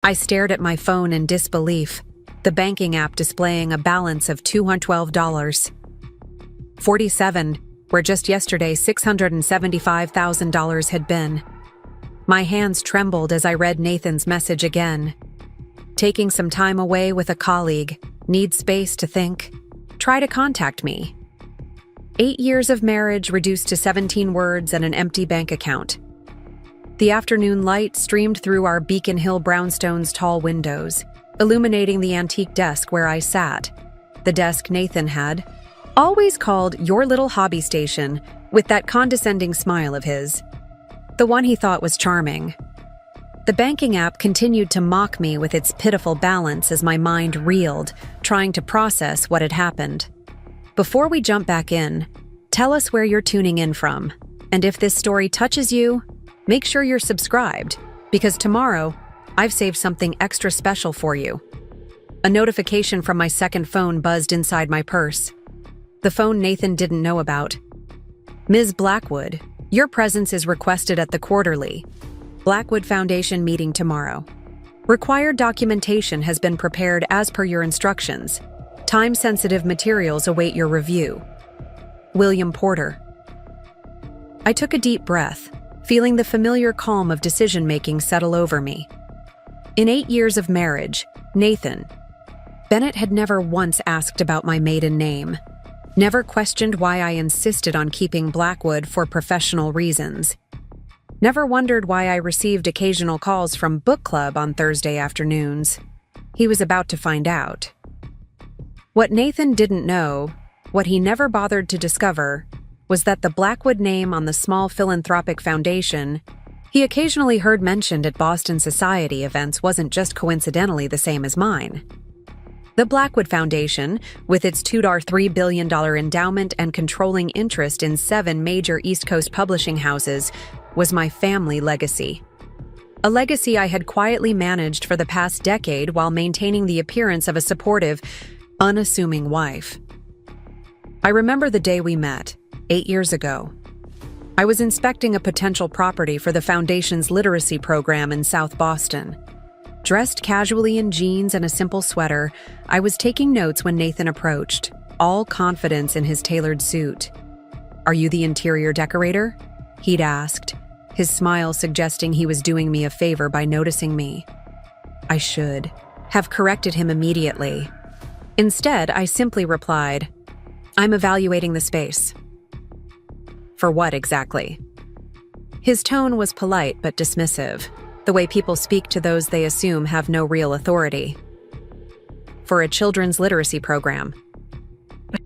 I stared at my phone in disbelief, the banking app displaying a balance of $212.47, where just yesterday $675,000 had been. My hands trembled as I read Nathan's message again. Taking some time away with a colleague. Need space to think. Try to contact me. 8 years of marriage reduced to 17 words and an empty bank account. The afternoon light streamed through our Beacon Hill brownstone's tall windows, illuminating the antique desk where I sat. The desk Nathan had always called your little hobby station, with that condescending smile of his. The one he thought was charming. The banking app continued to mock me with its pitiful balance as my mind reeled, trying to process what had happened. Before we jump back in, tell us where you're tuning in from, and if this story touches you, make sure you're subscribed, because tomorrow, I've saved something extra special for you. A notification from my second phone buzzed inside my purse. The phone Nathan didn't know about. Ms. Blackwood, your presence is requested at the quarterly Blackwood Foundation meeting tomorrow. Required documentation has been prepared as per your instructions. Time-sensitive materials await your review. William Porter. I took a deep breath, feeling the familiar calm of decision-making settle over me. In 8 years of marriage, Nathan Bennett had never once asked about my maiden name, never questioned why I insisted on keeping Blackwood for professional reasons, never wondered why I received occasional calls from book club on Thursday afternoons. He was about to find out. What Nathan didn't know, what he never bothered to discover, was that the Blackwood name on the small philanthropic foundation he occasionally heard mentioned at Boston Society events wasn't just coincidentally the same as mine. The Blackwood Foundation, with its $2.3 billion endowment and controlling interest in 7 major East Coast publishing houses, was my family legacy. A legacy I had quietly managed for the past decade while maintaining the appearance of a supportive, unassuming wife. I remember the day we met, 8 years ago. I was inspecting a potential property for the Foundation's literacy program in South Boston. Dressed casually in jeans and a simple sweater, I was taking notes when Nathan approached, all confidence in his tailored suit. "Are you the interior decorator?" he'd asked, his smile suggesting he was doing me a favor by noticing me. I should have corrected him immediately. Instead, I simply replied, "I'm evaluating the space." "For what exactly?" His tone was polite but dismissive, the way people speak to those they assume have no real authority. "For a children's literacy program."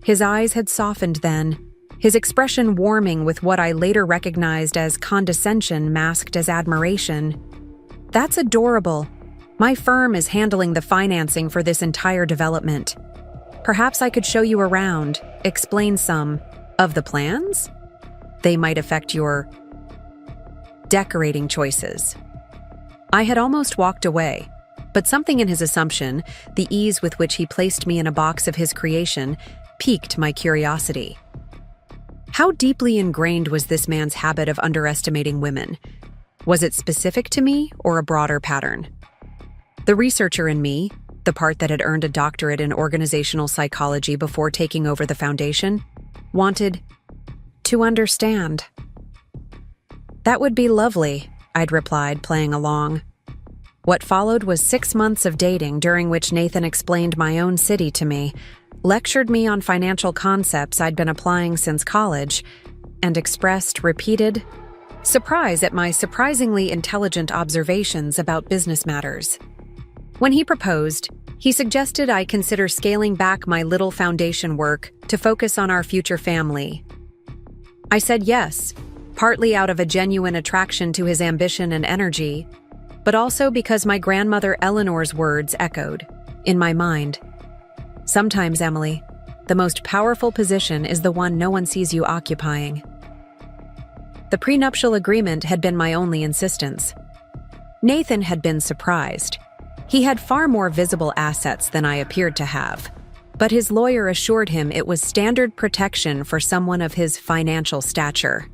His eyes had softened then, his expression warming with what I later recognized as condescension masked as admiration. "That's adorable. My firm is handling the financing for this entire development. Perhaps I could show you around, explain some of the plans? They might affect your decorating choices." I had almost walked away, but something in his assumption, the ease with which he placed me in a box of his creation, piqued my curiosity. How deeply ingrained was this man's habit of underestimating women? Was it specific to me or a broader pattern? The researcher in me, the part that had earned a doctorate in organizational psychology before taking over the foundation, wanted to understand. "That would be lovely," I'd replied, playing along. What followed was 6 months of dating during which Nathan explained my own city to me, lectured me on financial concepts I'd been applying since college, and expressed repeated surprise at my surprisingly intelligent observations about business matters. When he proposed, he suggested I consider scaling back my little foundation work to focus on our future family. I said yes, partly out of a genuine attraction to his ambition and energy, but also because my grandmother Eleanor's words echoed in my mind. "Sometimes, Emily, the most powerful position is the one no one sees you occupying." The prenuptial agreement had been my only insistence. Nathan had been surprised. He had far more visible assets than I appeared to have, but his lawyer assured him it was standard protection for someone of his financial stature.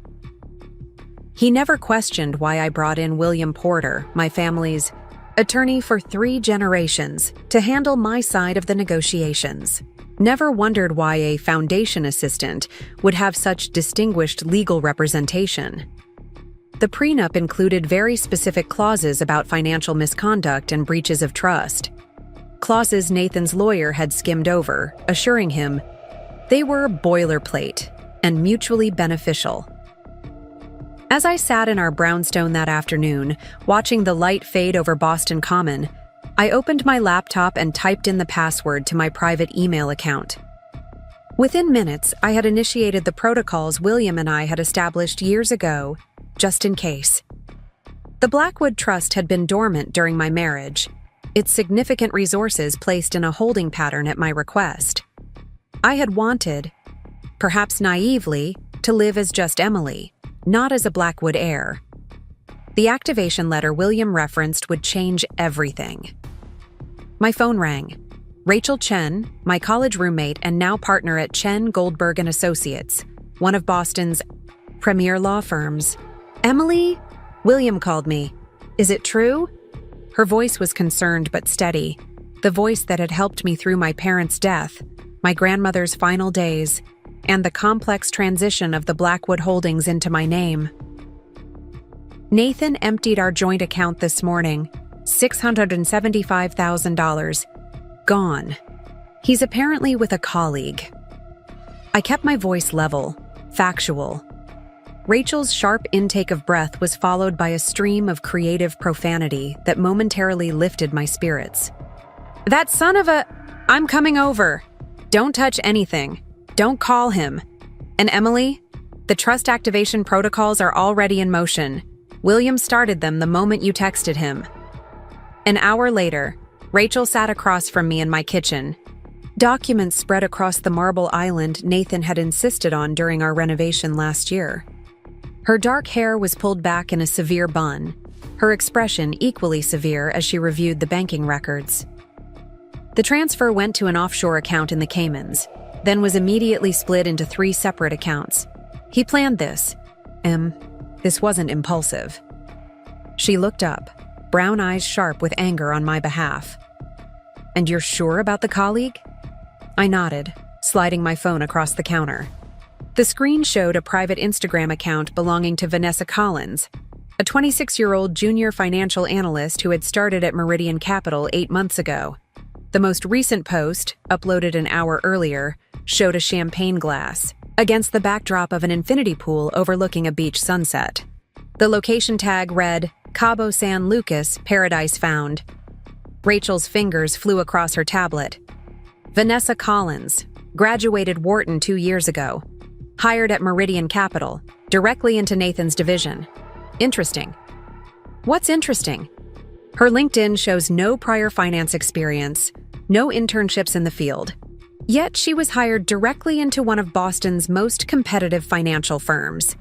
He never questioned why I brought in William Porter, my family's attorney for 3 generations, to handle my side of the negotiations. Never wondered why a foundation assistant would have such distinguished legal representation. The prenup included very specific clauses about financial misconduct and breaches of trust. Clauses Nathan's lawyer had skimmed over, assuring him they were boilerplate and mutually beneficial. As I sat in our brownstone that afternoon, watching the light fade over Boston Common, I opened my laptop and typed in the password to my private email account. Within minutes, I had initiated the protocols William and I had established years ago, just in case. The Blackwood Trust had been dormant during my marriage, its significant resources placed in a holding pattern at my request. I had wanted, perhaps naively, to live as just Emily, not as a Blackwood heir. The activation letter William referenced would change everything. My phone rang. Rachel Chen, my college roommate and now partner at Chen, Goldberg & Associates, one of Boston's premier law firms. "Emily?" William called me. "Is it true?" Her voice was concerned but steady, the voice that had helped me through my parents' death, my grandmother's final days, and the complex transition of the Blackwood holdings into my name. Nathan emptied our joint account this morning. $675,000. Gone. He's apparently with a colleague. I kept my voice level, factual. Rachel's sharp intake of breath was followed by a stream of creative profanity that momentarily lifted my spirits. "That son of a... I'm coming over. Don't touch anything. Don't call him. And Emily, the trust activation protocols are already in motion. William started them the moment you texted him." An hour later, Rachel sat across from me in my kitchen. Documents spread across the marble island Nathan had insisted on during our renovation last year. Her dark hair was pulled back in a severe bun, her expression equally severe as she reviewed the banking records. The transfer went to an offshore account in the Caymans, then was immediately split into 3 separate accounts. He planned this. This wasn't impulsive. She looked up, brown eyes sharp with anger on my behalf. "And you're sure about the colleague?" I nodded, sliding my phone across the counter. The screen showed a private Instagram account belonging to Vanessa Collins, a 26-year-old junior financial analyst who had started at Meridian Capital 8 months ago. The most recent post, uploaded an hour earlier, showed a champagne glass against the backdrop of an infinity pool overlooking a beach sunset. The location tag read, "Cabo San Lucas, Paradise Found." Rachel's fingers flew across her tablet. Vanessa Collins, graduated Wharton 2 years ago. Hired at Meridian Capital, directly into Nathan's division. Interesting. What's interesting? Her LinkedIn shows no prior finance experience, no internships in the field. Yet she was hired directly into one of Boston's most competitive financial firms.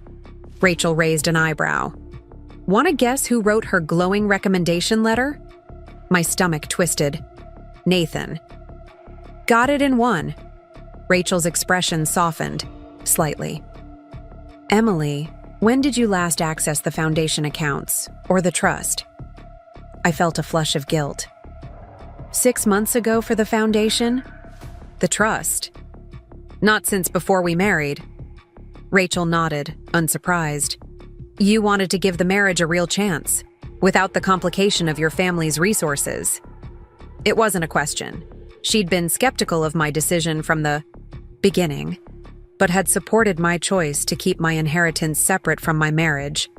Rachel raised an eyebrow. Want to guess who wrote her glowing recommendation letter? My stomach twisted. Nathan. Got it in one. Rachel's expression softened, slightly. "Emily, when did you last access the foundation accounts, or the trust?" I felt a flush of guilt. 6 months ago for the foundation? The trust? Not since before we married. Rachel nodded, unsurprised. You wanted to give the marriage a real chance, without the complication of your family's resources. It wasn't a question. She'd been skeptical of my decision from the beginning, but had supported my choice to keep my inheritance separate from my marriage,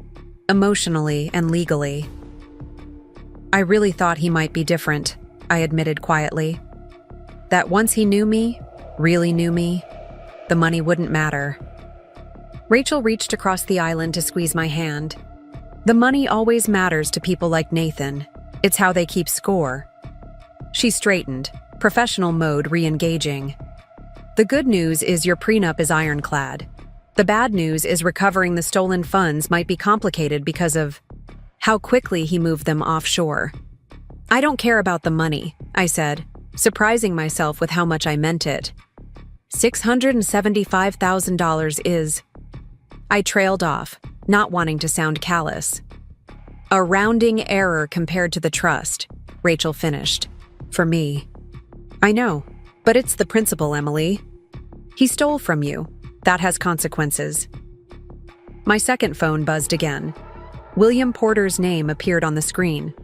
emotionally and legally. I really thought he might be different, I admitted quietly. That once he knew me, really knew me, the money wouldn't matter. Rachel reached across the island to squeeze my hand. The money always matters to people like Nathan. It's how they keep score. She straightened, professional mode re-engaging. The good news is your prenup is ironclad. The bad news is recovering the stolen funds might be complicated because of how quickly he moved them offshore. I don't care about the money, I said, surprising myself with how much I meant it. $675,000 is... I trailed off, not wanting to sound callous. A rounding error compared to the trust, Rachel finished. For me. I know, but it's the principle, Emily. He stole from you. That has consequences. My second phone buzzed again. William Porter's name appeared on the screen.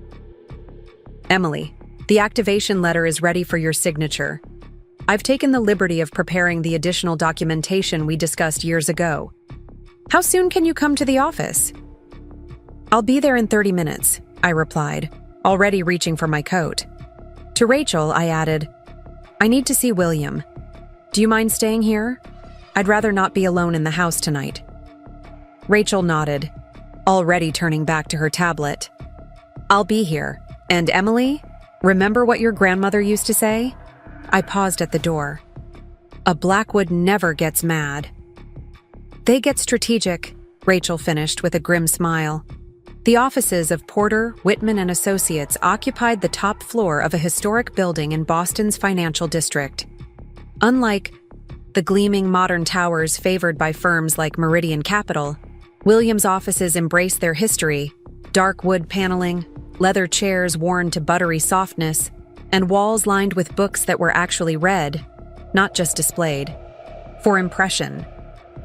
Emily, the activation letter is ready for your signature. I've taken the liberty of preparing the additional documentation we discussed years ago. How soon can you come to the office? I'll be there in 30 minutes, I replied, already reaching for my coat. To Rachel, I added, I need to see William. Do you mind staying here? I'd rather not be alone in the house tonight. Rachel nodded, already turning back to her tablet. I'll be here. And Emily, remember what your grandmother used to say? I paused at the door. A Blackwood never gets mad. They get strategic, Rachel finished with a grim smile. The offices of Porter, Whitman & Associates occupied the top floor of a historic building in Boston's financial district. Unlike the gleaming modern towers favored by firms like Meridian Capital, Williams' offices embrace their history, dark wood paneling, leather chairs worn to buttery softness, and walls lined with books that were actually read, not just displayed. For impression.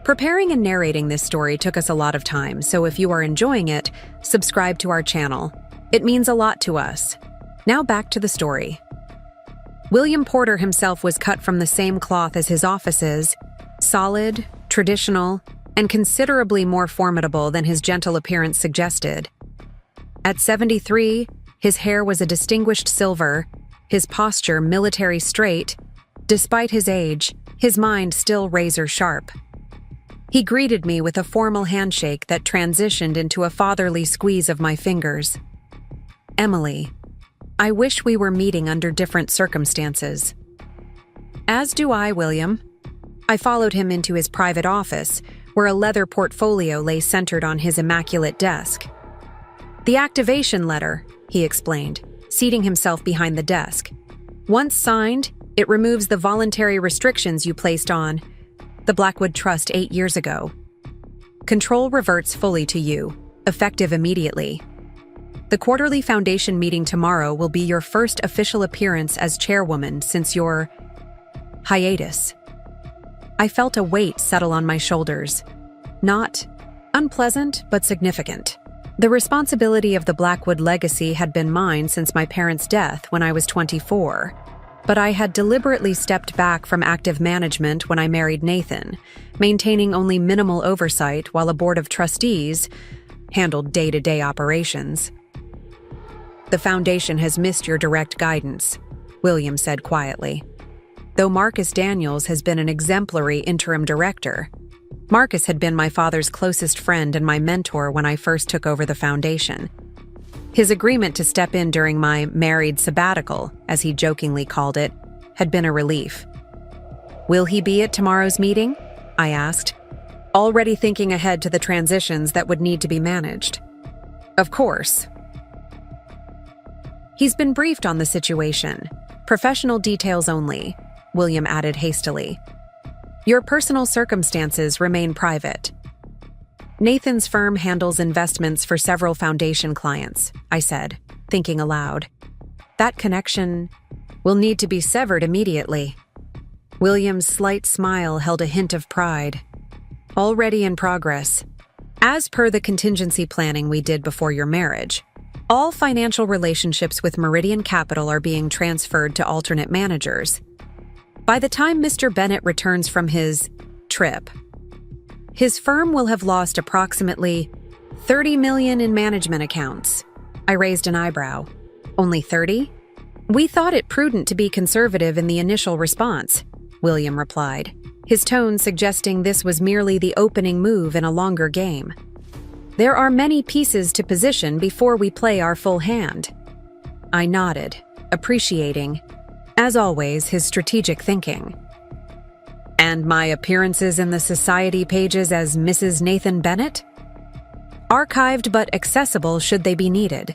Preparing and narrating this story took us a lot of time, so if you are enjoying it, subscribe to our channel. It means a lot to us. Now back to the story. William Porter himself was cut from the same cloth as his offices, solid, traditional, and considerably more formidable than his gentle appearance suggested. At 73, his hair was a distinguished silver, his posture military straight. Despite his age, his mind still razor sharp. He greeted me with a formal handshake that transitioned into a fatherly squeeze of my fingers. Emily, I wish we were meeting under different circumstances. As do I, William. I followed him into his private office, where a leather portfolio lay centered on his immaculate desk. The activation letter, he explained, seating himself behind the desk. Once signed, it removes the voluntary restrictions you placed on the Blackwood Trust 8 years ago. Control reverts fully to you, effective immediately. The quarterly foundation meeting tomorrow will be your first official appearance as chairwoman since your hiatus. I felt a weight settle on my shoulders. Not unpleasant, but significant. The responsibility of the Blackwood legacy had been mine since my parents' death when I was 24, but I had deliberately stepped back from active management when I married Nathan, maintaining only minimal oversight while a board of trustees handled day-to-day operations. The foundation has missed your direct guidance, William said quietly. Though Marcus Daniels has been an exemplary interim director, Marcus had been my father's closest friend and my mentor when I first took over the foundation. His agreement to step in during my married sabbatical, as he jokingly called it, had been a relief. Will he be at tomorrow's meeting? I asked, already thinking ahead to the transitions that would need to be managed. Of course. He's been briefed on the situation. Professional details only, William added hastily. Your personal circumstances remain private. Nathan's firm handles investments for several foundation clients, I said, thinking aloud. That connection will need to be severed immediately. William's slight smile held a hint of pride. Already in progress. As per the contingency planning we did before your marriage, all financial relationships with Meridian Capital are being transferred to alternate managers. By the time Mr. Bennett returns from his trip, his firm will have lost approximately $30 million in management accounts. I raised an eyebrow. Only 30? We thought it prudent to be conservative in the initial response, William replied, his tone suggesting this was merely the opening move in a longer game. There are many pieces to position before we play our full hand. I nodded, appreciating, as always, his strategic thinking. And my appearances in the society pages as Mrs. Nathan Bennett? Archived but accessible should they be needed.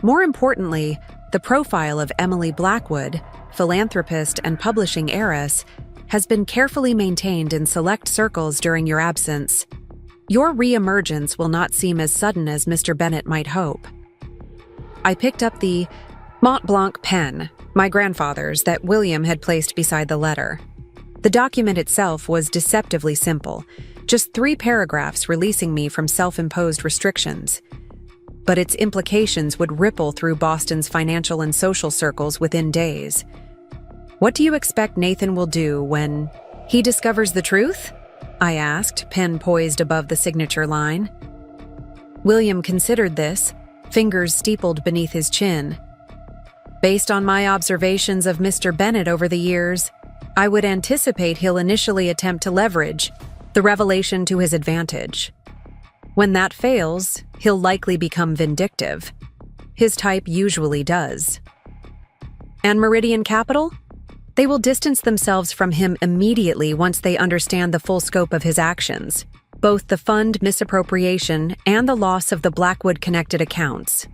More importantly, the profile of Emily Blackwood, philanthropist and publishing heiress, has been carefully maintained in select circles during your absence. Your re-emergence will not seem as sudden as Mr. Bennet might hope. I picked up the Mont Blanc pen, my grandfather's, that William had placed beside the letter. The document itself was deceptively simple, just 3 paragraphs releasing me from self-imposed restrictions. But its implications would ripple through Boston's financial and social circles within days. What do you expect Nathan will do when he discovers the truth? I asked, pen poised above the signature line. William considered this, fingers steepled beneath his chin. Based on my observations of Mr. Bennet over the years, I would anticipate he'll initially attempt to leverage the revelation to his advantage. When that fails, he'll likely become vindictive. His type usually does. And Meridian Capital? They will distance themselves from him immediately once they understand the full scope of his actions, both the fund misappropriation and the loss of the Blackwood-connected accounts.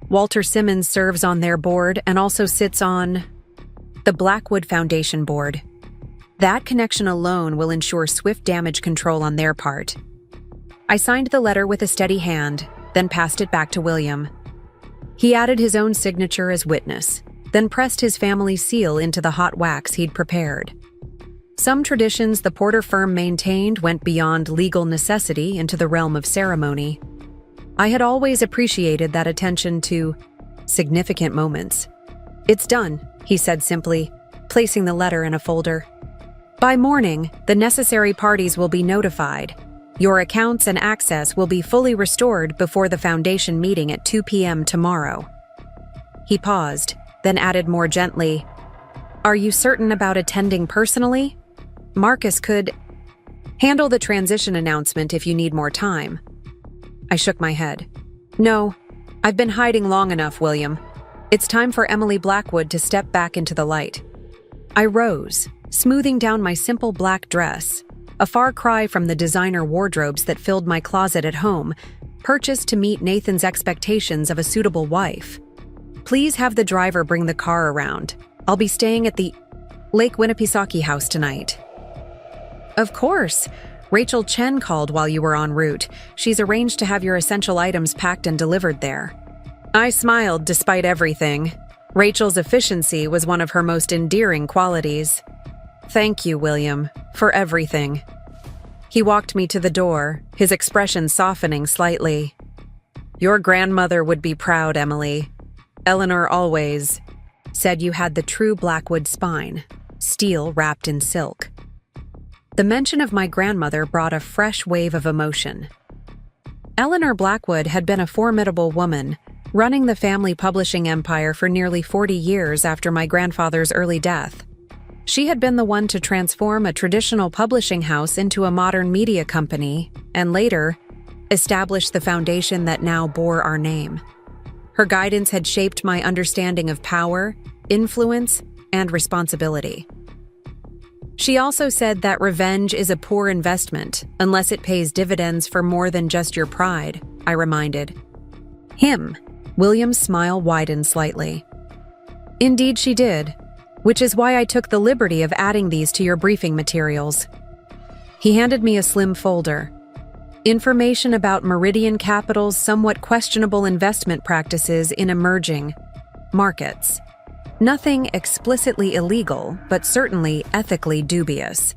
Walter Simmons serves on their board and also sits on the Blackwood Foundation board. That connection alone will ensure swift damage control on their part. I signed the letter with a steady hand, then passed it back to William. He added his own signature as witness, then pressed his family seal into the hot wax he'd prepared. Some traditions the Porter firm maintained went beyond legal necessity into the realm of ceremony. I had always appreciated that attention to significant moments. "It's done," he said simply, placing the letter in a folder. "By morning, the necessary parties will be notified. Your accounts and access will be fully restored before the Foundation meeting at 2 p.m. tomorrow." He paused, then added more gently, "Are you certain about attending personally? Marcus could handle the transition announcement if you need more time." I shook my head. "No, I've been hiding long enough, William. It's time for Emily Blackwood to step back into the light." I rose, smoothing down my simple black dress, a far cry from the designer wardrobes that filled my closet at home, purchased to meet Nathan's expectations of a suitable wife. "Please have the driver bring the car around. I'll be staying at the Lake Winnipesaukee house tonight." "Of course. Rachel Chen called while you were en route. She's arranged to have your essential items packed and delivered there." I smiled despite everything. Rachel's efficiency was one of her most endearing qualities. "Thank you, William, for everything." He walked me to the door, his expression softening slightly. "Your grandmother would be proud, Emily. Eleanor always said you had the true Blackwood spine, steel wrapped in silk." The mention of my grandmother brought a fresh wave of emotion. Eleanor Blackwood had been a formidable woman, running the family publishing empire for nearly 40 years after my grandfather's early death. She had been the one to transform a traditional publishing house into a modern media company, and later, establish the foundation that now bore our name. Her guidance had shaped my understanding of power, influence, and responsibility. She also said that revenge is a poor investment unless it pays dividends for more than just your pride, I reminded him. William's smile widened slightly. "Indeed she did, which is why I took the liberty of adding these to your briefing materials." He handed me a slim folder. "Information about Meridian Capital's somewhat questionable investment practices in emerging markets. Nothing explicitly illegal, but certainly ethically dubious.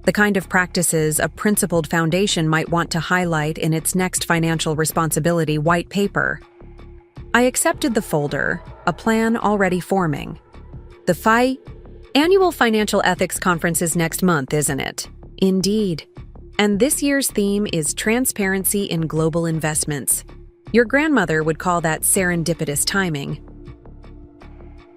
The kind of practices a principled foundation might want to highlight in its next financial responsibility white paper." I accepted the folder, a plan already forming. "The annual financial ethics conference is next month, isn't it?" "Indeed. And this year's theme is transparency in global investments. Your grandmother would call that serendipitous timing."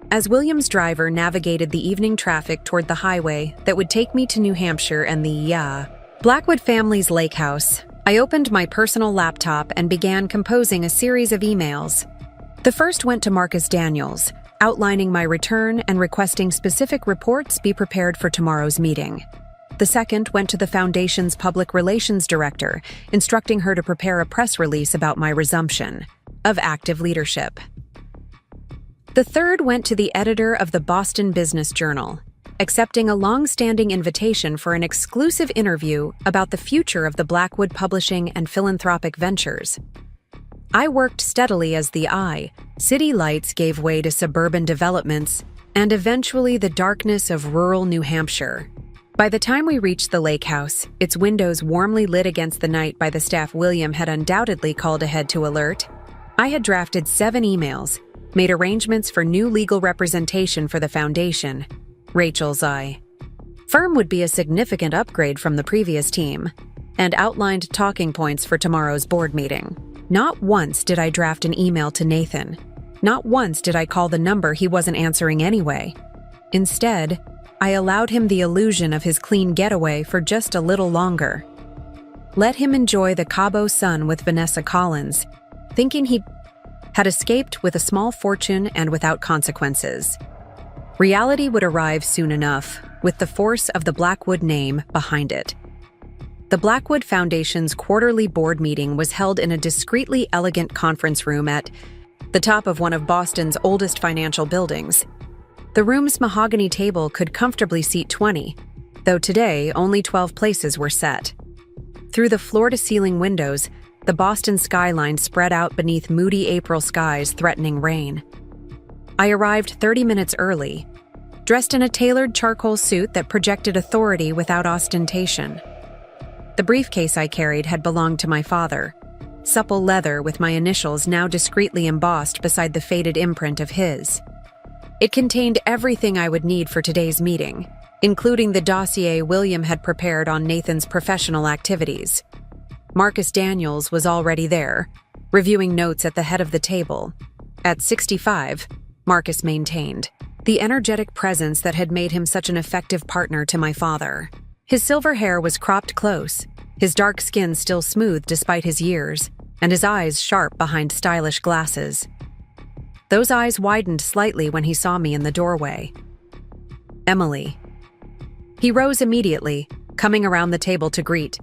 As William's driver navigated the evening traffic toward the highway that would take me to New Hampshire and the Blackwood family's lake house, I opened my personal laptop and began composing a series of emails. The first went to Marcus Daniels, outlining my return and requesting specific reports be prepared for tomorrow's meeting. The second went to the Foundation's Public Relations Director, instructing her to prepare a press release about my resumption of active leadership. The third went to the editor of the Boston Business Journal, accepting a long-standing invitation for an exclusive interview about the future of the Blackwood publishing and philanthropic ventures. I worked steadily as the eye. City lights gave way to suburban developments, and eventually the darkness of rural New Hampshire. By the time we reached the lake house, its windows warmly lit against the night by the staff William had undoubtedly called ahead to alert, I had drafted 7 emails, made arrangements for new legal representation for the foundation. Rachel's eye. Firm would be a significant upgrade from the previous team, and outlined talking points for tomorrow's board meeting. Not once did I draft an email to Nathan. Not once did I call the number he wasn't answering anyway. Instead, I allowed him the illusion of his clean getaway for just a little longer. Let him enjoy the Cabo sun with Vanessa Collins, thinking he had escaped with a small fortune and without consequences. Reality would arrive soon enough, with the force of the Blackwood name behind it. The Blackwood Foundation's quarterly board meeting was held in a discreetly elegant conference room at the top of one of Boston's oldest financial buildings. The room's mahogany table could comfortably seat 20, though today only 12 places were set. Through the floor-to-ceiling windows, the Boston skyline spread out beneath moody April skies threatening rain. I arrived 30 minutes early, dressed in a tailored charcoal suit that projected authority without ostentation. The briefcase I carried had belonged to my father, supple leather with my initials now discreetly embossed beside the faded imprint of his. It contained everything I would need for today's meeting, including the dossier William had prepared on Nathan's professional activities. Marcus Daniels was already there, reviewing notes at the head of the table. At 65, Marcus maintained the energetic presence that had made him such an effective partner to my father. His silver hair was cropped close, his dark skin still smooth despite his years, and his eyes sharp behind stylish glasses. Those eyes widened slightly when he saw me in the doorway. Emily. He rose immediately, coming around the table to greet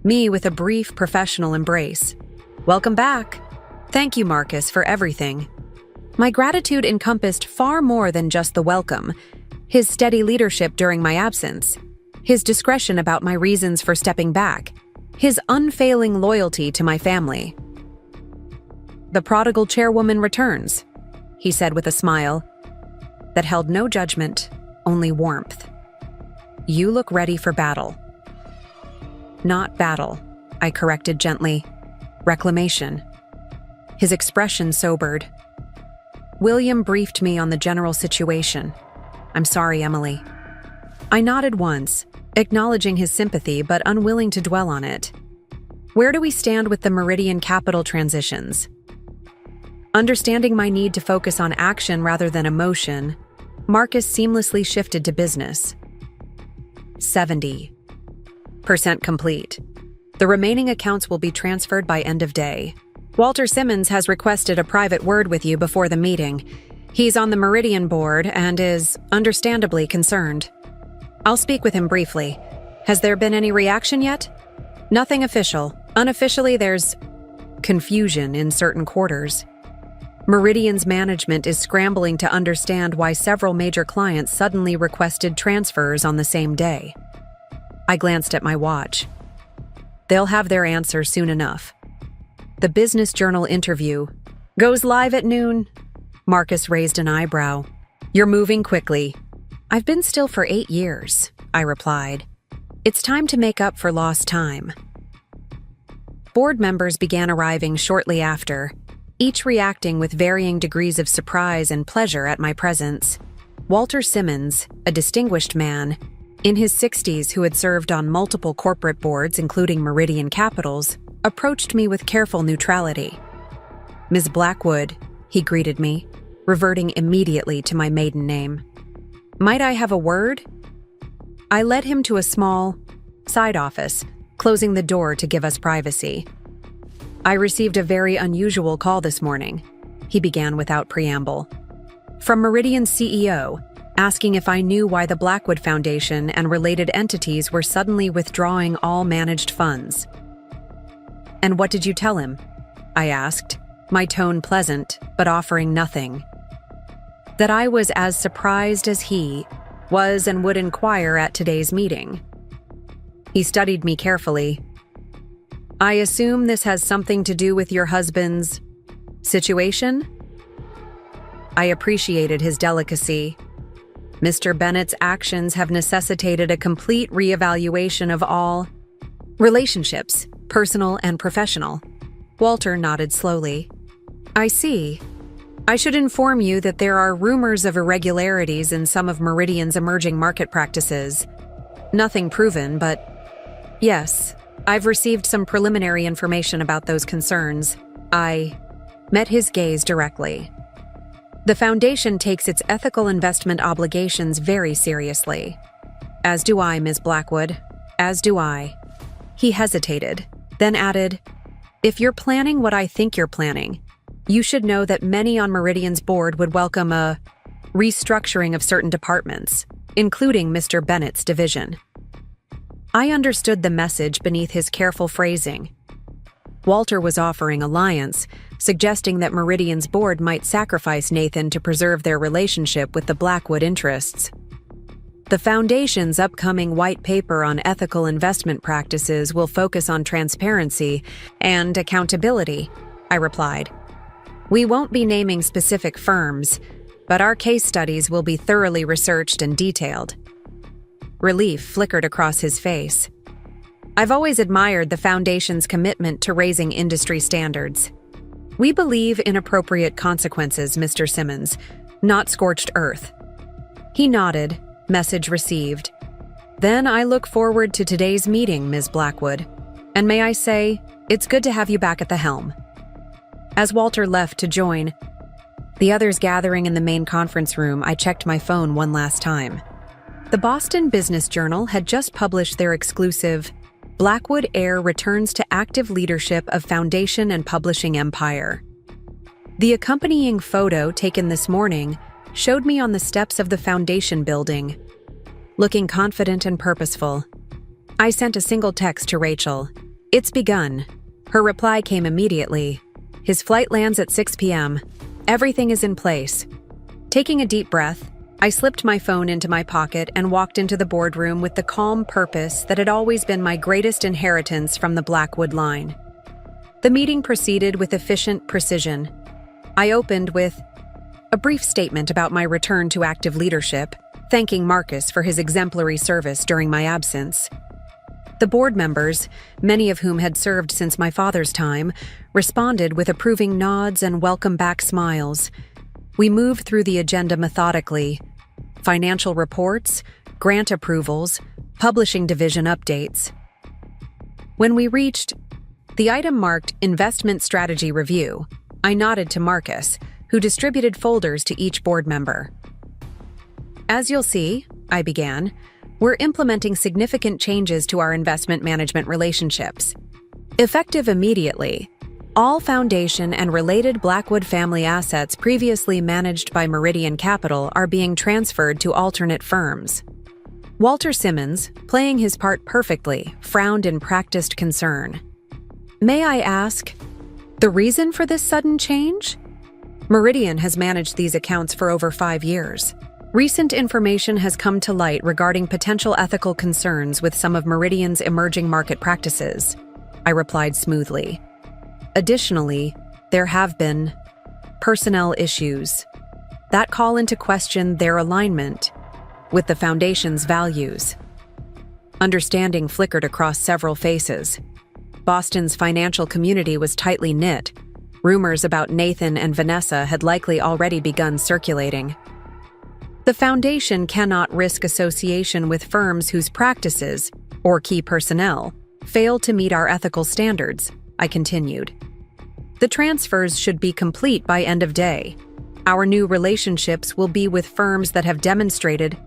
me with a brief professional embrace. Welcome back. Thank you, Marcus, for everything. My gratitude encompassed far more than just the welcome. His steady leadership during my absence, his discretion about my reasons for stepping back, his unfailing loyalty to my family. The prodigal chairwoman returns, he said with a smile that held no judgment, only warmth. You look ready for battle. Not battle, I corrected gently. Reclamation. His expression sobered. William briefed me on the general situation. I'm sorry, Emily. I nodded once, acknowledging his sympathy but unwilling to dwell on it. Where do we stand with the Meridian capital transitions? Understanding my need to focus on action rather than emotion, Marcus seamlessly shifted to business. 70% complete. The remaining accounts will be transferred by end of day. Walter Simmons has requested a private word with you before the meeting. He's on the Meridian board and is understandably concerned. I'll speak with him briefly. Has there been any reaction yet? Nothing official. Unofficially, there's confusion in certain quarters. Meridian's management is scrambling to understand why several major clients suddenly requested transfers on the same day. I glanced at my watch. They'll have their answer soon enough. The Business Journal interview goes live at noon. Marcus raised an eyebrow. You're moving quickly. I've been still for 8 years, I replied. It's time to make up for lost time. Board members began arriving shortly after, each reacting with varying degrees of surprise and pleasure at my presence. Walter Simmons, a distinguished man, in his 60s who had served on multiple corporate boards including Meridian Capitals, approached me with careful neutrality. Ms. Blackwood, he greeted me, reverting immediately to my maiden name. Might I have a word? I led him to a small side office, closing the door to give us privacy. I received a very unusual call this morning, he began without preamble. From Meridian's CEO, asking if I knew why the Blackwood Foundation and related entities were suddenly withdrawing all managed funds. And what did you tell him? I asked, my tone pleasant, but offering nothing. That I was as surprised as he, was and would inquire at today's meeting. He studied me carefully. I assume this has something to do with your husband's situation? I appreciated his delicacy. Mr. Bennett's actions have necessitated a complete reevaluation of all relationships, personal and professional. Walter nodded slowly. I see. I should inform you that there are rumors of irregularities in some of Meridian's emerging market practices. Nothing proven, but yes, I've received some preliminary information about those concerns. I met his gaze directly. The Foundation takes its ethical investment obligations very seriously. As do I, Ms. Blackwood. As do I. He hesitated, then added, if you're planning what I think you're planning, you should know that many on Meridian's board would welcome a restructuring of certain departments, including Mr. Bennett's division. I understood the message beneath his careful phrasing. Walter was offering alliance, suggesting that Meridian's board might sacrifice Nathan to preserve their relationship with the Blackwood interests. The Foundation's upcoming white paper on ethical investment practices will focus on transparency and accountability, I replied. We won't be naming specific firms, but our case studies will be thoroughly researched and detailed. Relief flickered across his face. I've always admired the Foundation's commitment to raising industry standards. We believe in appropriate consequences, Mr. Simmons, not scorched earth. He nodded, message received. Then I look forward to today's meeting, Ms. Blackwood. And may I say, it's good to have you back at the helm. As Walter left to join the others gathering in the main conference room, I checked my phone one last time. The Boston Business Journal had just published their exclusive Blackwood Heir Returns to Active Leadership of Foundation and Publishing Empire. The accompanying photo taken this morning showed me on the steps of the Foundation building, looking confident and purposeful. I sent a single text to Rachel. It's begun. Her reply came immediately. His flight lands at 6 p.m. Everything is in place. Taking a deep breath, I slipped my phone into my pocket and walked into the boardroom with the calm purpose that had always been my greatest inheritance from the Blackwood line. The meeting proceeded with efficient precision. I opened with a brief statement about my return to active leadership, thanking Marcus for his exemplary service during my absence. The board members, many of whom had served since my father's time, responded with approving nods and welcome-back smiles. We moved through the agenda methodically. Financial reports, grant approvals, publishing division updates. When we reached the item marked Investment Strategy Review, I nodded to Marcus, who distributed folders to each board member. As you'll see, I began, we're implementing significant changes to our investment management relationships. Effective immediately, all Foundation and related Blackwood family assets previously managed by Meridian Capital are being transferred to alternate firms. Walter Simmons, playing his part perfectly, frowned in practiced concern. May I ask, the reason for this sudden change? Meridian has managed these accounts for over 5 years. Recent information has come to light regarding potential ethical concerns with some of Meridian's emerging market practices, I replied smoothly. Additionally, there have been personnel issues that call into question their alignment with the Foundation's values. Understanding flickered across several faces. Boston's financial community was tightly knit. Rumors about Nathan and Vanessa had likely already begun circulating. The Foundation cannot risk association with firms whose practices, or key personnel, fail to meet our ethical standards, I continued. The transfers should be complete by end of day. Our new relationships will be with firms that have demonstrated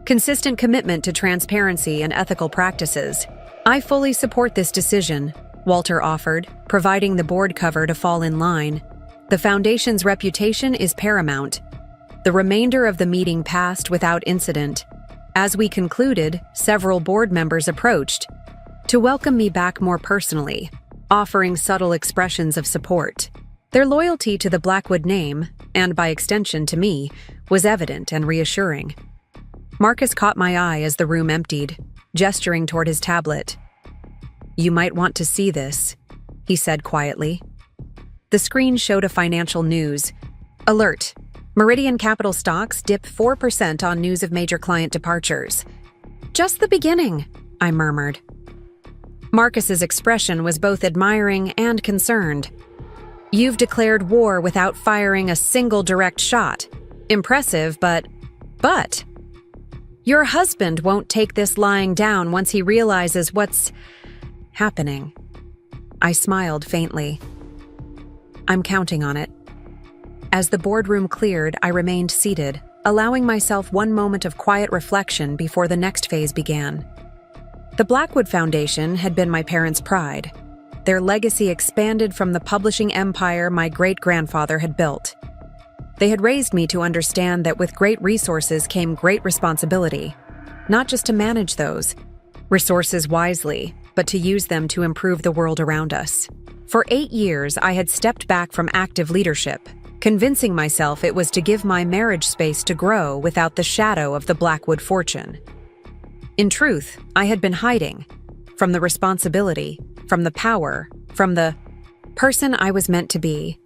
consistent commitment to transparency and ethical practices. I fully support this decision, Walter offered, providing the board cover to fall in line. The Foundation's reputation is paramount. The remainder of the meeting passed without incident. As we concluded, several board members approached to welcome me back more personally, offering subtle expressions of support. Their loyalty to the Blackwood name, and by extension to me, was evident and reassuring. Marcus caught my eye as the room emptied, gesturing toward his tablet. "You might want to see this," he said quietly. The screen showed a financial news. Alert. Meridian Capital stocks dip 4% on news of major client departures. "Just the beginning," I murmured. Marcus's expression was both admiring and concerned. "You've declared war without firing a single direct shot. Impressive, but... Your husband won't take this lying down once he realizes what's happening." I smiled faintly. "I'm counting on it." As the boardroom cleared, I remained seated, allowing myself one moment of quiet reflection before the next phase began. The Blackwood Foundation had been my parents' pride. Their legacy expanded from the publishing empire my great-grandfather had built. They had raised me to understand that with great resources came great responsibility, not just to manage those resources wisely, but to use them to improve the world around us. For 8 years, I had stepped back from active leadership, convincing myself it was to give my marriage space to grow without the shadow of the Blackwood fortune. In truth, I had been hiding from the responsibility, from the power, from the person I was meant to be.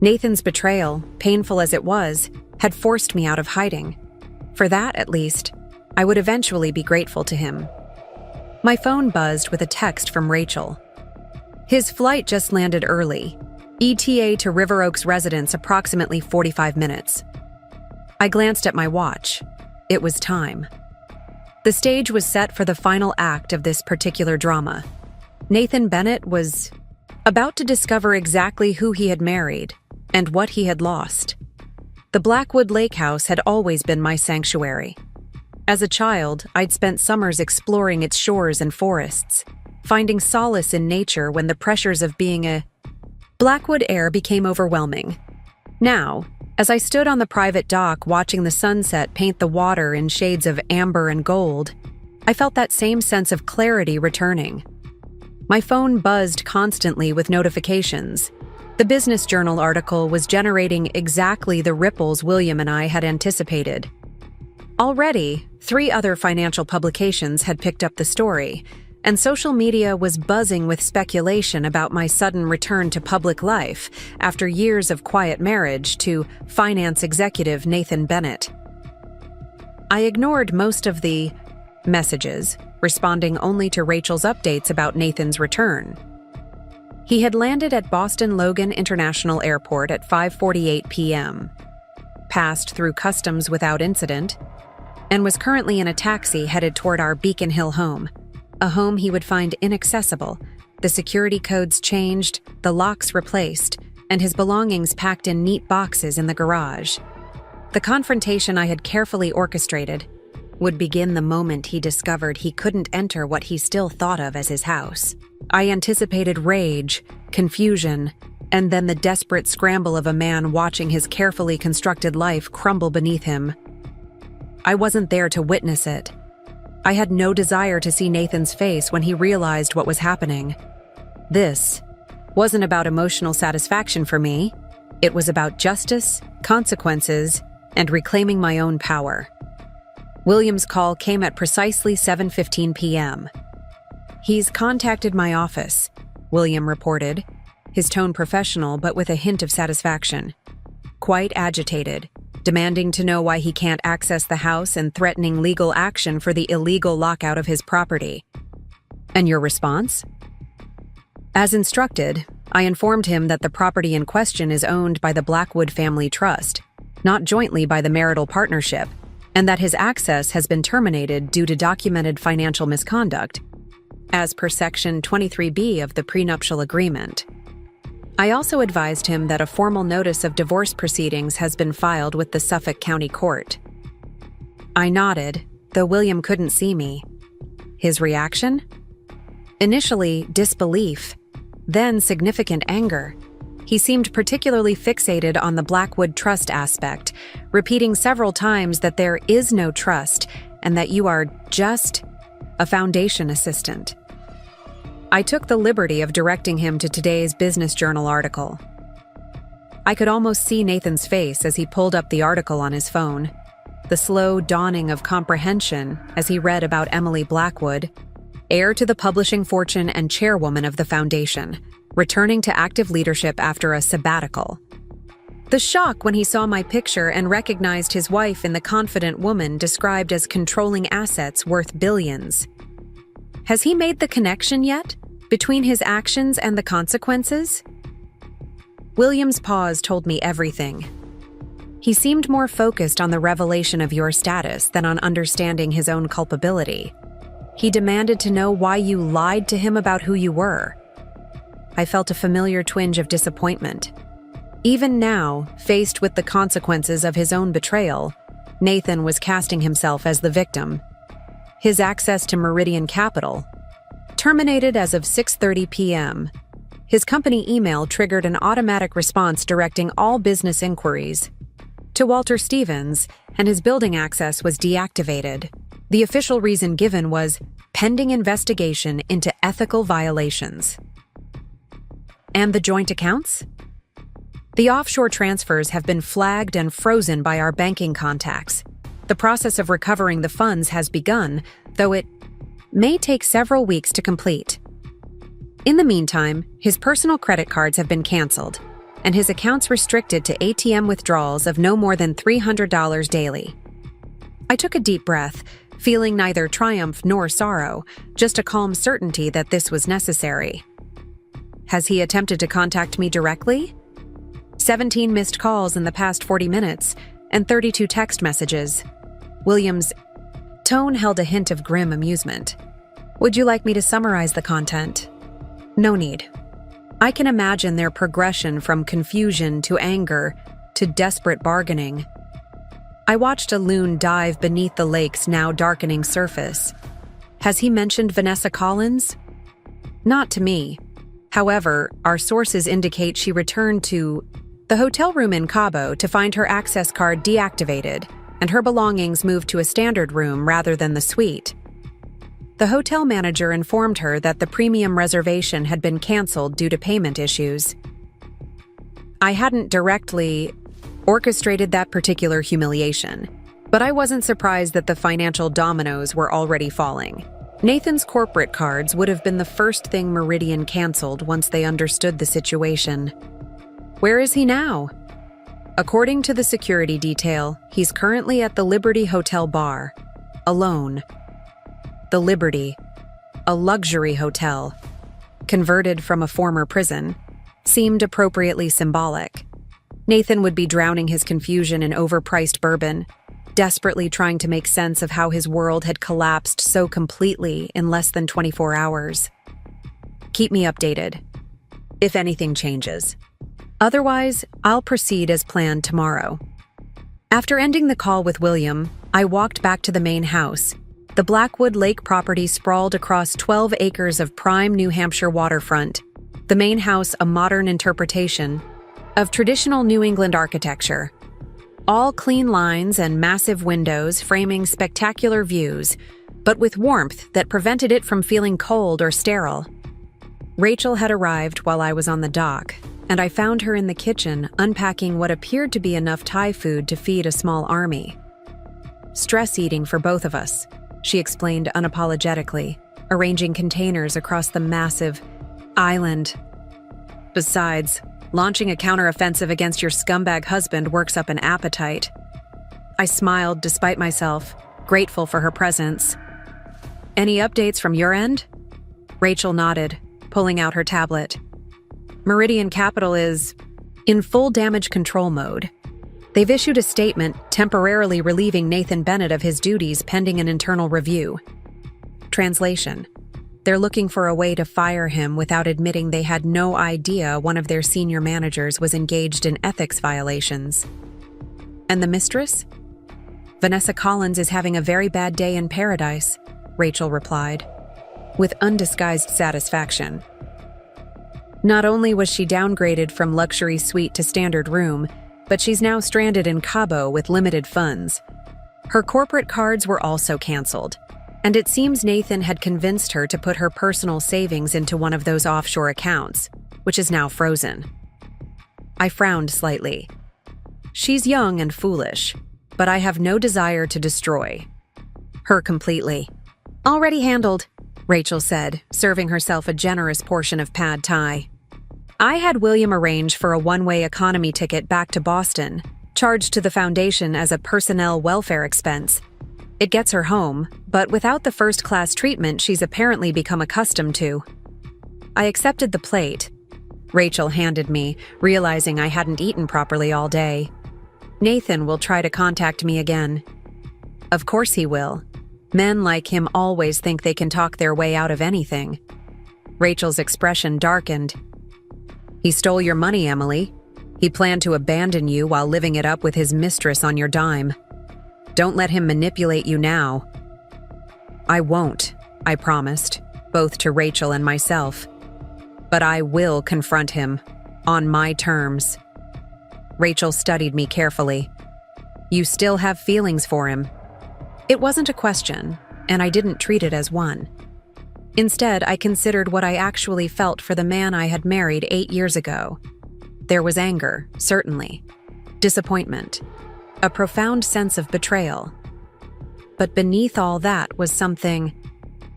Nathan's betrayal, painful as it was, had forced me out of hiding. For that, at least, I would eventually be grateful to him. My phone buzzed with a text from Rachel. "His flight just landed early. ETA to River Oaks residence approximately 45 minutes. I glanced at my watch. It was time. The stage was set for the final act of this particular drama. Nathan Bennett was about to discover exactly who he had married and what he had lost. The Blackwood Lake House had always been my sanctuary. As a child, I'd spent summers exploring its shores and forests, finding solace in nature when the pressures of being a Blackwood heir became overwhelming. Now, as I stood on the private dock watching the sunset paint the water in shades of amber and gold, I felt that same sense of clarity returning. My phone buzzed constantly with notifications. The Business Journal article was generating exactly the ripples William and I had anticipated. Already, 3 other financial publications had picked up the story, and social media was buzzing with speculation about my sudden return to public life after years of quiet marriage to finance executive Nathan Bennett. I ignored most of the messages, responding only to Rachel's updates about Nathan's return. He had landed at Boston Logan International Airport at 5:48 p.m., passed through customs without incident, and was currently in a taxi headed toward our Beacon Hill home, a home he would find inaccessible, the security codes changed, the locks replaced, and his belongings packed in neat boxes in the garage. The confrontation I had carefully orchestrated would begin the moment he discovered he couldn't enter what he still thought of as his house. I anticipated rage, confusion, and then the desperate scramble of a man watching his carefully constructed life crumble beneath him. I wasn't there to witness it. I had no desire to see Nathan's face when he realized what was happening. This wasn't about emotional satisfaction for me. It was about justice, consequences, and reclaiming my own power. William's call came at precisely 7:15 p.m. "He's contacted my office," William reported, his tone professional but with a hint of satisfaction. Quite agitated, demanding to know why he can't access the house and threatening legal action for the illegal lockout of his property. "And your response?" As instructed, I informed him that the property in question is owned by the Blackwood Family Trust, not jointly by the marital partnership, and that his access has been terminated due to documented financial misconduct, as per Section 23B of the prenuptial agreement. I also advised him that a formal notice of divorce proceedings has been filed with the Suffolk County Court. I nodded, though William couldn't see me. His reaction? Initially, disbelief, then significant anger. He seemed particularly fixated on the Blackwood Trust aspect, repeating several times that there is no trust and that you are just a foundation assistant. I took the liberty of directing him to today's Business Journal article. I could almost see Nathan's face as he pulled up the article on his phone. the slow dawning of comprehension as he read about Emily Blackwood, heir to the publishing fortune and chairwoman of the foundation, returning to active leadership after a sabbatical. The shock when he saw my picture and recognized his wife in the confident woman described as controlling assets worth billions. Has he made the connection yet between his actions and the consequences? William's pause told me everything. He seemed more focused on the revelation of your status than on understanding his own culpability. He demanded to know why you lied to him about who you were. I felt a familiar twinge of disappointment. Even now, faced with the consequences of his own betrayal, Nathan was casting himself as the victim. His access to Meridian Capital terminated as of 6:30 p.m. His company email triggered an automatic response directing all business inquiries to Walter Stevens, and his building access was deactivated. The official reason given was pending investigation into ethical violations. And the joint accounts? The offshore transfers have been flagged and frozen by our banking contacts. The process of recovering the funds has begun, though it may take several weeks to complete. In the meantime, his personal credit cards have been canceled, and his accounts restricted to ATM withdrawals of no more than $300 daily. I took a deep breath, feeling neither triumph nor sorrow, just a calm certainty that this was necessary. Has he attempted to contact me directly? 17 missed calls in the past 40 minutes, and 32 text messages. William's tone held a hint of grim amusement. Would you like me to summarize the content? No need. I can imagine their progression from confusion to anger to desperate bargaining. I watched a loon dive beneath the lake's now darkening surface. Has he mentioned Vanessa Collins? Not to me. However, our sources indicate she returned to the hotel room in Cabo to find her access card deactivated and her belongings moved to a standard room rather than the suite. The hotel manager informed her that the premium reservation had been canceled due to payment issues. I hadn't directly orchestrated that particular humiliation, but I wasn't surprised that the financial dominoes were already falling. Nathan's corporate cards would have been the first thing Meridian canceled once they understood the situation. Where is he now? According to the security detail, he's currently at the Liberty Hotel bar, alone. The Liberty, a luxury hotel, converted from a former prison, seemed appropriately symbolic. Nathan would be drowning his confusion in overpriced bourbon, desperately trying to make sense of how his world had collapsed so completely in less than 24 hours. Keep me updated, if anything changes. Otherwise, I'll proceed as planned tomorrow. After ending the call with William, I walked back to the main house. The Blackwood Lake property sprawled across 12 acres of prime New Hampshire waterfront. The main house, a modern interpretation of traditional New England architecture. All clean lines and massive windows framing spectacular views, but with warmth that prevented it from feeling cold or sterile. Rachel had arrived while I was on the dock, and I found her in the kitchen unpacking what appeared to be enough Thai food to feed a small army. Stress eating for both of us, she explained unapologetically, arranging containers across the massive island. Besides, launching a counteroffensive against your scumbag husband works up an appetite. I smiled despite myself, grateful for her presence. Any updates from your end? Rachel nodded, pulling out her tablet. Meridian Capital is in full damage control mode. They've issued a statement temporarily relieving Nathan Bennett of his duties pending an internal review. Translation: they're looking for a way to fire him without admitting they had no idea one of their senior managers was engaged in ethics violations. And the mistress? Vanessa Collins is having a very bad day in paradise, Rachel replied, with undisguised satisfaction. Not only was she downgraded from luxury suite to standard room, but she's now stranded in Cabo with limited funds. Her corporate cards were also canceled, and it seems Nathan had convinced her to put her personal savings into one of those offshore accounts, which is now frozen. I frowned slightly. She's young and foolish, but I have no desire to destroy her completely. Already handled, Rachel said, serving herself a generous portion of pad thai. I had William arrange for a one-way economy ticket back to Boston, charged to the foundation as a personnel welfare expense. It gets her home, but without the first-class treatment she's apparently become accustomed to. I accepted the plate. Rachel handed me, realizing I hadn't eaten properly all day. Nathan will try to contact me again. Of course he will. Men like him always think they can talk their way out of anything. Rachel's expression darkened. He stole your money, Emily. He planned to abandon you while living it up with his mistress on your dime. Don't let him manipulate you now. I won't, I promised, both to Rachel and myself. But I will confront him, on my terms. Rachel studied me carefully. You still have feelings for him. It wasn't a question, and I didn't treat it as one. Instead, I considered what I actually felt for the man I had married 8 years ago. There was anger, certainly. Disappointment. A profound sense of betrayal. But beneath all that was something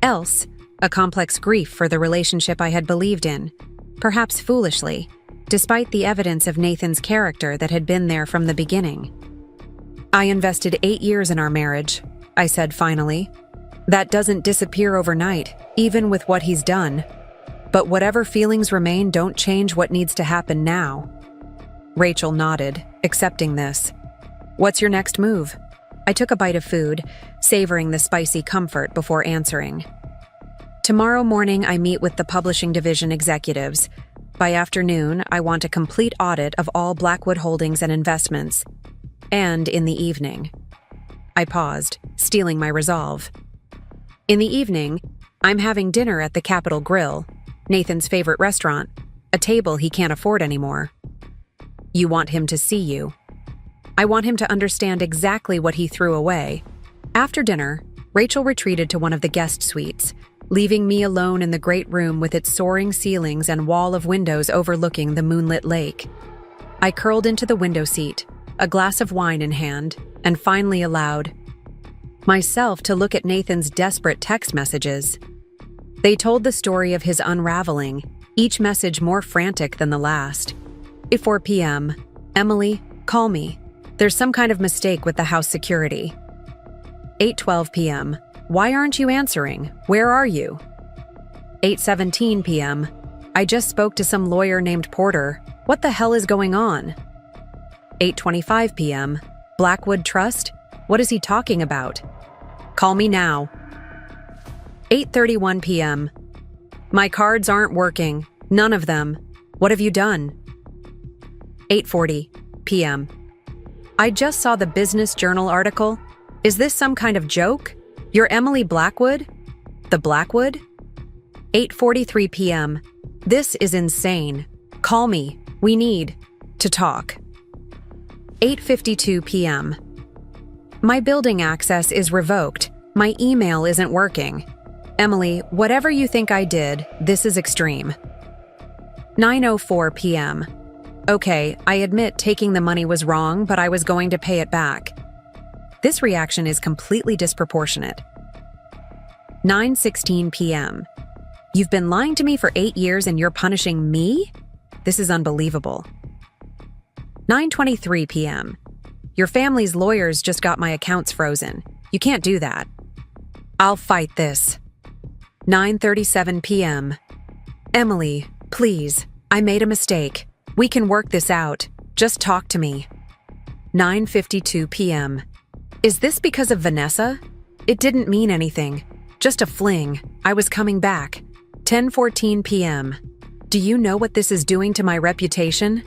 else, a complex grief for the relationship I had believed in, perhaps foolishly, despite the evidence of Nathan's character that had been there from the beginning. I invested 8 years in our marriage, I said finally. That doesn't disappear overnight, even with what he's done. But whatever feelings remain don't change what needs to happen now. Rachel nodded, accepting this. What's your next move? I took a bite of food, savoring the spicy comfort before answering. Tomorrow morning I meet with the publishing division executives. By afternoon, I want a complete audit of all Blackwood holdings and investments. And in the evening. I paused, steeling my resolve. In the evening, I'm having dinner at the Capitol Grill, Nathan's favorite restaurant, a table he can't afford anymore. You want him to see you. I want him to understand exactly what he threw away. After dinner, Rachel retreated to one of the guest suites, leaving me alone in the great room with its soaring ceilings and wall of windows overlooking the moonlit lake. I curled into the window seat, a glass of wine in hand, and finally allowed myself to look at Nathan's desperate text messages. They told the story of his unraveling, each message more frantic than the last. 4 p.m. Emily, call me. There's some kind of mistake with the house security. 8:12 p.m. Why aren't you answering? Where are you? 8:17 p.m. I just spoke to some lawyer named Porter. What the hell is going on? 8:25 p.m. Blackwood Trust? What is he talking about? Call me now. 8:31 p.m. My cards aren't working. None of them. What have you done? 8:40 p.m. I just saw the Business Journal article. Is this some kind of joke? You're Emily Blackwood? The Blackwood? 8:43 p.m. This is insane. Call me. We need to talk. 8:52 p.m. My building access is revoked. My email isn't working. Emily, whatever you think I did, this is extreme. 9:04 p.m. Okay, I admit taking the money was wrong, but I was going to pay it back. This reaction is completely disproportionate. 9:16 p.m. You've been lying to me for 8 years and you're punishing me? This is unbelievable. 9:23 p.m. Your family's lawyers just got my accounts frozen. You can't do that. I'll fight this. 9:37 p.m. Emily, please, I made a mistake. We can work this out. Just talk to me. 9:52 p.m. Is this because of Vanessa? It didn't mean anything. Just a fling. I was coming back. 10:14 p.m. Do you know what this is doing to my reputation?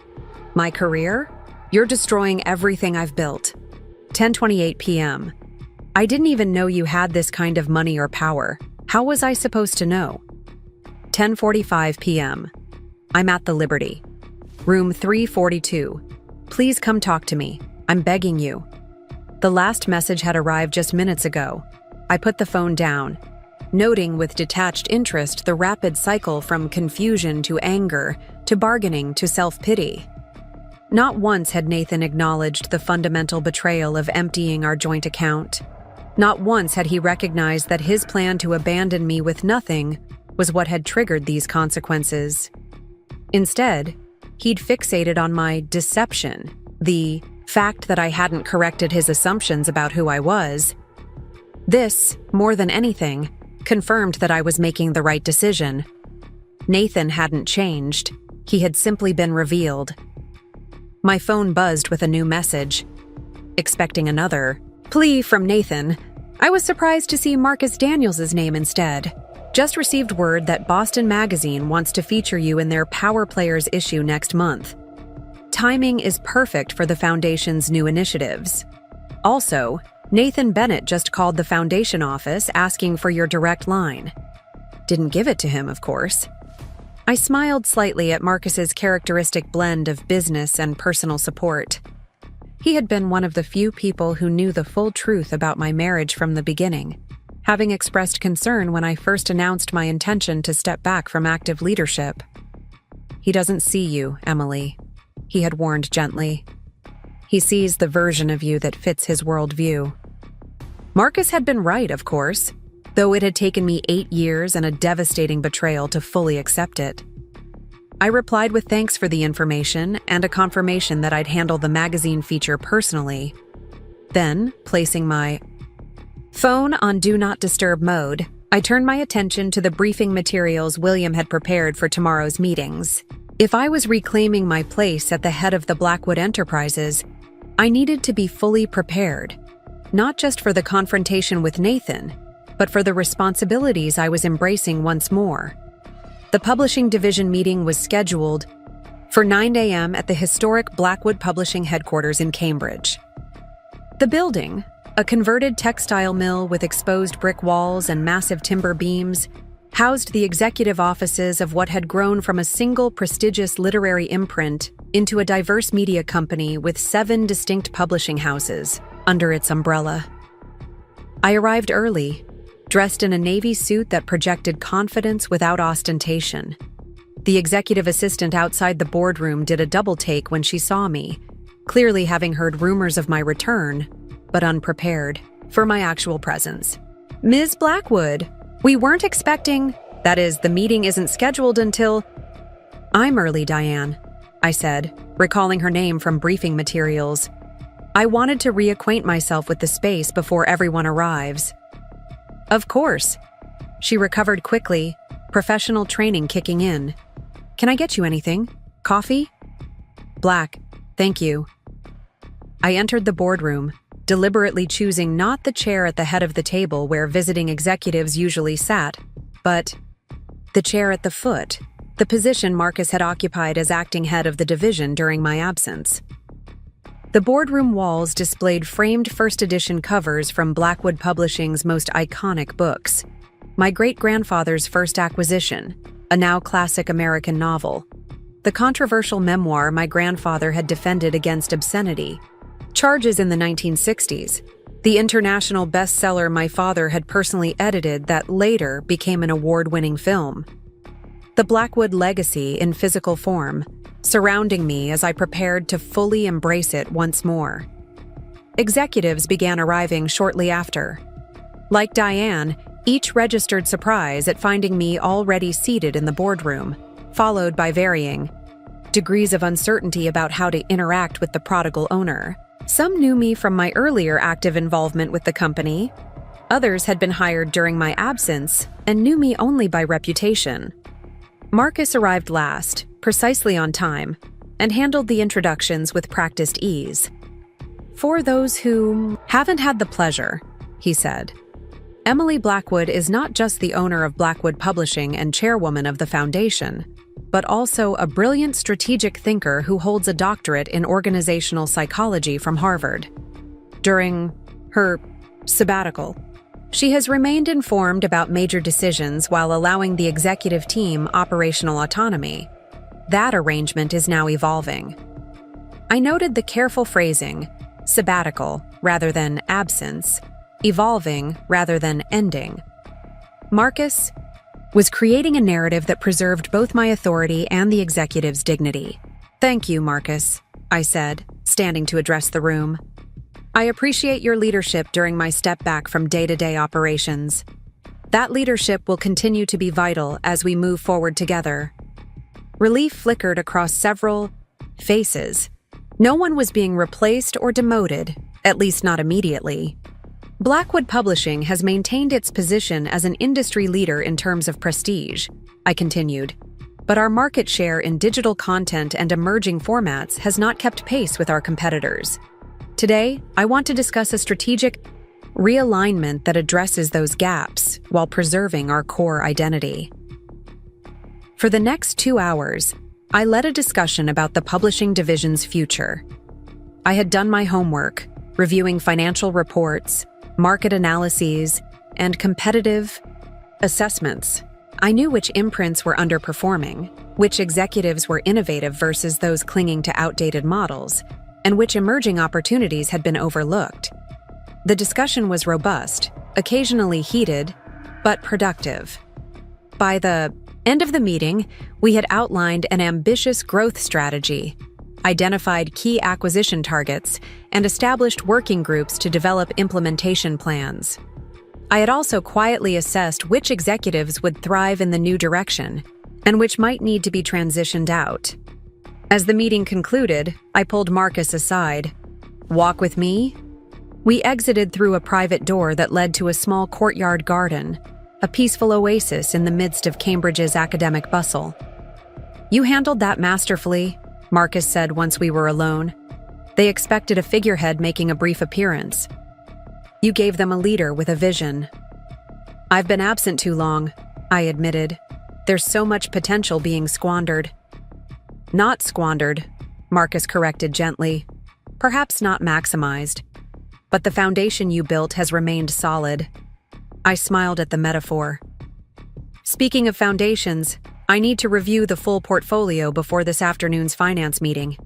My career? You're destroying everything I've built. 10:28 p.m. I didn't even know you had this kind of money or power. How was I supposed to know? 10:45 p.m. I'm at the Liberty. Room 342. Please come talk to me. I'm begging you. The last message had arrived just minutes ago. I put the phone down, noting with detached interest the rapid cycle from confusion to anger to bargaining to self-pity. Not once had Nathan acknowledged the fundamental betrayal of emptying our joint account. Not once had he recognized that his plan to abandon me with nothing was what had triggered these consequences. Instead, he'd fixated on my deception, the fact that I hadn't corrected his assumptions about who I was. This, more than anything, confirmed that I was making the right decision. Nathan hadn't changed. He had simply been revealed. My phone buzzed with a new message. Expecting another plea from Nathan, I was surprised to see Marcus Daniels' name instead. Just received word that Boston Magazine wants to feature you in their Power Players issue next month. Timing is perfect for the Foundation's new initiatives. Also, Nathan Bennett just called the Foundation office asking for your direct line. Didn't give it to him, of course. I smiled slightly at Marcus's characteristic blend of business and personal support. He had been one of the few people who knew the full truth about my marriage from the beginning, having expressed concern when I first announced my intention to step back from active leadership. "He doesn't see you, Emily," he had warned gently. "He sees the version of you that fits his worldview." Marcus had been right, of course, though it had taken me 8 years and a devastating betrayal to fully accept it. I replied with thanks for the information and a confirmation that I'd handle the magazine feature personally. Then, placing my phone on Do Not Disturb mode, I turned my attention to the briefing materials William had prepared for tomorrow's meetings. If I was reclaiming my place at the head of the Blackwood Enterprises, I needed to be fully prepared, not just for the confrontation with Nathan, but for the responsibilities I was embracing once more. The publishing division meeting was scheduled for 9 a.m. at the historic Blackwood Publishing headquarters in Cambridge. The building, a converted textile mill with exposed brick walls and massive timber beams, housed the executive offices of what had grown from a single prestigious literary imprint into a diverse media company with 7 distinct publishing houses under its umbrella. I arrived early, dressed in a navy suit that projected confidence without ostentation. The executive assistant outside the boardroom did a double take when she saw me, clearly having heard rumors of my return, but unprepared for my actual presence. "Ms. Blackwood, we weren't expecting— that is, the meeting isn't scheduled until—" "I'm early, Diane," I said, recalling her name from briefing materials. "I wanted to reacquaint myself with the space before everyone arrives." "Of course." She recovered quickly, professional training kicking in. "Can I get you anything? Coffee?" "Black, thank you." I entered the boardroom, deliberately choosing not the chair at the head of the table where visiting executives usually sat, but the chair at the foot, the position Marcus had occupied as acting head of the division during my absence. The boardroom walls displayed framed first edition covers from Blackwood Publishing's most iconic books. My great-grandfather's first acquisition, a now classic American novel. The controversial memoir my grandfather had defended against obscenity. Charges in the 1960s. The international bestseller my father had personally edited that later became an award-winning film. The Blackwood legacy in physical form, surrounding me as I prepared to fully embrace it once more. Executives began arriving shortly after. Like Diane, each registered surprise at finding me already seated in the boardroom, followed by varying degrees of uncertainty about how to interact with the prodigal owner. Some knew me from my earlier active involvement with the company. Others had been hired during my absence and knew me only by reputation. Marcus arrived last, precisely on time, and handled the introductions with practiced ease. "For those who haven't had the pleasure," he said, "Emily Blackwood is not just the owner of Blackwood Publishing and chairwoman of the Foundation, but also a brilliant strategic thinker who holds a doctorate in organizational psychology from Harvard. During her sabbatical, she has remained informed about major decisions while allowing the executive team operational autonomy. That arrangement is now evolving." I noted the careful phrasing, sabbatical rather than absence, evolving rather than ending. Marcus was creating a narrative that preserved both my authority and the executive's dignity. "Thank you, Marcus," I said, standing to address the room. I appreciate your leadership during my step back from day-to-day operations. That leadership will continue to be vital as we move forward together. Relief flickered across several faces. No one was being replaced or demoted, at least not immediately. Blackwood Publishing has maintained its position as an industry leader in terms of prestige, I continued, but our market share in digital content and emerging formats has not kept pace with our competitors. Today, I want to discuss a strategic realignment that addresses those gaps while preserving our core identity. For the next 2 hours, I led a discussion about the publishing division's future. I had done my homework, reviewing financial reports, market analyses, and competitive assessments. I knew which imprints were underperforming, which executives were innovative versus those clinging to outdated models, and which emerging opportunities had been overlooked. The discussion was robust, occasionally heated, but productive. By the end of the meeting, we had outlined an ambitious growth strategy, identified key acquisition targets, and established working groups to develop implementation plans. I had also quietly assessed which executives would thrive in the new direction and which might need to be transitioned out. As the meeting concluded, I pulled Marcus aside. "Walk with me?" We exited through a private door that led to a small courtyard garden, a peaceful oasis in the midst of Cambridge's academic bustle. "You handled that masterfully," Marcus said once we were alone. They expected a figurehead making a brief appearance. "You gave them a leader with a vision." "I've been absent too long," I admitted. "There's so much potential being squandered." "Not squandered," Marcus corrected gently. "Perhaps not maximized. But the foundation you built has remained solid." I smiled at the metaphor. "Speaking of foundations, I need to review the full portfolio before this afternoon's finance meeting.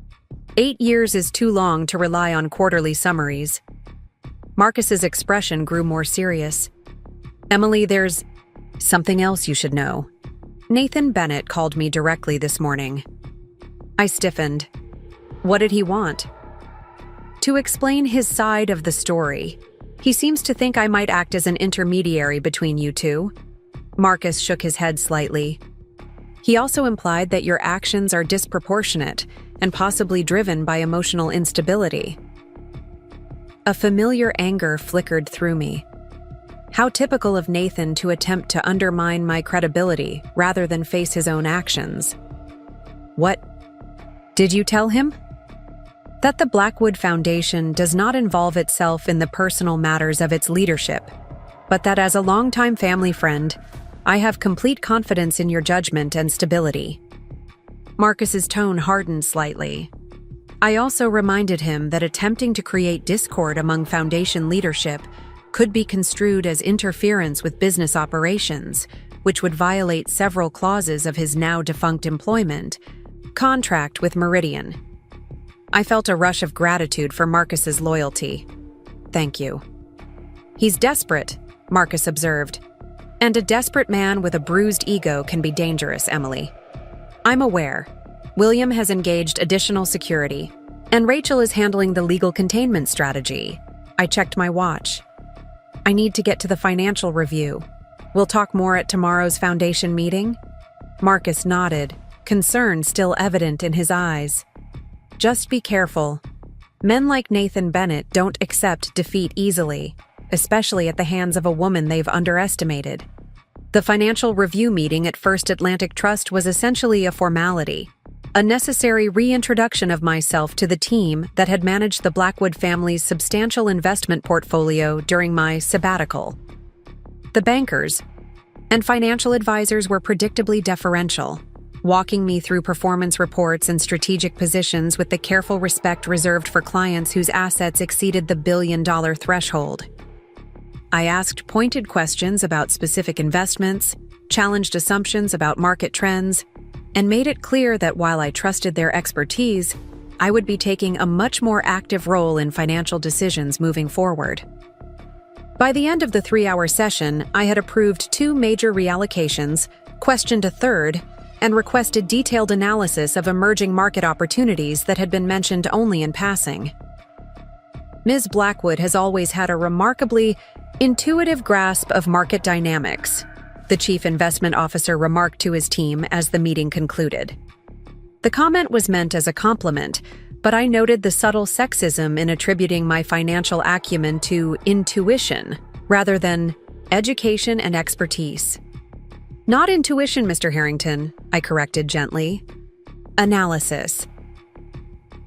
8 years is too long to rely on quarterly summaries." Marcus's expression grew more serious. "Emily, there's something else you should know. Nathan Bennett called me directly this morning." I stiffened. "What did he want?" "To explain his side of the story. He seems to think I might act as an intermediary between you two." Marcus shook his head slightly. "He also implied that your actions are disproportionate and possibly driven by emotional instability." A familiar anger flickered through me. How typical of Nathan to attempt to undermine my credibility rather than face his own actions. "What did you tell him?" "That the Blackwood Foundation does not involve itself in the personal matters of its leadership, but that as a longtime family friend, I have complete confidence in your judgment and stability." Marcus's tone hardened slightly. I also reminded him that attempting to create discord among Foundation leadership could be construed as interference with business operations, which would violate several clauses of his now-defunct employment contract with Meridian. I felt a rush of gratitude for Marcus's loyalty. "Thank you." "He's desperate," Marcus observed. "And a desperate man with a bruised ego can be dangerous, Emily." "I'm aware. William has engaged additional security, and Rachel is handling the legal containment strategy." I checked my watch. "I need to get to the financial review. We'll talk more at tomorrow's Foundation meeting?" Marcus nodded, concern still evident in his eyes. "Just be careful. Men like Nathan Bennett don't accept defeat easily, especially at the hands of a woman they've underestimated." The financial review meeting at First Atlantic Trust was essentially a formality, a necessary reintroduction of myself to the team that had managed the Blackwood family's substantial investment portfolio during my sabbatical. The bankers and financial advisors were predictably deferential, walking me through performance reports and strategic positions with the careful respect reserved for clients whose assets exceeded the billion-dollar threshold. I asked pointed questions about specific investments, challenged assumptions about market trends, and made it clear that while I trusted their expertise, I would be taking a much more active role in financial decisions moving forward. By the end of the 3-hour session, I had approved 2 major reallocations, questioned a third, and requested detailed analysis of emerging market opportunities that had been mentioned only in passing. Ms. Blackwood has always had a remarkably intuitive grasp of market dynamics, the chief investment officer remarked to his team as the meeting concluded. The comment was meant as a compliment, but I noted the subtle sexism in attributing my financial acumen to intuition rather than education and expertise. Not intuition, Mr. Harrington, I corrected gently. Analysis.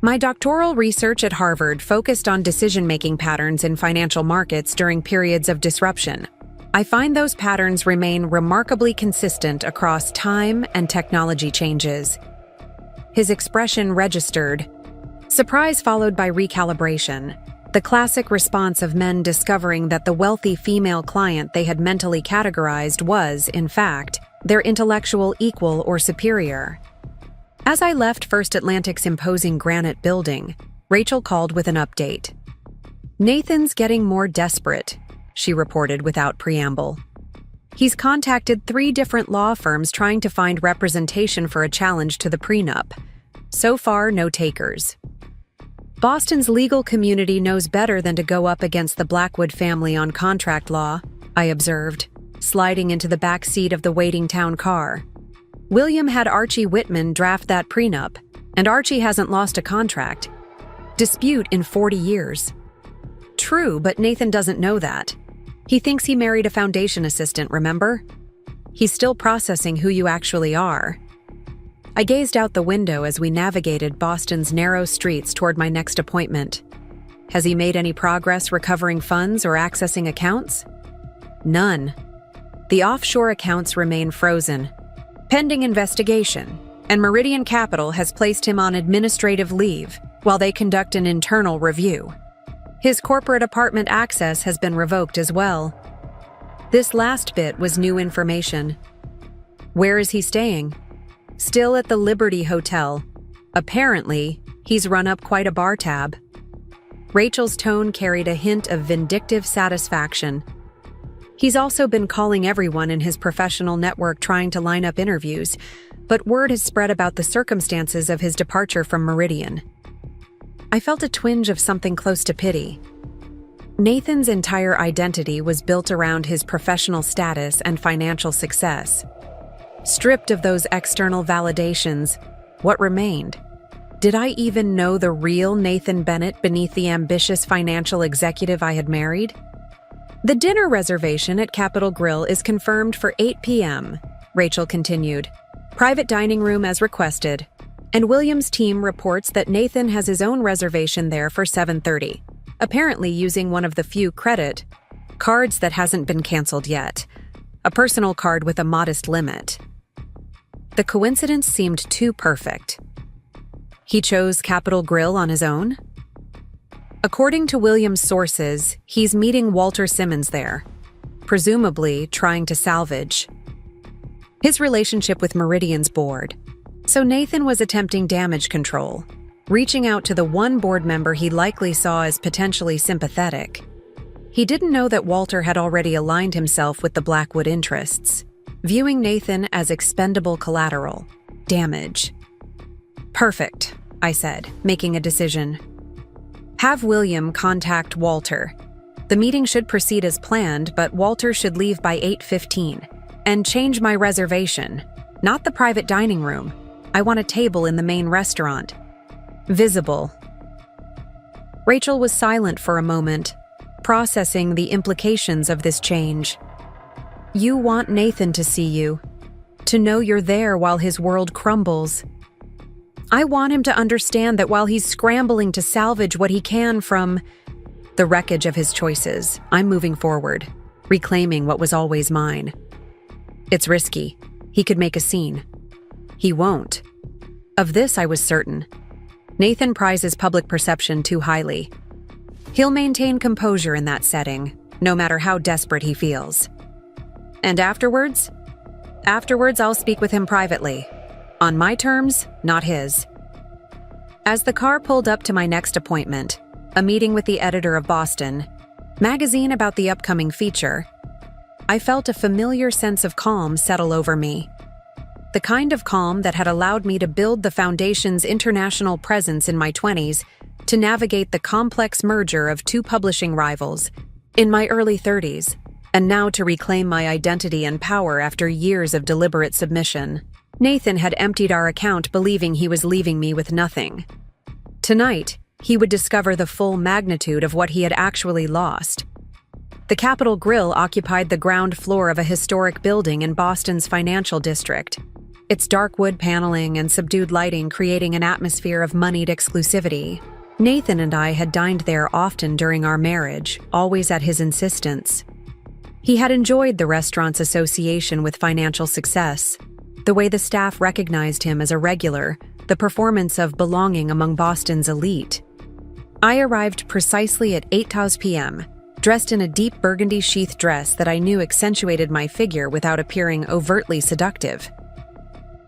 My doctoral research at Harvard focused on decision-making patterns in financial markets during periods of disruption. I find those patterns remain remarkably consistent across time and technology changes. His expression registered, surprise followed by recalibration, the classic response of men discovering that the wealthy female client they had mentally categorized was, in fact, their intellectual equal or superior. As I left First Atlantic's imposing granite building, Rachel called with an update. "Nathan's getting more desperate," she reported without preamble. "He's contacted 3 different law firms trying to find representation for a challenge to the prenup. So far, no takers. Boston's legal community knows better than to go up against the Blackwood family on contract law," I observed, sliding into the back seat of the waiting town car. "William had Archie Whitman draft that prenup, and Archie hasn't lost a contract dispute in 40 years. True, but Nathan doesn't know that. He thinks he married a foundation assistant, remember? He's still processing who you actually are." I gazed out the window as we navigated Boston's narrow streets toward my next appointment. Has he made any progress recovering funds or accessing accounts? None. The offshore accounts remain frozen, pending investigation, and Meridian Capital has placed him on administrative leave while they conduct an internal review. His corporate apartment access has been revoked as well. This last bit was new information. Where is he staying? Still at the Liberty Hotel. Apparently, he's run up quite a bar tab. Rachel's tone carried a hint of vindictive satisfaction. He's also been calling everyone in his professional network trying to line up interviews, but word has spread about the circumstances of his departure from Meridian. I felt a twinge of something close to pity. Nathan's entire identity was built around his professional status and financial success. Stripped of those external validations, what remained? Did I even know the real Nathan Bennett beneath the ambitious financial executive I had married? "The dinner reservation at Capitol Grill is confirmed for 8 p.m., Rachel continued. "Private dining room as requested. And William's team reports that Nathan has his own reservation there for 7:30, apparently using one of the few credit cards that hasn't been canceled yet, a personal card with a modest limit." The coincidence seemed too perfect. He chose Capitol Grill on his own? According to William's sources, he's meeting Walter Simmons there, presumably trying to salvage his relationship with Meridian's board. So Nathan was attempting damage control, reaching out to the one board member he likely saw as potentially sympathetic. He didn't know that Walter had already aligned himself with the Blackwood interests, viewing Nathan as expendable collateral. Damage. "Perfect," I said, making a decision. "Have William contact Walter. The meeting should proceed as planned, but Walter should leave by 8:15. And change my reservation. Not the private dining room. I want a table in the main restaurant. Visible." Rachel was silent for a moment, processing the implications of this change. "You want Nathan to see you, to know you're there while his world crumbles. I want him to understand that while he's scrambling to salvage what he can from the wreckage of his choices, I'm moving forward, reclaiming what was always mine. It's risky. He could make a scene. He won't. Of this I was certain. Nathan prizes public perception too highly. He'll maintain composure in that setting, no matter how desperate he feels. And afterwards? Afterwards, I'll speak with him privately. On my terms, not his." As the car pulled up to my next appointment, a meeting with the editor of Boston magazine about the upcoming feature, I felt a familiar sense of calm settle over me. the kind of calm that had allowed me to build the foundation's international presence in my 20s, to navigate the complex merger of two publishing rivals in my early 30s, and now to reclaim my identity and power after years of deliberate submission. Nathan had emptied our account believing he was leaving me with nothing. Tonight, he would discover the full magnitude of what he had actually lost. The Capitol Grill occupied the ground floor of a historic building in Boston's financial district, its dark wood paneling and subdued lighting creating an atmosphere of moneyed exclusivity. Nathan and I had dined there often during our marriage, always at his insistence. He had enjoyed the restaurant's association with financial success, the way the staff recognized him as a regular, the performance of belonging among Boston's elite. I arrived precisely at 8:00 p.m., dressed in a deep burgundy sheath dress that I knew accentuated my figure without appearing overtly seductive.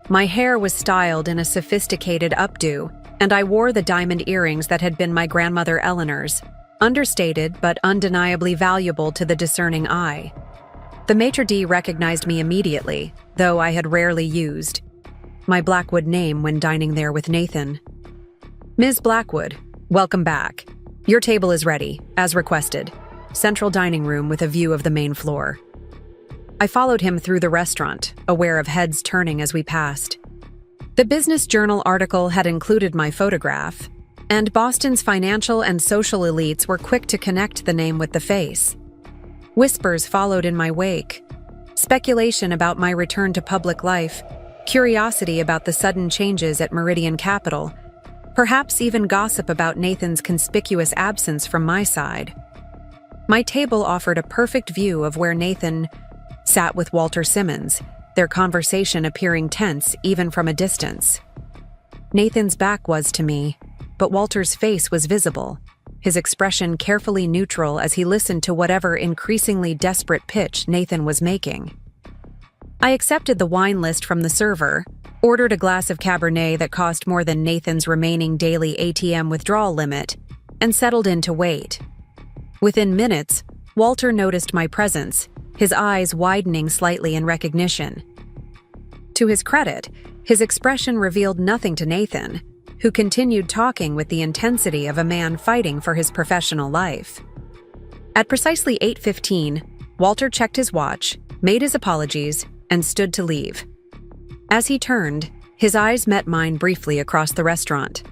My hair was styled in a sophisticated updo, and I wore the diamond earrings that had been my grandmother Eleanor's, understated but undeniably valuable to the discerning eye. The maitre d' recognized me immediately, though I had rarely used my Blackwood name when dining there with Nathan. "Ms. Blackwood, welcome back. Your table is ready, as requested. Central dining room with a view of the main floor." I followed him through the restaurant, aware of heads turning as we passed. The Business Journal article had included my photograph, and Boston's financial and social elites were quick to connect the name with the face. Whispers followed in my wake. Speculation about my return to public life, curiosity about the sudden changes at Meridian Capital, perhaps even gossip about Nathan's conspicuous absence from my side. My table offered a perfect view of where Nathan sat with Walter Simmons, their conversation appearing tense even from a distance. Nathan's back was to me, but Walter's face was visible, his expression carefully neutral as he listened to whatever increasingly desperate pitch Nathan was making. I accepted the wine list from the server, ordered a glass of Cabernet that cost more than Nathan's remaining daily ATM withdrawal limit, and settled in to wait. Within minutes, Walter noticed my presence, his eyes widening slightly in recognition. To his credit, his expression revealed nothing to Nathan, who continued talking with the intensity of a man fighting for his professional life. At precisely 8:15, Walter checked his watch, made his apologies, and stood to leave. As he turned, his eyes met mine briefly across the restaurant.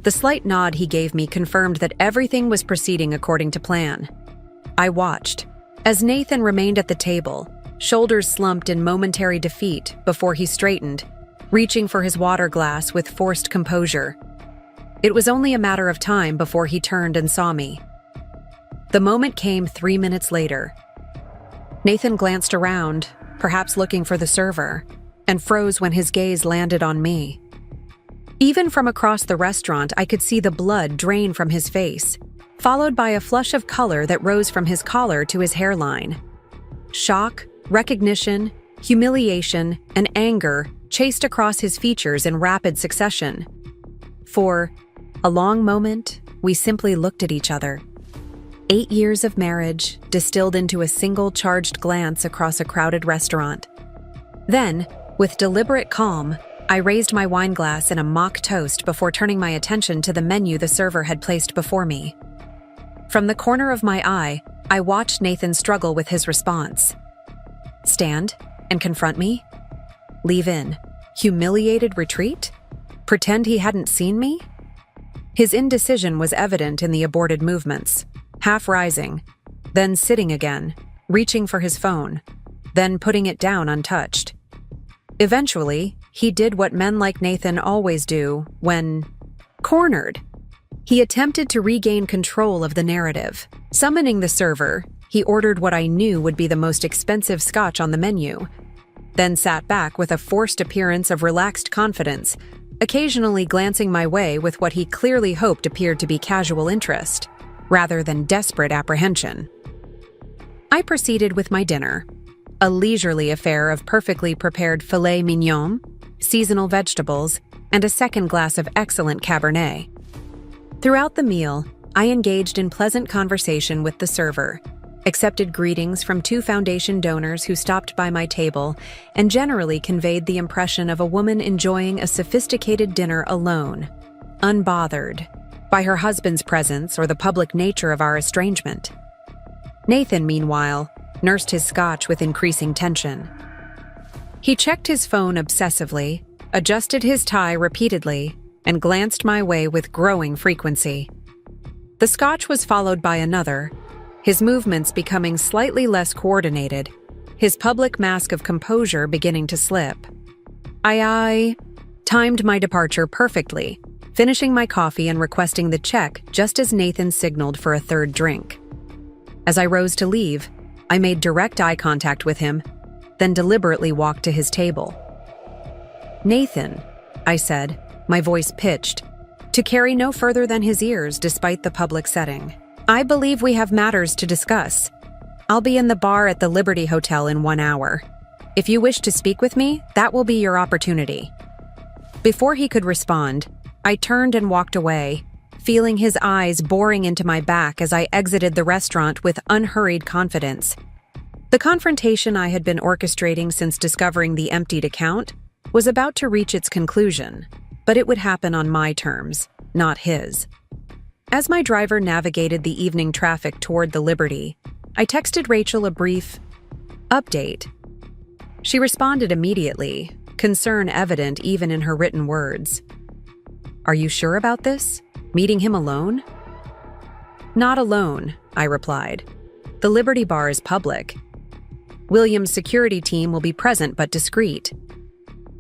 The slight nod he gave me confirmed that everything was proceeding according to plan. I watched, as Nathan remained at the table, shoulders slumped in momentary defeat before he straightened, reaching for his water glass with forced composure. It was only a matter of time before he turned and saw me. The moment came 3 minutes later. Nathan glanced around, perhaps looking for the server, and froze when his gaze landed on me. Even from across the restaurant, I could see the blood drain from his face, followed by a flush of color that rose from his collar to his hairline. Shock, recognition, humiliation, and anger chased across his features in rapid succession. For a long moment, we simply looked at each other. 8 years of marriage distilled into a single charged glance across a crowded restaurant. Then, with deliberate calm, I raised my wine glass in a mock toast before turning my attention to the menu the server had placed before me. From the corner of my eye, I watched Nathan struggle with his response. Stand and confront me? Leave in humiliated retreat? Pretend he hadn't seen me? His indecision was evident in the aborted movements, half rising, then sitting again, reaching for his phone, then putting it down untouched. Eventually, he did what men like Nathan always do when cornered. He attempted to regain control of the narrative. Summoning the server, he ordered what I knew would be the most expensive scotch on the menu, then sat back with a forced appearance of relaxed confidence, occasionally glancing my way with what he clearly hoped appeared to be casual interest, rather than desperate apprehension. I proceeded with my dinner, a leisurely affair of perfectly prepared filet mignon, seasonal vegetables, and a second glass of excellent Cabernet. Throughout the meal, I engaged in pleasant conversation with the server, accepted greetings from 2 foundation donors who stopped by my table, and generally conveyed the impression of a woman enjoying a sophisticated dinner alone, unbothered by her husband's presence or the public nature of our estrangement. Nathan, meanwhile, nursed his scotch with increasing tension. He checked his phone obsessively, adjusted his tie repeatedly, and glanced my way with growing frequency. The scotch was followed by another, his movements becoming slightly less coordinated, his public mask of composure beginning to slip. I timed my departure perfectly, finishing my coffee and requesting the check just as Nathan signaled for a third drink. As I rose to leave, I made direct eye contact with him, then deliberately walked to his table. "Nathan," I said, my voice pitched, to carry no further than his ears despite the public setting. "I believe we have matters to discuss. I'll be in the bar at the Liberty Hotel in 1 hour. If you wish to speak with me, that will be your opportunity." Before he could respond, I turned and walked away, feeling his eyes boring into my back as I exited the restaurant with unhurried confidence. The confrontation I had been orchestrating since discovering the emptied account was about to reach its conclusion, but it would happen on my terms, not his. As my driver navigated the evening traffic toward the Liberty, I texted Rachel a brief update. She responded immediately, concern evident even in her written words. "Are you sure about this? Meeting him alone?" "Not alone," I replied. "The Liberty Bar is public. William's security team will be present but discreet.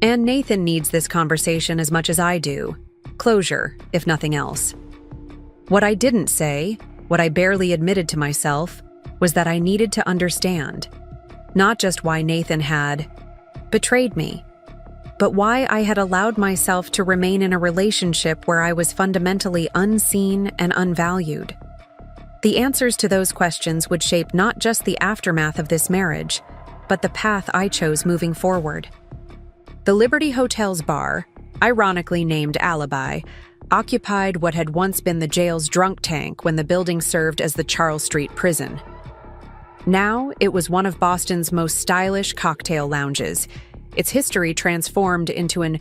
And Nathan needs this conversation as much as I do. Closure, if nothing else." What I didn't say, what I barely admitted to myself, was that I needed to understand, not just why Nathan had betrayed me, but why I had allowed myself to remain in a relationship where I was fundamentally unseen and unvalued. The answers to those questions would shape not just the aftermath of this marriage, but the path I chose moving forward. The Liberty Hotel's bar, ironically named Alibi, occupied what had once been the jail's drunk tank when the building served as the Charles Street prison. Now, it was one of Boston's most stylish cocktail lounges, its history transformed into an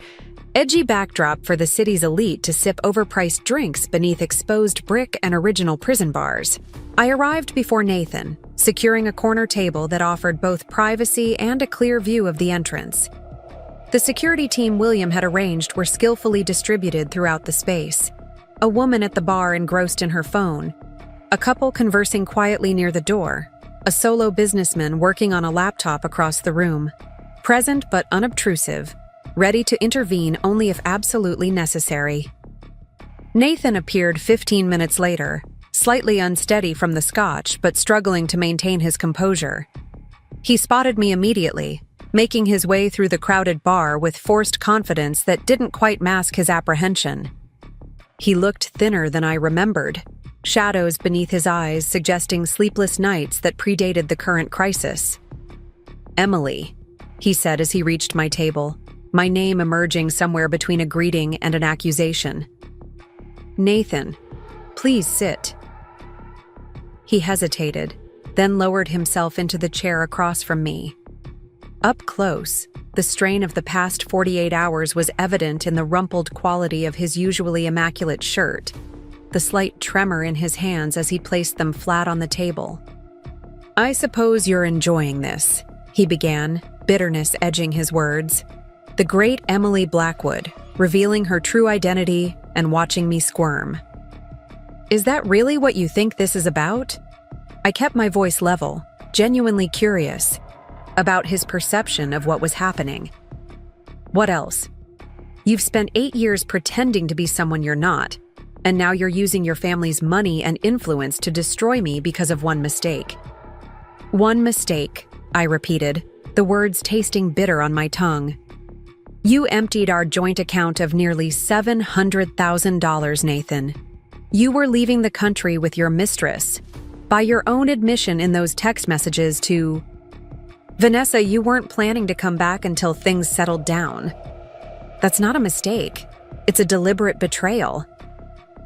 edgy backdrop for the city's elite to sip overpriced drinks beneath exposed brick and original prison bars. I arrived before Nathan, securing a corner table that offered both privacy and a clear view of the entrance. The security team William had arranged were skillfully distributed throughout the space. A woman at the bar engrossed in her phone, a couple conversing quietly near the door, a solo businessman working on a laptop across the room, present but unobtrusive, ready to intervene only if absolutely necessary. Nathan appeared 15 minutes later, slightly unsteady from the scotch but struggling to maintain his composure. He spotted me immediately, making his way through the crowded bar with forced confidence that didn't quite mask his apprehension. He looked thinner than I remembered, shadows beneath his eyes suggesting sleepless nights that predated the current crisis. "Emily," he said as he reached my table, my name emerging somewhere between a greeting and an accusation. "Nathan, please sit." He hesitated, then lowered himself into the chair across from me. Up close, the strain of the past 48 hours was evident in the rumpled quality of his usually immaculate shirt, the slight tremor in his hands as he placed them flat on the table. "I suppose you're enjoying this," he began, bitterness edging his words. The great Emily Blackwood, revealing her true identity and watching me squirm. "Is that really what you think this is about?" I kept my voice level, genuinely curious about his perception of what was happening. "What else? You've spent 8 years pretending to be someone you're not, and now you're using your family's money and influence to destroy me because of one mistake." "One mistake," I repeated, the words tasting bitter on my tongue. "You emptied our joint account of nearly $700,000, Nathan. You were leaving the country with your mistress. By your own admission in those text messages to Vanessa, you weren't planning to come back until things settled down. That's not a mistake. It's a deliberate betrayal."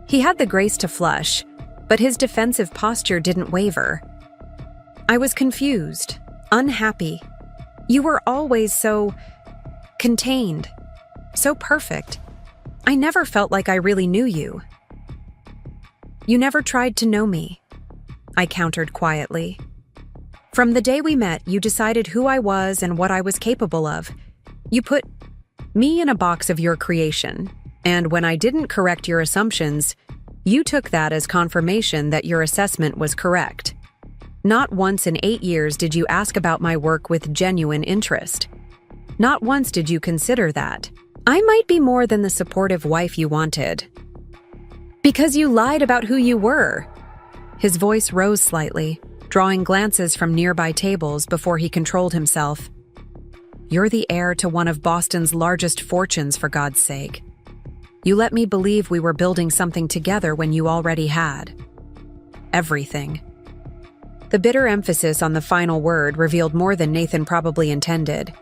He had the grace to flush, but his defensive posture didn't waver. I was confused, unhappy. You were always so contained, so perfect. I never felt like I really knew you. You never tried to know me, I countered quietly. From the day we met, you decided who I was and what I was capable of. You put me in a box of your creation, and when I didn't correct your assumptions, you took that as confirmation that your assessment was correct. Not once in 8 years did you ask about my work with genuine interest. Not once did you consider that I might be more than the supportive wife you wanted. Because you lied about who you were. His voice rose slightly, drawing glances from nearby tables before he controlled himself. You're the heir to one of Boston's largest fortunes, for God's sake. You let me believe we were building something together when you already had. Everything. The bitter emphasis on the final word revealed more than Nathan probably intended.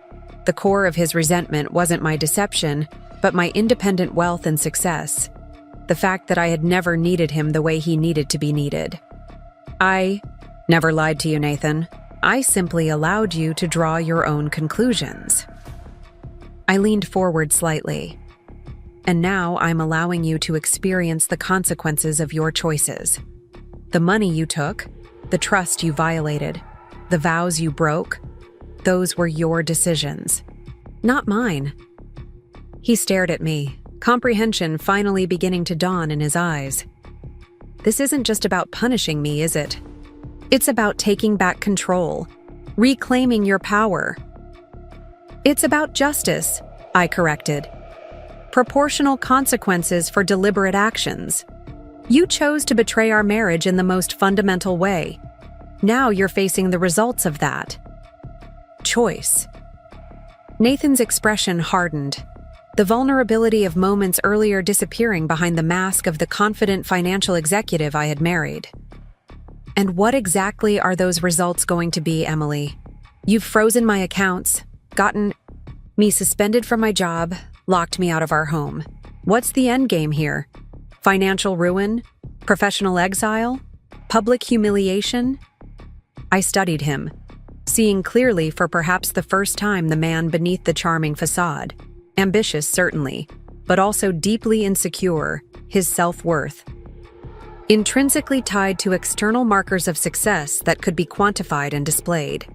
The core of his resentment wasn't my deception, but my independent wealth and success. The fact that I had never needed him the way he needed to be needed. I never lied to you, Nathan. I simply allowed you to draw your own conclusions. I leaned forward slightly. And now I'm allowing you to experience the consequences of your choices. The money you took, the trust you violated, the vows you broke, those were your decisions, not mine. He stared at me, comprehension finally beginning to dawn in his eyes. This isn't just about punishing me, is it? It's about taking back control, reclaiming your power. It's about justice, I corrected. Proportional consequences for deliberate actions. You chose to betray our marriage in the most fundamental way. Now you're facing the results of that. Choice. Nathan's expression hardened, the vulnerability of moments earlier disappearing behind the mask of the confident financial executive I had married. And what exactly are those results going to be, Emily? You've frozen my accounts, gotten me suspended from my job, locked me out of our home. What's the end game here? Financial ruin? Professional exile? Public humiliation? I studied him, seeing clearly for perhaps the first time the man beneath the charming facade. Ambitious, certainly, but also deeply insecure, his self-worth. Intrinsically tied to external markers of success that could be quantified and displayed.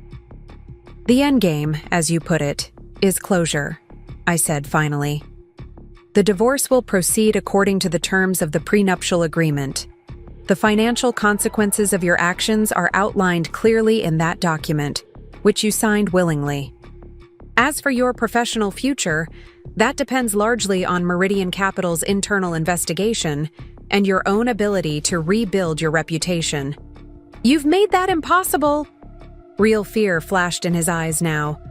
The endgame, as you put it, is closure, I said finally. The divorce will proceed according to the terms of the prenuptial agreement. The financial consequences of your actions are outlined clearly in that document, which you signed willingly. As for your professional future, that depends largely on Meridian Capital's internal investigation and your own ability to rebuild your reputation. You've made that impossible. Real fear flashed in his eyes now.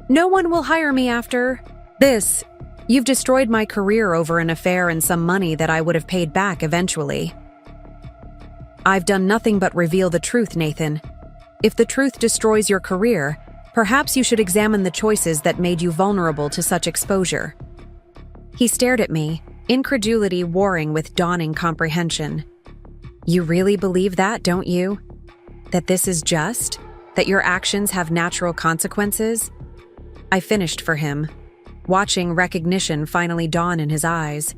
No one will hire me after this. You've destroyed my career over an affair and some money that I would have paid back eventually. I've done nothing but reveal the truth, Nathan. If the truth destroys your career, perhaps you should examine the choices that made you vulnerable to such exposure. He stared at me, incredulity warring with dawning comprehension. You really believe that, don't you? That this is just? That your actions have natural consequences? I finished for him, watching recognition finally dawn in his eyes.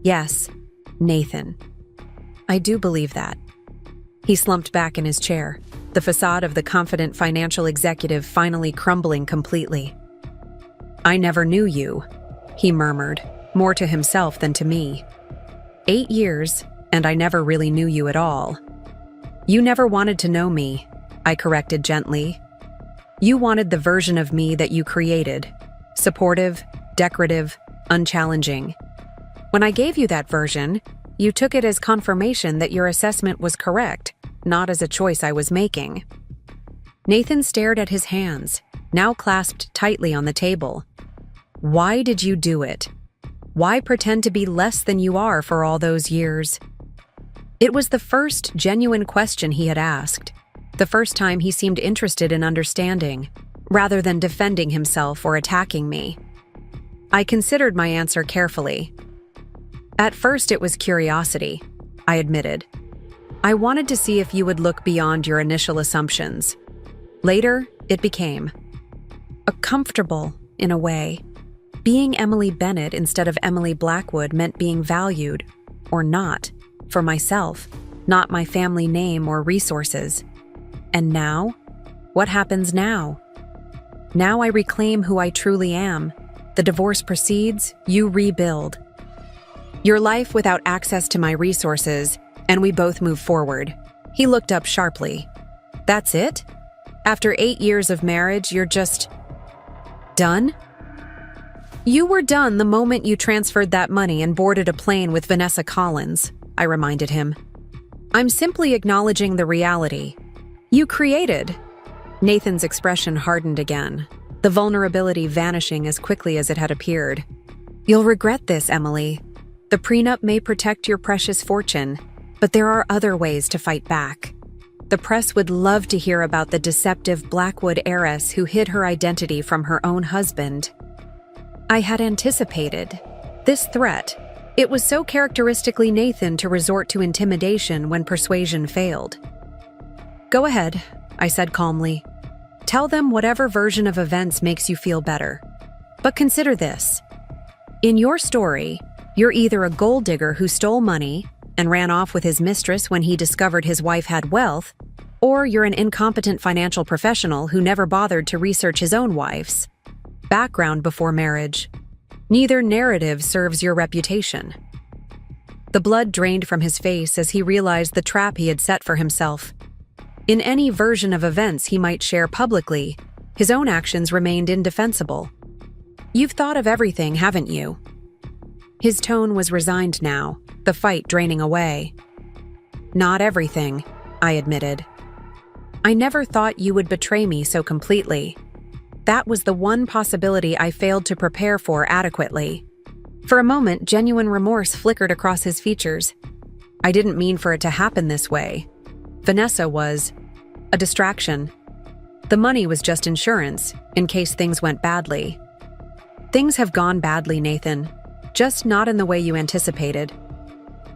Yes, Nathan. I do believe that. He slumped back in his chair, the facade of the confident financial executive finally crumbling completely. I never knew you, he murmured, more to himself than to me. 8 years, and I never really knew you at all. You never wanted to know me, I corrected gently. You wanted the version of me that you created, supportive, decorative, unchallenging. When I gave you that version, you took it as confirmation that your assessment was correct, not as a choice I was making. Nathan stared at his hands, now clasped tightly on the table. Why did you do it? Why pretend to be less than you are for all those years? It was the first genuine question he had asked, the first time he seemed interested in understanding, rather than defending himself or attacking me. I considered my answer carefully. At first it was curiosity, I admitted. I wanted to see if you would look beyond your initial assumptions, Later, it became a comfortable, in a way. Being Emily Bennett instead of Emily Blackwood meant being valued, or not, for myself, not my family name or resources. And now? What happens now? Now I reclaim who I truly am. The divorce proceeds, you rebuild. Your life without access to my resources, and we both move forward. He looked up sharply. That's it? After 8 years of marriage, you're just done? You were done the moment you transferred that money and boarded a plane with Vanessa Collins, I reminded him. I'm simply acknowledging the reality. You created. Nathan's expression hardened again, the vulnerability vanishing as quickly as it had appeared. You'll regret this, Emily. The prenup may protect your precious fortune, but there are other ways to fight back. The press would love to hear about the deceptive Blackwood heiress who hid her identity from her own husband. I had anticipated this threat. It was so characteristically Nathan to resort to intimidation when persuasion failed. Go ahead, I said calmly. Tell them whatever version of events makes you feel better. But consider this. In your story, you're either a gold digger who stole money and ran off with his mistress when he discovered his wife had wealth, or you're an incompetent financial professional who never bothered to research his own wife's background before marriage. Neither narrative serves your reputation. The blood drained from his face as he realized the trap he had set for himself. In any version of events he might share publicly, his own actions remained indefensible. You've thought of everything, haven't you? His tone was resigned now, the fight draining away. Not everything, I admitted. I never thought you would betray me so completely. That was the one possibility I failed to prepare for adequately. For a moment, genuine remorse flickered across his features. I didn't mean for it to happen this way. Vanessa was a distraction. The money was just insurance, in case things went badly. Things have gone badly, Nathan, just not in the way you anticipated.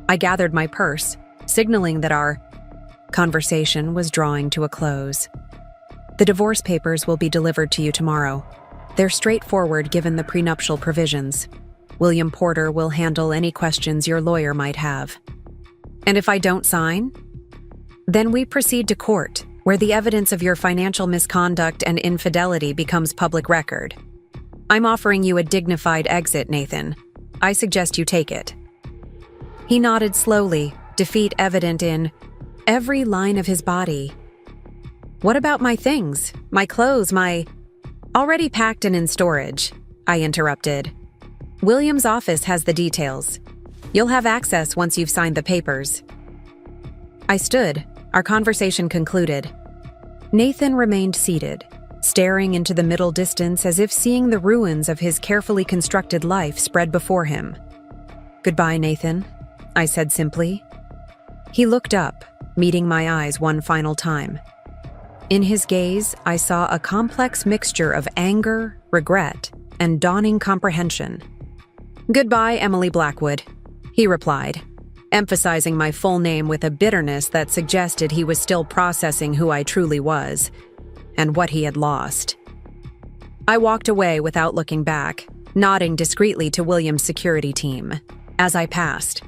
I gathered my purse, signaling that our conversation was drawing to a close. The divorce papers will be delivered to you tomorrow. They're straightforward given the prenuptial provisions. William Porter will handle any questions your lawyer might have. And if I don't sign? Then we proceed to court, where the evidence of your financial misconduct and infidelity becomes public record. I'm offering you a dignified exit, Nathan. I suggest you take it. He nodded slowly, defeat evident in every line of his body. What about my things? My clothes, already packed and in storage, I interrupted. William's office has the details. You'll have access once you've signed the papers. I stood, our conversation concluded. Nathan remained seated, staring into the middle distance as if seeing the ruins of his carefully constructed life spread before him. Goodbye, Nathan, I said simply. He looked up, meeting my eyes one final time. In his gaze, I saw a complex mixture of anger, regret, and dawning comprehension. Goodbye, Emily Blackwood, he replied, emphasizing my full name with a bitterness that suggested he was still processing who I truly was, and what he had lost. I walked away without looking back, nodding discreetly to William's security team as I passed.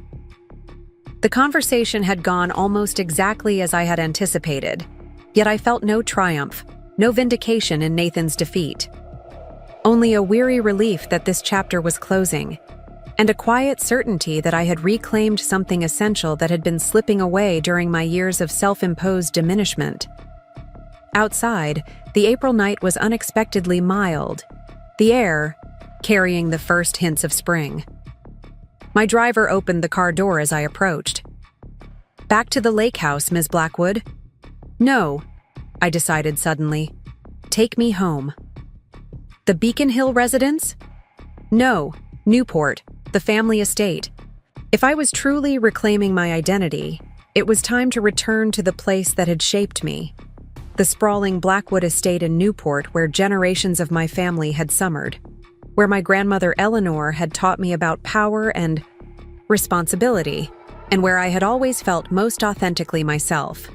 The conversation had gone almost exactly as I had anticipated, yet I felt no triumph, no vindication in Nathan's defeat. Only a weary relief that this chapter was closing, and a quiet certainty that I had reclaimed something essential that had been slipping away during my years of self-imposed diminishment. Outside, the April night was unexpectedly mild, the air carrying the first hints of spring. My driver opened the car door as I approached. Back to the lake house, Ms. Blackwood? No, I decided suddenly. Take me home. The Beacon Hill residence? No, Newport, the family estate. If I was truly reclaiming my identity, it was time to return to the place that had shaped me. The sprawling Blackwood estate in Newport where generations of my family had summered, where my grandmother Eleanor had taught me about power and responsibility, and where I had always felt most authentically myself.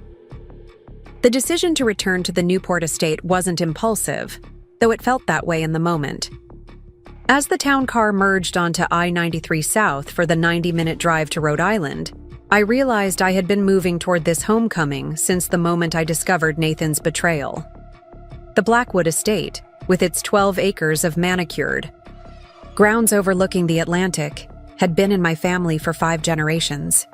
The decision to return to the Newport estate wasn't impulsive, though it felt that way in the moment. As the town car merged onto I-93 South for the 90-minute drive to Rhode Island, I realized I had been moving toward this homecoming since the moment I discovered Nathan's betrayal. The Blackwood estate, with its 12 acres of manicured grounds overlooking the Atlantic, had been in my family for 5 generations.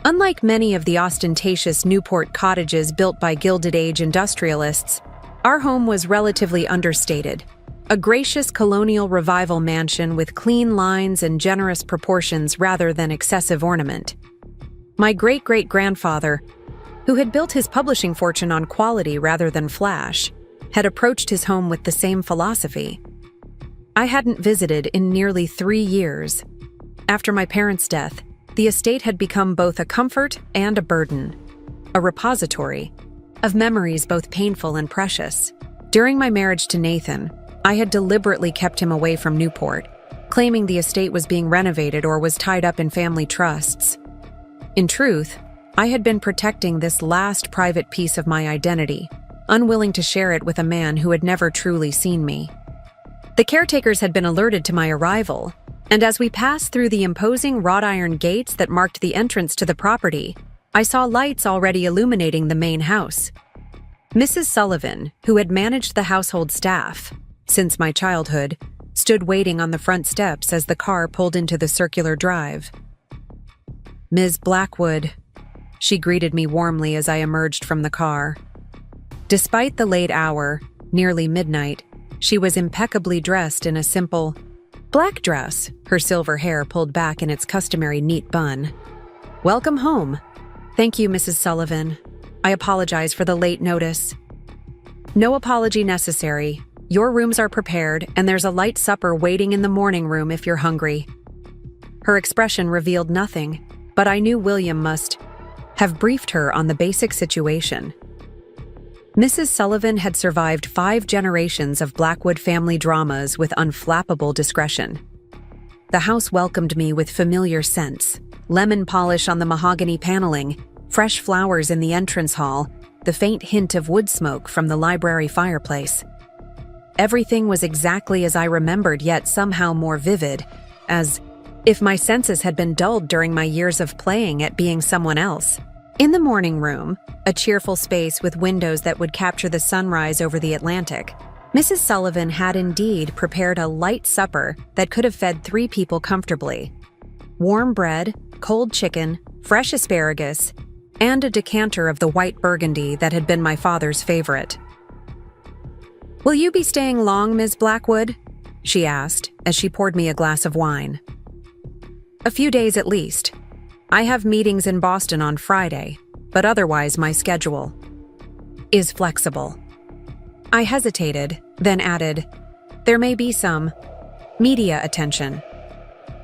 Unlike many of the ostentatious Newport cottages built by Gilded Age industrialists, our home was relatively understated, a gracious colonial revival mansion with clean lines and generous proportions rather than excessive ornament. My great-great-grandfather, who had built his publishing fortune on quality rather than flash, had approached his home with the same philosophy. I hadn't visited in nearly 3 years. After my parents' death, the estate had become both a comfort and a burden, a repository of memories both painful and precious. During my marriage to Nathan, I had deliberately kept him away from Newport, claiming the estate was being renovated or was tied up in family trusts. In truth, I had been protecting this last private piece of my identity, unwilling to share it with a man who had never truly seen me. The caretakers had been alerted to my arrival, and as we passed through the imposing wrought iron gates that marked the entrance to the property, I saw lights already illuminating the main house. Mrs. Sullivan, who had managed the household staff since my childhood, stood waiting on the front steps as the car pulled into the circular drive. "Ms. Blackwood," she greeted me warmly as I emerged from the car. Despite the late hour, nearly midnight, she was impeccably dressed in a simple black dress, her silver hair pulled back in its customary neat bun. "Welcome home." "Thank you, Mrs. Sullivan. I apologize for the late notice." "No apology necessary. Your rooms are prepared, and there's a light supper waiting in the morning room if you're hungry." Her expression revealed nothing, but I knew William must have briefed her on the basic situation. Mrs. Sullivan had survived 5 generations of Blackwood family dramas with unflappable discretion. The house welcomed me with familiar scents, lemon polish on the mahogany paneling, fresh flowers in the entrance hall, the faint hint of wood smoke from the library fireplace. Everything was exactly as I remembered, yet somehow more vivid, as if my senses had been dulled during my years of playing at being someone else. In the morning room, a cheerful space with windows that would capture the sunrise over the Atlantic, Mrs. Sullivan had indeed prepared a light supper that could have fed 3 people comfortably. Warm bread, cold chicken, fresh asparagus, and a decanter of the white burgundy that had been my father's favorite. "Will you be staying long, Ms. Blackwood?" she asked as she poured me a glass of wine. "A few days at least. I have meetings in Boston on Friday, but otherwise my schedule is flexible." I hesitated, then added, "There may be some media attention.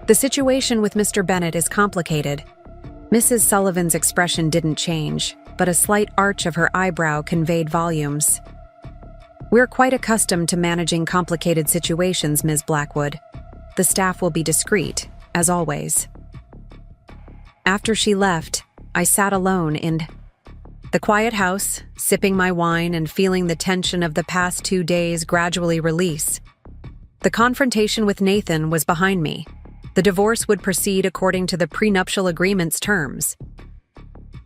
The situation with Mr. Bennett is complicated." Mrs. Sullivan's expression didn't change, but a slight arch of her eyebrow conveyed volumes. "We're quite accustomed to managing complicated situations, Ms. Blackwood. The staff will be discreet, as always." After she left, I sat alone in the quiet house, sipping my wine and feeling the tension of the past 2 days gradually release. The confrontation with Nathan was behind me. The divorce would proceed according to the prenuptial agreement's terms.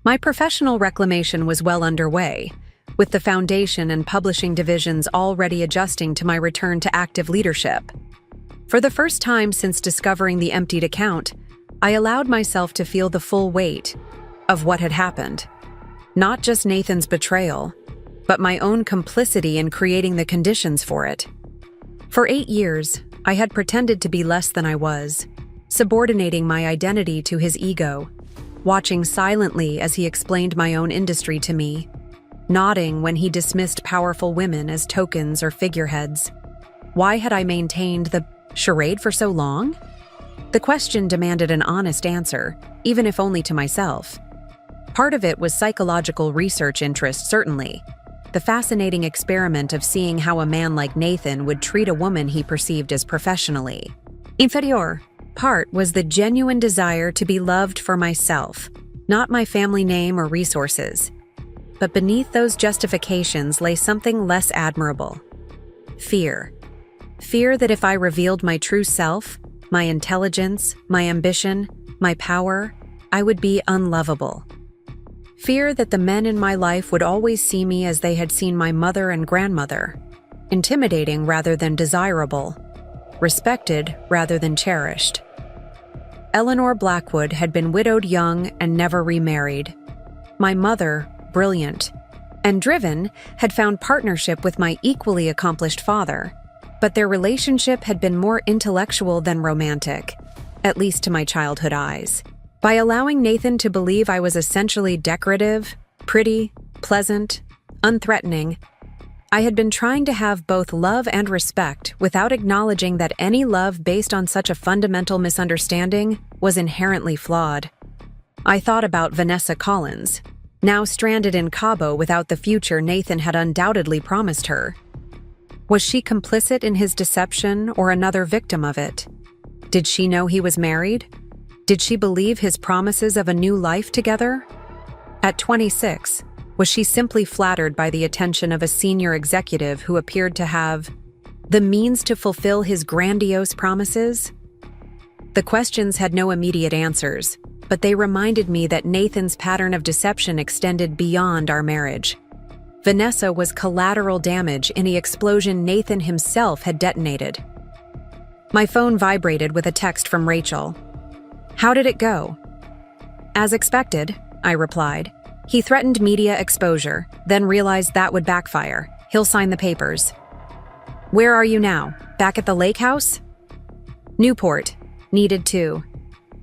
My professional reclamation was well underway, with the foundation and publishing divisions already adjusting to my return to active leadership. For the first time since discovering the emptied account, I allowed myself to feel the full weight of what had happened. Not just Nathan's betrayal, but my own complicity in creating the conditions for it. For 8 years, I had pretended to be less than I was, subordinating my identity to his ego, watching silently as he explained my own industry to me, nodding when he dismissed powerful women as tokens or figureheads. Why had I maintained the charade for so long? The question demanded an honest answer, even if only to myself. Part of it was psychological research interest, certainly. The fascinating experiment of seeing how a man like Nathan would treat a woman he perceived as professionally inferior. Part was the genuine desire to be loved for myself, not my family name or resources. but beneath those justifications lay something less admirable. Fear. Fear that if I revealed my true self, my intelligence, my ambition, my power, I would be unlovable. Fear that the men in my life would always see me as they had seen my mother and grandmother, intimidating rather than desirable, respected rather than cherished. Eleanor Blackwood had been widowed young and never remarried. My mother, brilliant and driven, had found partnership with my equally accomplished father, but their relationship had been more intellectual than romantic, at least to my childhood eyes. By allowing Nathan to believe I was essentially decorative, pretty, pleasant, unthreatening, I had been trying to have both love and respect without acknowledging that any love based on such a fundamental misunderstanding was inherently flawed. I thought about Vanessa Collins, now stranded in Cabo without the future Nathan had undoubtedly promised her. Was she complicit in his deception or another victim of it? Did she know he was married? Did she believe his promises of a new life together? At 26, was she simply flattered by the attention of a senior executive who appeared to have the means to fulfill his grandiose promises? The questions had no immediate answers, but they reminded me that Nathan's pattern of deception extended beyond our marriage. Vanessa was collateral damage in the explosion Nathan himself had detonated. My phone vibrated with a text from Rachel. "How did it go?" "As expected," I replied. "He threatened media exposure, then realized that would backfire. He'll sign the papers." "Where are you now? Back at the lake house?" "Newport. Needed to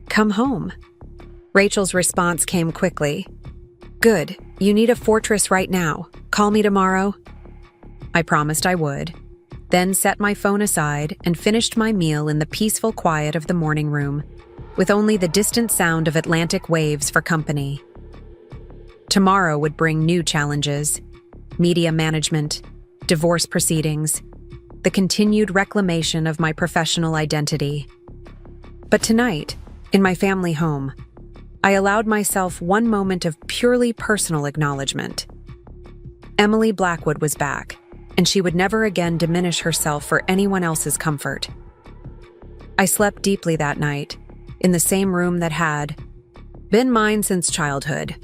come home." Rachel's response came quickly. "Good. You need a fortress right now. Call me tomorrow." I promised I would, then set my phone aside and finished my meal in the peaceful quiet of the morning room, with only the distant sound of Atlantic waves for company. Tomorrow would bring new challenges: media management, divorce proceedings, the continued reclamation of my professional identity. But tonight, in my family home, I allowed myself one moment of purely personal acknowledgement. Emily Blackwood was back, and she would never again diminish herself for anyone else's comfort. I slept deeply that night, in the same room that had been mine since childhood,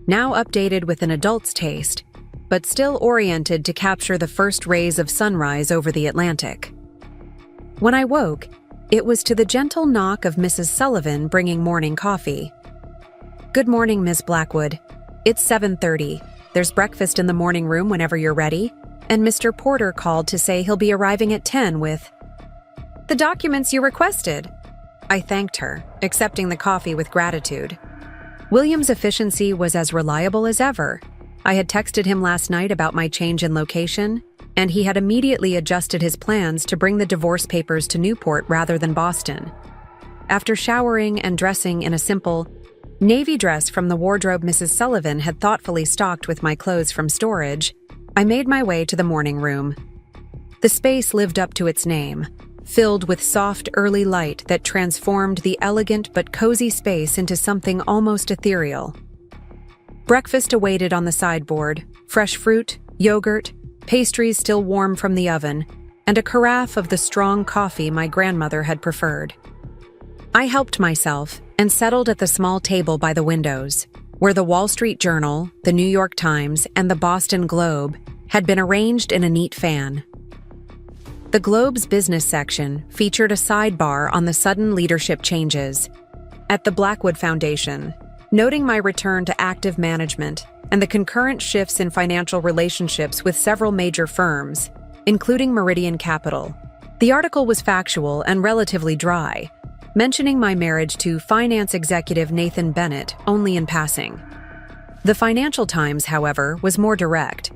now updated with an adult's taste, but still oriented to capture the first rays of sunrise over the Atlantic. When I woke, it was to the gentle knock of Mrs. Sullivan bringing morning coffee. "Good morning, Miss Blackwood. It's 7:30. There's breakfast in the morning room whenever you're ready, and Mr. Porter called to say he'll be arriving at 10 with the documents you requested." I thanked her, accepting the coffee with gratitude. William's efficiency was as reliable as ever. I had texted him last night about my change in location, and he had immediately adjusted his plans to bring the divorce papers to Newport rather than Boston. After showering and dressing in a simple navy dress from the wardrobe Mrs. Sullivan had thoughtfully stocked with my clothes from storage, I made my way to the morning room. The space lived up to its name, filled with soft early light that transformed the elegant but cozy space into something almost ethereal. Breakfast awaited on the sideboard: fresh fruit, yogurt, pastries still warm from the oven, and a carafe of the strong coffee my grandmother had preferred. I helped myself and settled at the small table by the windows, where the Wall Street Journal, the New York Times, and the Boston Globe had been arranged in a neat fan. The Globe's business section featured a sidebar on the sudden leadership changes at the Blackwood Foundation, noting my return to active management and the concurrent shifts in financial relationships with several major firms, including Meridian Capital. The article was factual and relatively dry, mentioning my marriage to finance executive Nathan Bennett only in passing. The Financial Times, however, was more direct.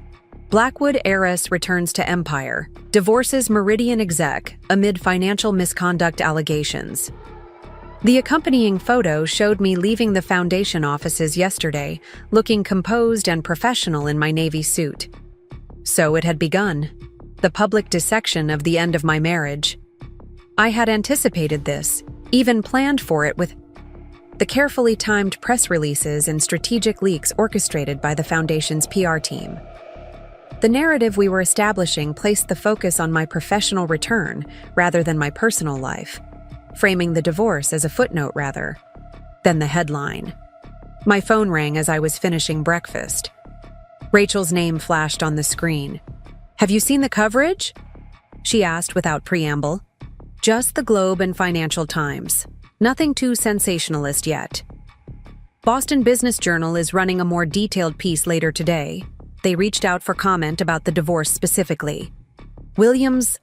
Blackwood heiress returns to empire, divorces Meridian exec amid financial misconduct allegations. The accompanying photo showed me leaving the foundation offices yesterday, looking composed and professional in my navy suit. So it had begun, the public dissection of the end of my marriage. I had anticipated this, even planned for it with The carefully timed press releases and strategic leaks orchestrated by the Foundation's PR team. The narrative we were establishing placed the focus on my professional return rather than my personal life, framing the divorce as a footnote rather than the headline. My phone rang as I was finishing breakfast. Rachel's name flashed on the screen. "Have you seen the coverage?" she asked without preamble. "Just the Globe and Financial Times. Nothing too sensationalist yet. Boston Business Journal is running a more detailed piece later today. They reached out for comment about the divorce specifically. Williams'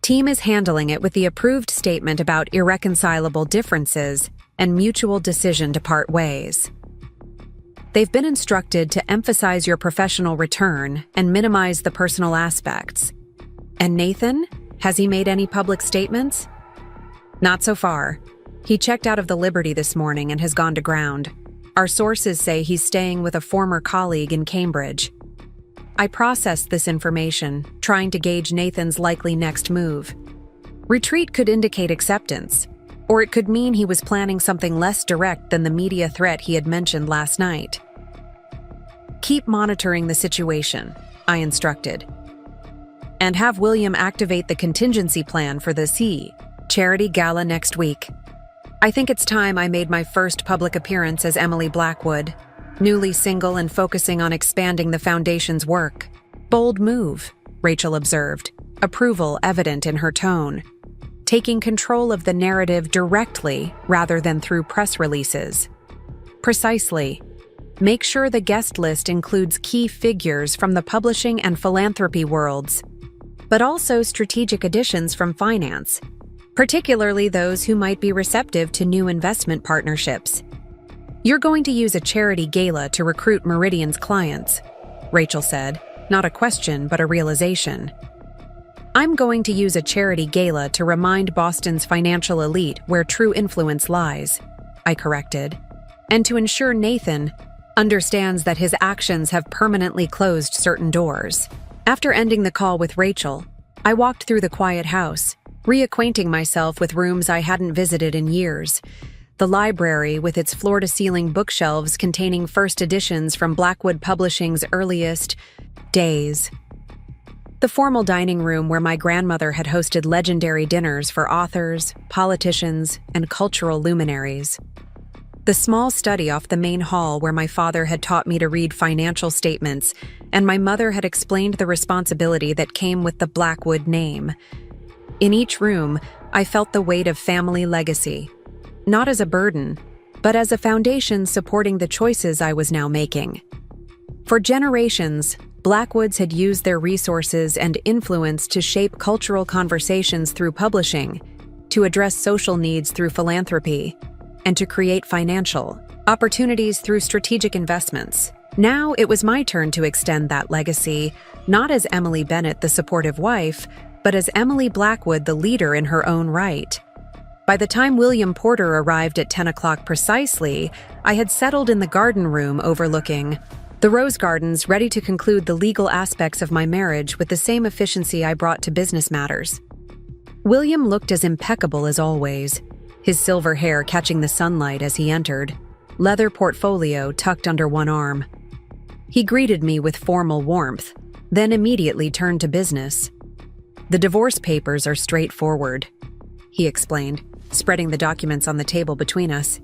team is handling it with the approved statement about irreconcilable differences and mutual decision to part ways. They've been instructed to emphasize your professional return and minimize the personal aspects. And Nathan? Has he made any public statements?" "Not so far. He checked out of the Liberty this morning and has gone to ground. Our sources say he's staying with a former colleague in Cambridge." I processed this information, trying to gauge Nathan's likely next move. Retreat could indicate acceptance, or it could mean he was planning something less direct than the media threat he had mentioned last night. "Keep monitoring the situation," I instructed. "And have William activate the contingency plan for the charity gala next week. I think it's time I made my first public appearance as Emily Blackwood, newly single and focusing on expanding the Foundation's work." "Bold move," Rachel observed, approval evident in her tone. "Taking control of the narrative directly rather than through press releases." "Precisely. Make sure the guest list includes key figures from the publishing and philanthropy worlds, but also strategic additions from finance, particularly those who might be receptive to new investment partnerships. You're going to use a charity gala to recruit Meridian's clients," Rachel said, not a question but a realization. "I'm going to use a charity gala to remind Boston's financial elite where true influence lies," I corrected, "and to ensure Nathan understands that his actions have permanently closed certain doors." After ending the call with Rachel, I walked through the quiet house, reacquainting myself with rooms I hadn't visited in years. The library, with its floor-to-ceiling bookshelves containing first editions from Blackwood Publishing's earliest days. The formal dining room where my grandmother had hosted legendary dinners for authors, politicians, and cultural luminaries. The small study off the main hall where my father had taught me to read financial statements and my mother had explained the responsibility that came with the Blackwood name. In each room, I felt the weight of family legacy, not as a burden, but as a foundation supporting the choices I was now making. For generations, Blackwoods had used their resources and influence to shape cultural conversations through publishing, to address social needs through philanthropy, and to create financial opportunities through strategic investments. Now it was my turn to extend that legacy, not as Emily Bennett, the supportive wife, but as Emily Blackwood, the leader in her own right. By the time William Porter arrived at 10 o'clock precisely, I had settled in the garden room overlooking the rose gardens, ready to conclude the legal aspects of my marriage with the same efficiency I brought to business matters. William looked as impeccable as always, his silver hair catching the sunlight as he entered, leather portfolio tucked under one arm. He greeted me with formal warmth, then immediately turned to business. "The divorce papers are straightforward," he explained, spreading the documents on the table between us.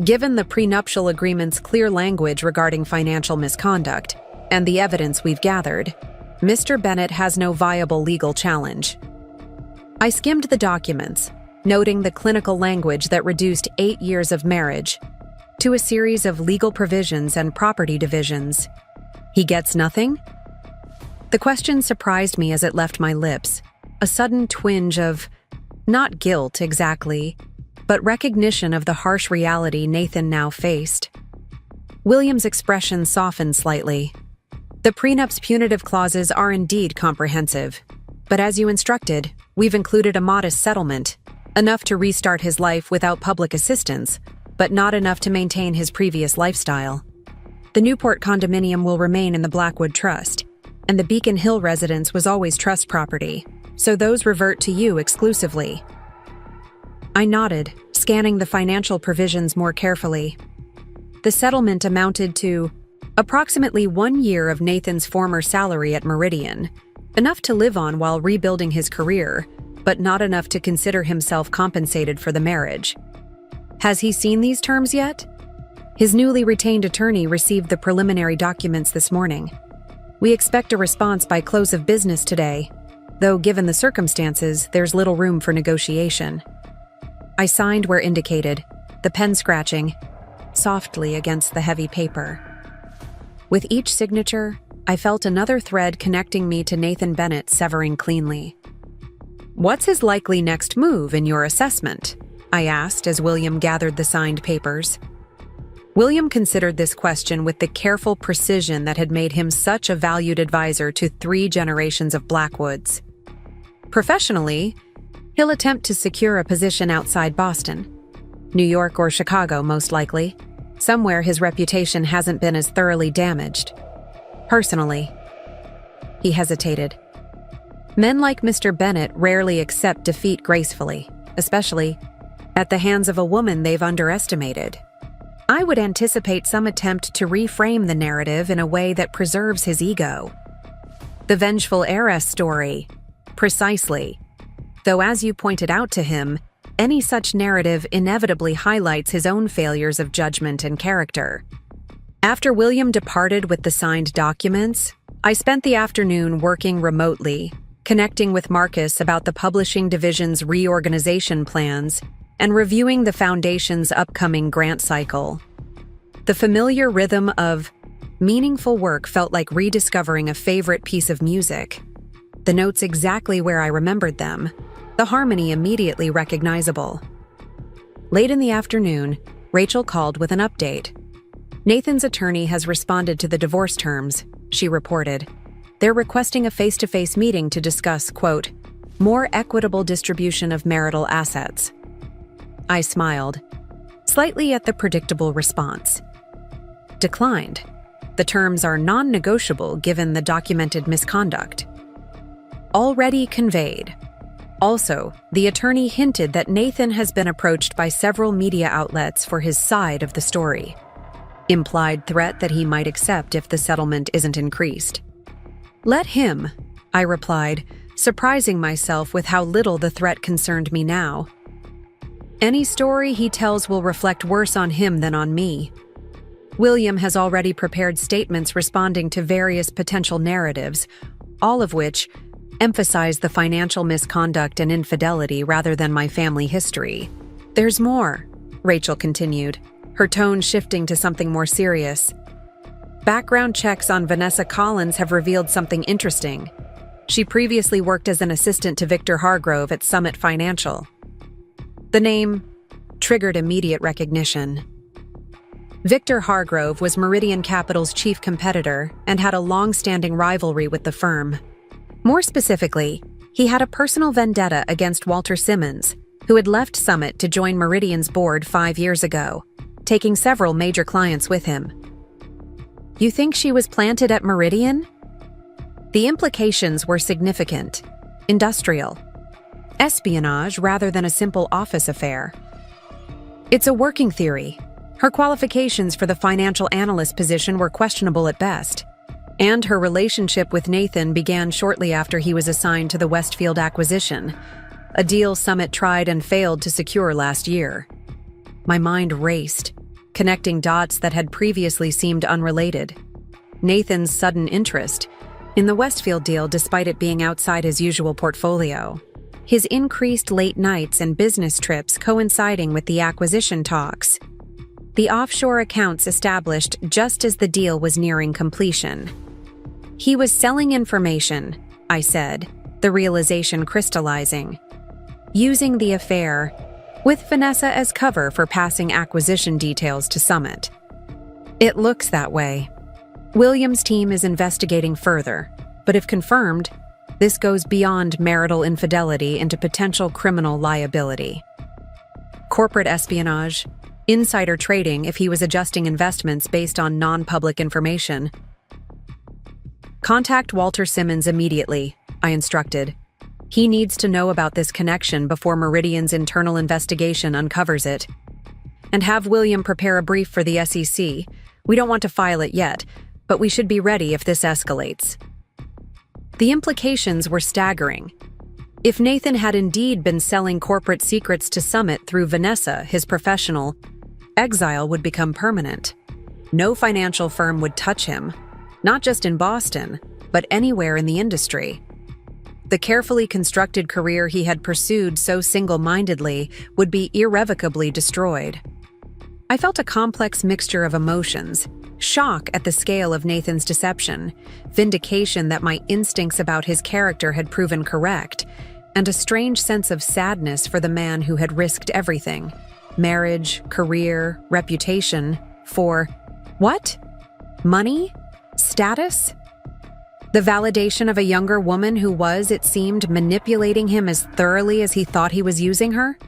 "Given the prenuptial agreement's clear language regarding financial misconduct and the evidence we've gathered, Mr. Bennett has no viable legal challenge." I skimmed the documents, noting the clinical language that reduced 8 years of marriage to a series of legal provisions and property divisions. "He gets nothing?" The question surprised me as it left my lips, a sudden twinge of, not guilt exactly, but recognition of the harsh reality Nathan now faced. William's expression softened slightly. "The prenup's punitive clauses are indeed comprehensive, but as you instructed, we've included a modest settlement, enough to restart his life without public assistance, but not enough to maintain his previous lifestyle. The Newport condominium will remain in the Blackwood Trust, and the Beacon Hill residence was always trust property, so those revert to you exclusively." I nodded, scanning the financial provisions more carefully. The settlement amounted to approximately 1 year of Nathan's former salary at Meridian, enough to live on while rebuilding his career, but not enough to consider himself compensated for the marriage. Has he seen these terms yet? His newly retained attorney received the preliminary documents this morning. We expect a response by close of business today, though given the circumstances, there's little room for negotiation. I signed where indicated, the pen scratching softly against the heavy paper. With each signature, I felt another thread connecting me to Nathan Bennett severing cleanly. "What's his likely next move in your assessment?" I asked as William gathered the signed papers. William considered this question with the careful precision that had made him such a valued advisor to 3 generations of Blackwoods. Professionally, he'll attempt to secure a position outside Boston. New York or Chicago, most likely. Somewhere his reputation hasn't been as thoroughly damaged. Personally, he hesitated. Men like Mr. Bennett rarely accept defeat gracefully, especially at the hands of a woman they've underestimated. I would anticipate some attempt to reframe the narrative in a way that preserves his ego. The vengeful heiress story. Precisely. Though as you pointed out to him, any such narrative inevitably highlights his own failures of judgment and character. After William departed with the signed documents, I spent the afternoon working remotely, connecting with Marcus about the publishing division's reorganization plans and reviewing the Foundation's upcoming grant cycle. The familiar rhythm of meaningful work felt like rediscovering a favorite piece of music. The notes exactly where I remembered them, the harmony immediately recognizable. Late in the afternoon, Rachel called with an update. Nathan's attorney has responded to the divorce terms, she reported. They're requesting a face-to-face meeting to discuss, quote, more equitable distribution of marital assets. I smiled, slightly at the predictable response. Declined. The terms are non-negotiable given the documented misconduct. Already conveyed. Also, the attorney hinted that Nathan has been approached by several media outlets for his side of the story. Implied threat that he might accept if the settlement isn't increased. Let him, I replied, surprising myself with how little the threat concerned me now. Any story he tells will reflect worse on him than on me. William has already prepared statements responding to various potential narratives, all of which emphasize the financial misconduct and infidelity rather than my family history. There's more, Rachel continued, her tone shifting to something more serious. Background checks on Vanessa Collins have revealed something interesting. She previously worked as an assistant to Victor Hargrove at Summit Financial. The name triggered immediate recognition. Victor Hargrove was Meridian Capital's chief competitor and had a long-standing rivalry with the firm. More specifically, he had a personal vendetta against Walter Simmons, who had left Summit to join Meridian's board 5 years ago, taking several major clients with him. You think she was planted at Meridian? The implications were significant, industrial, espionage rather than a simple office affair. It's a working theory. Her qualifications for the financial analyst position were questionable at best, and her relationship with Nathan began shortly after he was assigned to the Westfield acquisition, a deal Summit tried and failed to secure last year. My mind raced, connecting dots that had previously seemed unrelated. Nathan's sudden interest in the Westfield deal despite it being outside his usual portfolio. His increased late nights and business trips coinciding with the acquisition talks. The offshore accounts established just as the deal was nearing completion. He was selling information, I said, the realization crystallizing. Using the affair, with Vanessa as cover for passing acquisition details to Summit. It looks that way. Williams' team is investigating further, but if confirmed, this goes beyond marital infidelity into potential criminal liability. Corporate espionage, insider trading if he was adjusting investments based on non-public information. Contact Walter Simmons immediately, I instructed. He needs to know about this connection before Meridian's internal investigation uncovers it. And have William prepare a brief for the SEC. We don't want to file it yet, but we should be ready if this escalates. The implications were staggering. If Nathan had indeed been selling corporate secrets to Summit through Vanessa, his professional, exile would become permanent. No financial firm would touch him, not just in Boston, but anywhere in the industry. The carefully constructed career he had pursued so single-mindedly would be irrevocably destroyed. I felt a complex mixture of emotions: shock at the scale of Nathan's deception, vindication that my instincts about his character had proven correct, and a strange sense of sadness for the man who had risked everything: marriage, career, reputation, for what? Money? Status? The validation of a younger woman who was, it seemed, manipulating him as thoroughly as he thought he was using her?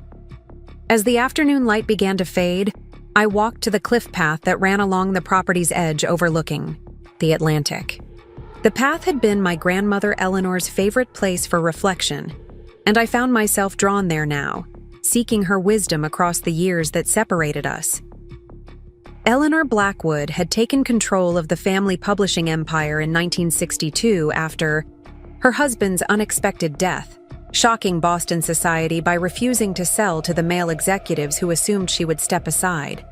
As the afternoon light began to fade, I walked to the cliff path that ran along the property's edge overlooking the Atlantic. The path had been my grandmother Eleanor's favorite place for reflection, and I found myself drawn there now, seeking her wisdom across the years that separated us. Eleanor Blackwood had taken control of the family publishing empire in 1962 after her husband's unexpected death, shocking Boston society by refusing to sell to the male executives who assumed she would step aside.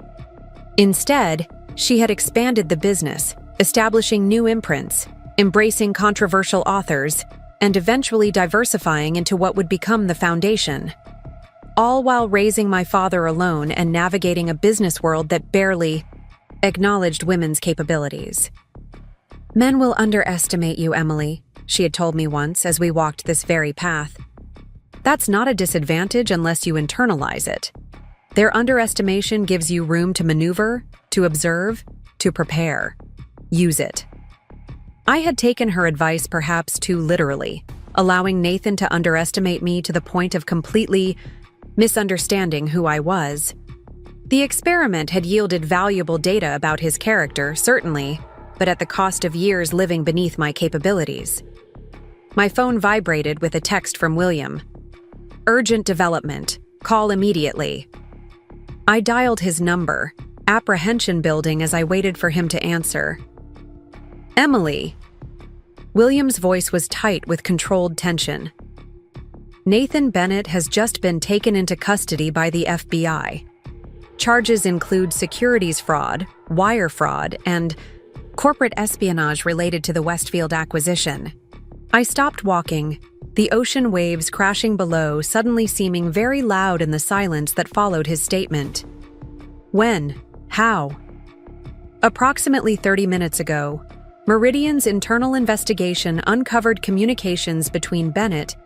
Instead, she had expanded the business, establishing new imprints, embracing controversial authors, and eventually diversifying into what would become the Foundation. All while raising my father alone and navigating a business world that barely acknowledged women's capabilities. "Men will underestimate you, Emily," she had told me once as we walked this very path. "That's not a disadvantage unless you internalize it. Their underestimation gives you room to maneuver, to observe, to prepare. Use it." I had taken her advice perhaps too literally, allowing Nathan to underestimate me to the point of completely misunderstanding who I was. The experiment had yielded valuable data about his character, certainly, but at the cost of years living beneath my capabilities. My phone vibrated with a text from William. "Urgent development. Call immediately." I dialed his number, apprehension building as I waited for him to answer. "Emily." William's voice was tight with controlled tension. "Nathan Bennett has just been taken into custody by the FBI. Charges include securities fraud, wire fraud, and corporate espionage related to the Westfield acquisition." I stopped walking, the ocean waves crashing below suddenly seeming very loud in the silence that followed his statement. "When? How?" "Approximately 30 minutes ago, Meridian's internal investigation uncovered communications between Bennett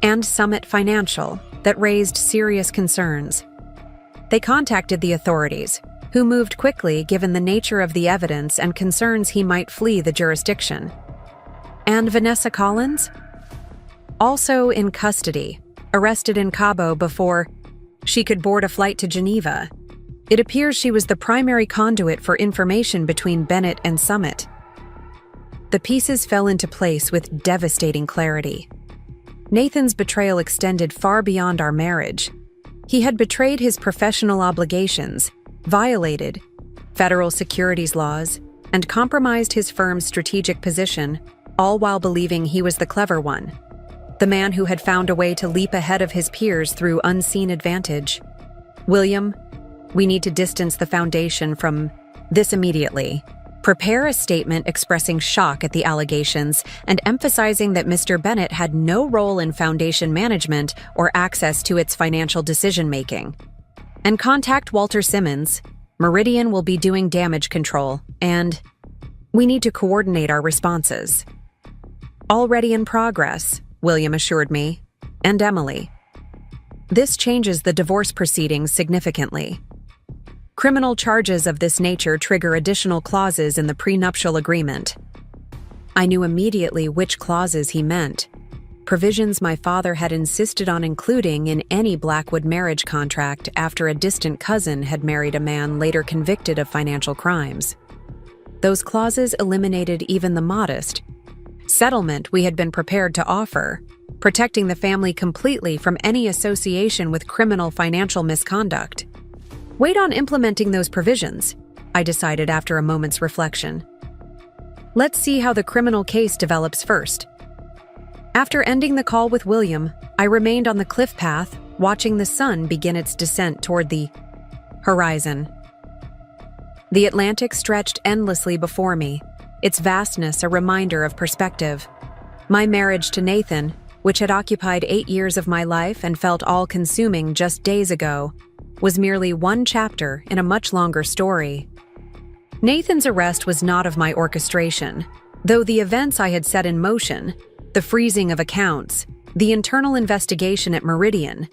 and Summit Financial that raised serious concerns. They contacted the authorities, who moved quickly given the nature of the evidence and concerns he might flee the jurisdiction. And Vanessa Collins? Also in custody, arrested in Cabo before she could board a flight to Geneva. It appears she was the primary conduit for information between Bennett and Summit. The pieces fell into place with devastating clarity. Nathan's betrayal extended far beyond our marriage. He had betrayed his professional obligations, violated federal securities laws, and compromised his firm's strategic position, all while believing he was the clever one, the man who had found a way to leap ahead of his peers through unseen advantage. "William, we need to distance the Foundation from this immediately. Prepare a statement expressing shock at the allegations and emphasizing that Mr. Bennett had no role in Foundation management or access to its financial decision-making. And contact Walter Simmons. Meridian will be doing damage control, and we need to coordinate our responses." "Already in progress," William assured me, and Emily. "This changes the divorce proceedings significantly. Criminal charges of this nature trigger additional clauses in the prenuptial agreement." I knew immediately which clauses he meant. Provisions my father had insisted on including in any Blackwood marriage contract after a distant cousin had married a man later convicted of financial crimes. Those clauses eliminated even the modest, settlement we had been prepared to offer, protecting the family completely from any association with criminal financial misconduct. Wait on implementing those provisions, I decided after a moment's reflection. Let's see how the criminal case develops first. After ending the call with William, I remained on the cliff path, watching the sun begin its descent toward the horizon. The Atlantic stretched endlessly before me, its vastness a reminder of perspective. My marriage to Nathan, which had occupied 8 years of my life and felt all-consuming just days ago, was merely one chapter in a much longer story. Nathan's arrest was not of my orchestration, though the events I had set in motion, the freezing of accounts, the internal investigation at Meridian,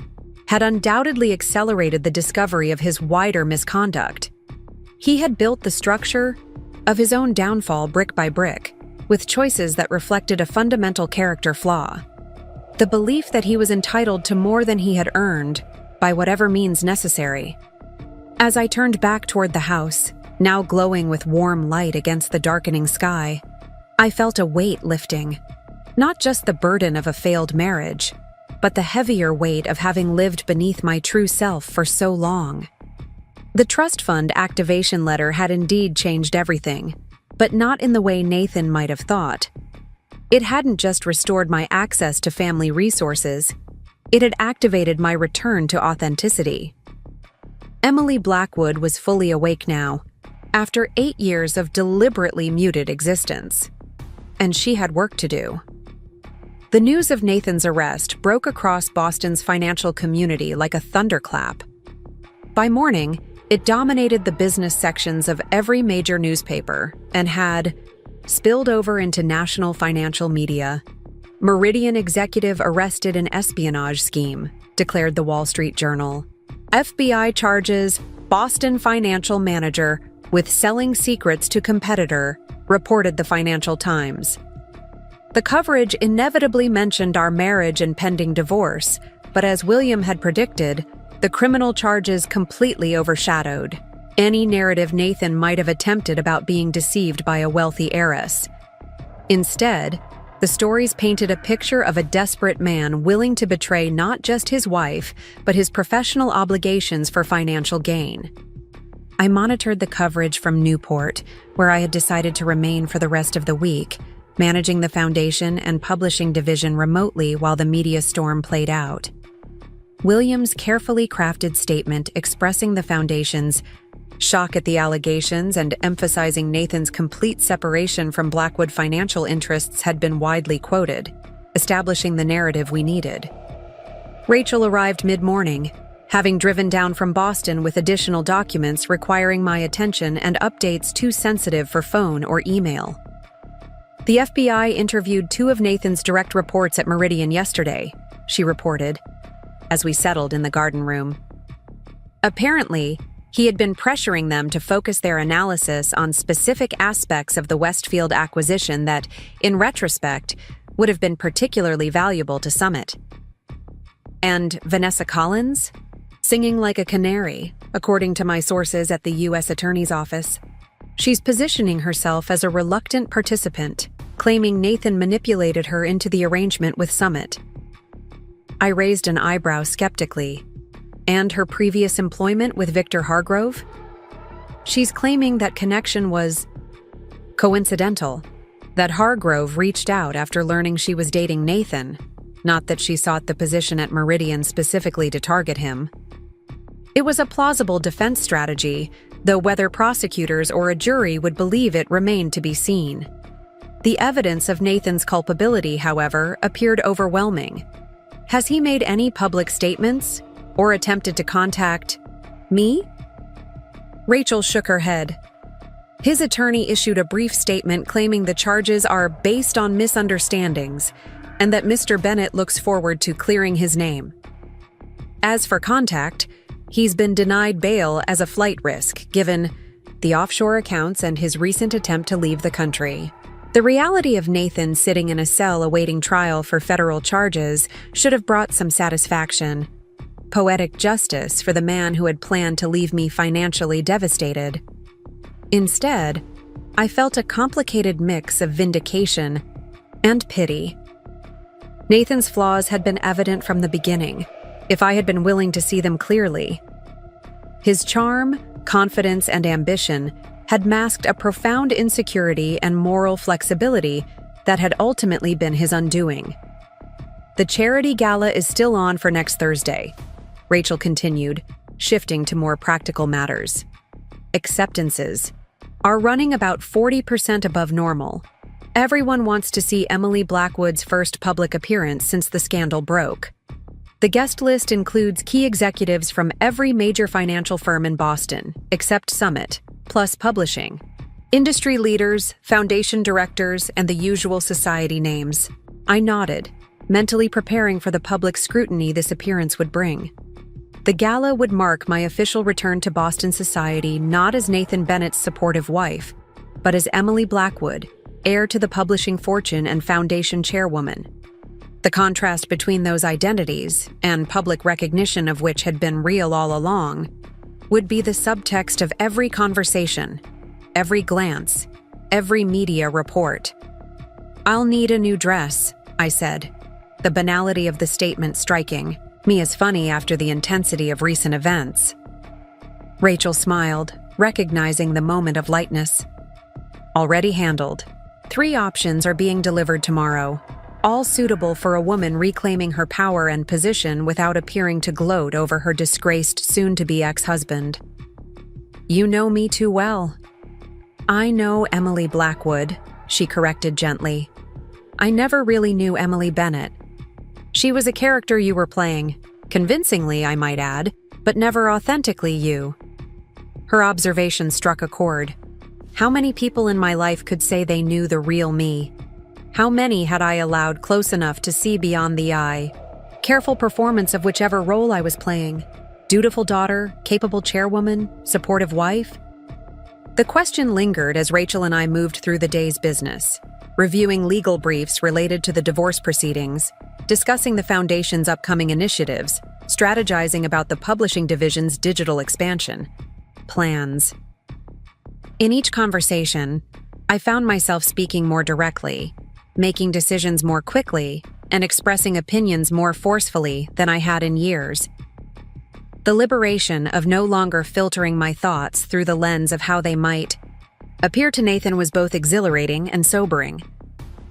had undoubtedly accelerated the discovery of his wider misconduct. He had built the structure of his own downfall brick by brick, with choices that reflected a fundamental character flaw: the belief that he was entitled to more than he had earned, by whatever means necessary. As I turned back toward the house, now glowing with warm light against the darkening sky, I felt a weight lifting. Not just the burden of a failed marriage, but the heavier weight of having lived beneath my true self for so long. The trust fund activation letter had indeed changed everything, but not in the way Nathan might have thought. It hadn't just restored my access to family resources, it had activated my return to authenticity. Emily Blackwood was fully awake now, after 8 years of deliberately muted existence. And she had work to do. The news of Nathan's arrest broke across Boston's financial community like a thunderclap. By morning, it dominated the business sections of every major newspaper and had spilled over into national financial media. Meridian executive arrested in espionage scheme, declared the Wall Street Journal. FBI charges Boston financial manager with selling secrets to competitor, reported the Financial Times. The coverage inevitably mentioned our marriage and pending divorce, but as William had predicted, the criminal charges completely overshadowed any narrative Nathan might have attempted about being deceived by a wealthy heiress. Instead, the stories painted a picture of a desperate man willing to betray not just his wife, but his professional obligations for financial gain. I monitored the coverage from Newport, where I had decided to remain for the rest of the week, managing the foundation and publishing division remotely while the media storm played out. William's carefully crafted statement expressing the foundation's shock at the allegations and emphasizing Nathan's complete separation from Blackwood financial interests had been widely quoted, establishing the narrative we needed. Rachel arrived mid-morning, having driven down from Boston with additional documents requiring my attention and updates too sensitive for phone or email. The FBI interviewed 2 of Nathan's direct reports at Meridian yesterday, she reported, as we settled in the garden room. Apparently, he had been pressuring them to focus their analysis on specific aspects of the Westfield acquisition that, in retrospect, would have been particularly valuable to Summit. And Vanessa Collins? Singing like a canary, according to my sources at the U.S. Attorney's Office. She's positioning herself as a reluctant participant, claiming Nathan manipulated her into the arrangement with Summit. I raised an eyebrow skeptically. And her previous employment with Victor Hargrove? She's claiming that connection was coincidental, that Hargrove reached out after learning she was dating Nathan, not that she sought the position at Meridian specifically to target him. It was a plausible defense strategy, though whether prosecutors or a jury would believe it remained to be seen. The evidence of Nathan's culpability, however, appeared overwhelming. Has he made any public statements or attempted to contact me? Rachel shook her head. His attorney issued a brief statement claiming the charges are based on misunderstandings and that Mr. Bennett looks forward to clearing his name. As for contact, he's been denied bail as a flight risk, given the offshore accounts and his recent attempt to leave the country. The reality of Nathan sitting in a cell awaiting trial for federal charges should have brought some satisfaction. Poetic justice for the man who had planned to leave me financially devastated. Instead, I felt a complicated mix of vindication and pity. Nathan's flaws had been evident from the beginning, if I had been willing to see them clearly. His charm, confidence, and ambition had masked a profound insecurity and moral flexibility that had ultimately been his undoing. "The charity gala is still on for next Thursday," Rachel continued, shifting to more practical matters. "Acceptances are running about 40% above normal. Everyone wants to see Emily Blackwood's first public appearance since the scandal broke. The guest list includes key executives from every major financial firm in Boston, except Summit, plus publishing. Industry leaders, foundation directors, and the usual society names." I nodded, mentally preparing for the public scrutiny this appearance would bring. The gala would mark my official return to Boston society not as Nathan Bennett's supportive wife, but as Emily Blackwood, heir to the publishing fortune and foundation chairwoman. The contrast between those identities, and public recognition of which had been real all along, would be the subtext of every conversation, every glance, every media report. "I'll need a new dress," I said, the banality of the statement striking me as funny after the intensity of recent events. Rachel smiled, recognizing the moment of lightness. "Already handled. 3 options are being delivered tomorrow, all suitable for a woman reclaiming her power and position without appearing to gloat over her disgraced soon-to-be ex-husband." "You know me too well." "I know Emily Blackwood," she corrected gently. "I never really knew Emily Bennett. She was a character you were playing, convincingly, I might add, but never authentically you." Her observation struck a chord. How many people in my life could say they knew the real me? How many had I allowed close enough to see beyond the eye? Careful performance of whichever role I was playing. Dutiful daughter, capable chairwoman, supportive wife? The question lingered as Rachel and I moved through the day's business, reviewing legal briefs related to the divorce proceedings, discussing the foundation's upcoming initiatives, strategizing about the publishing division's digital expansion. Plans. In each conversation, I found myself speaking more directly, making decisions more quickly, and expressing opinions more forcefully than I had in years. The liberation of no longer filtering my thoughts through the lens of how they might appear to Nathan was both exhilarating and sobering.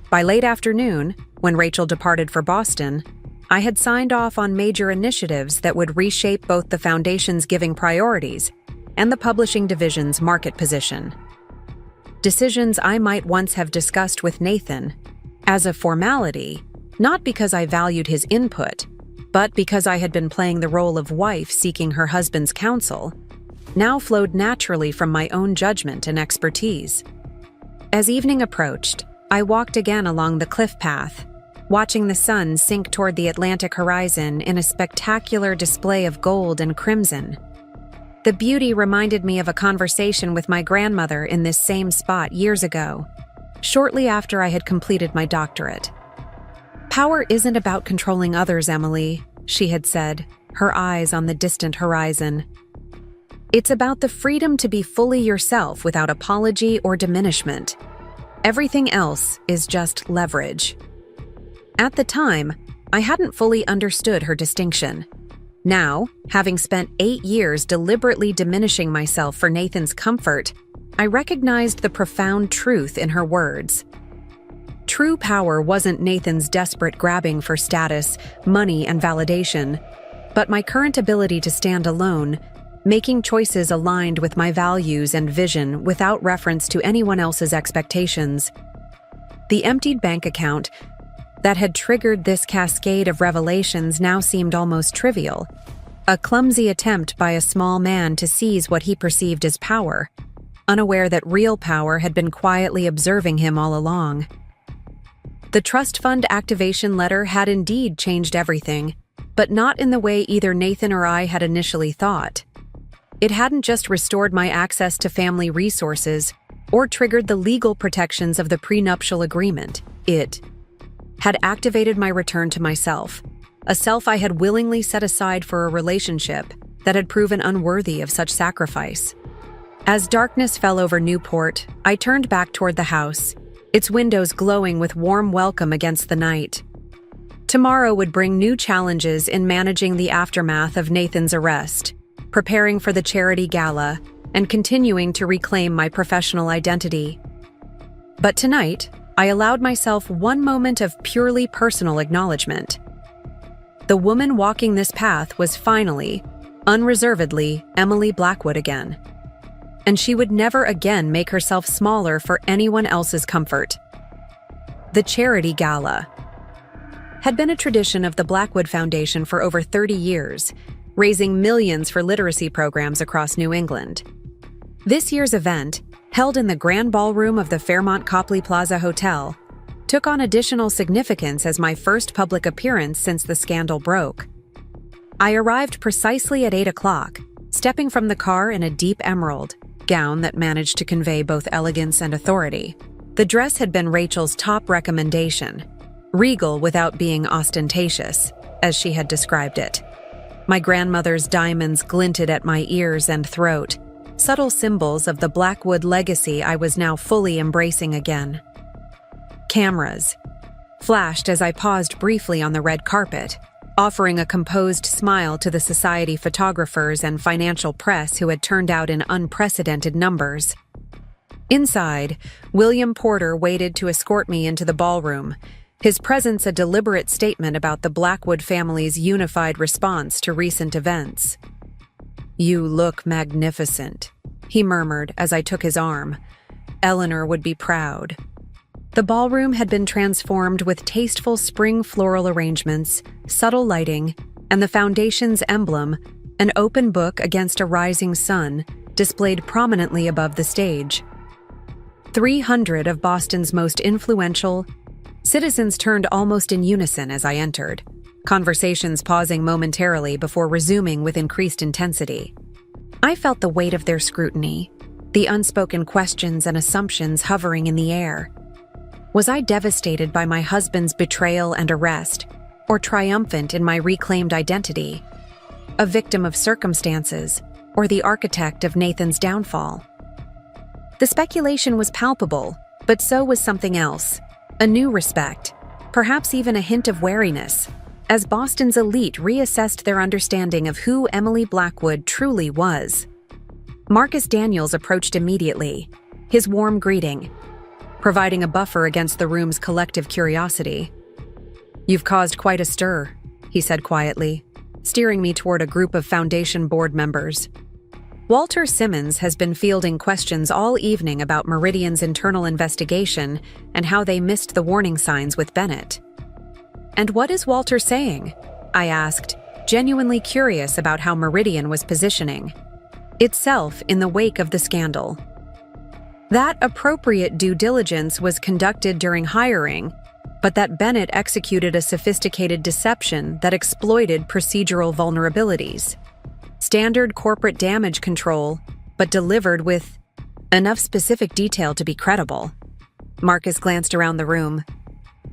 By late afternoon, when Rachel departed for Boston, I had signed off on major initiatives that would reshape both the foundation's giving priorities and the publishing division's market position. Decisions I might once have discussed with Nathan as a formality, not because I valued his input, but because I had been playing the role of wife seeking her husband's counsel, now flowed naturally from my own judgment and expertise. As evening approached, I walked again along the cliff path, watching the sun sink toward the Atlantic horizon in a spectacular display of gold and crimson. The beauty reminded me of a conversation with my grandmother in this same spot years ago, shortly after I had completed my doctorate. "Power isn't about controlling others, Emily," she had said, her eyes on the distant horizon. "It's about the freedom to be fully yourself without apology or diminishment. Everything else is just leverage." At the time, I hadn't fully understood her distinction. Now, having spent 8 years deliberately diminishing myself for Nathan's comfort, I recognized the profound truth in her words. True power wasn't Nathan's desperate grabbing for status, money, and validation, but my current ability to stand alone, making choices aligned with my values and vision without reference to anyone else's expectations. The emptied bank account that had triggered this cascade of revelations now seemed almost trivial, a clumsy attempt by a small man to seize what he perceived as power, unaware that real power had been quietly observing him all along. The trust fund activation letter had indeed changed everything, but not in the way either Nathan or I had initially thought. It hadn't just restored my access to family resources or triggered the legal protections of the prenuptial agreement. It had activated my return to myself, a self I had willingly set aside for a relationship that had proven unworthy of such sacrifice. As darkness fell over Newport, I turned back toward the house, its windows glowing with warm welcome against the night. Tomorrow would bring new challenges in managing the aftermath of Nathan's arrest, preparing for the charity gala, and continuing to reclaim my professional identity. But tonight, I allowed myself one moment of purely personal acknowledgement. The woman walking this path was finally, unreservedly, Emily Blackwood again. And she would never again make herself smaller for anyone else's comfort. The charity gala had been a tradition of the Blackwood Foundation for over 30 years, raising millions for literacy programs across New England. This year's event, held in the Grand Ballroom of the Fairmont Copley Plaza Hotel, took on additional significance as my first public appearance since the scandal broke. I arrived precisely at 8 o'clock, stepping from the car in a deep emerald gown that managed to convey both elegance and authority. The dress had been Rachel's top recommendation, regal without being ostentatious, as she had described it. My grandmother's diamonds glinted at my ears and throat, subtle symbols of the Blackwood legacy I was now fully embracing again. Cameras flashed as I paused briefly on the red carpet, offering a composed smile to the society photographers and financial press who had turned out in unprecedented numbers. Inside, William Porter waited to escort me into the ballroom, his presence a deliberate statement about the Blackwood family's unified response to recent events. "You look magnificent," he murmured as I took his arm. "Eleanor would be proud." The ballroom had been transformed with tasteful spring floral arrangements, subtle lighting, and the foundation's emblem, an open book against a rising sun, displayed prominently above the stage. 300 of Boston's most influential citizens turned almost in unison as I entered, conversations pausing momentarily before resuming with increased intensity. I felt the weight of their scrutiny, the unspoken questions and assumptions hovering in the air. Was I devastated by my husband's betrayal and arrest, or triumphant in my reclaimed identity? A victim of circumstances, or the architect of Nathan's downfall? The speculation was palpable, but so was something else. A new respect, perhaps even a hint of wariness, as Boston's elite reassessed their understanding of who Emily Blackwood truly was. Marcus Daniels approached immediately, his warm greeting, providing a buffer against the room's collective curiosity. "You've caused quite a stir," he said quietly, steering me toward a group of Foundation board members. Walter Simmons has been fielding questions all evening about Meridian's internal investigation and how they missed the warning signs with Bennett. "And what is Walter saying?" I asked, genuinely curious about how Meridian was positioning itself in the wake of the scandal. That appropriate due diligence was conducted during hiring, but that Bennett executed a sophisticated deception that exploited procedural vulnerabilities. Standard corporate damage control, but delivered with enough specific detail to be credible. Marcus glanced around the room.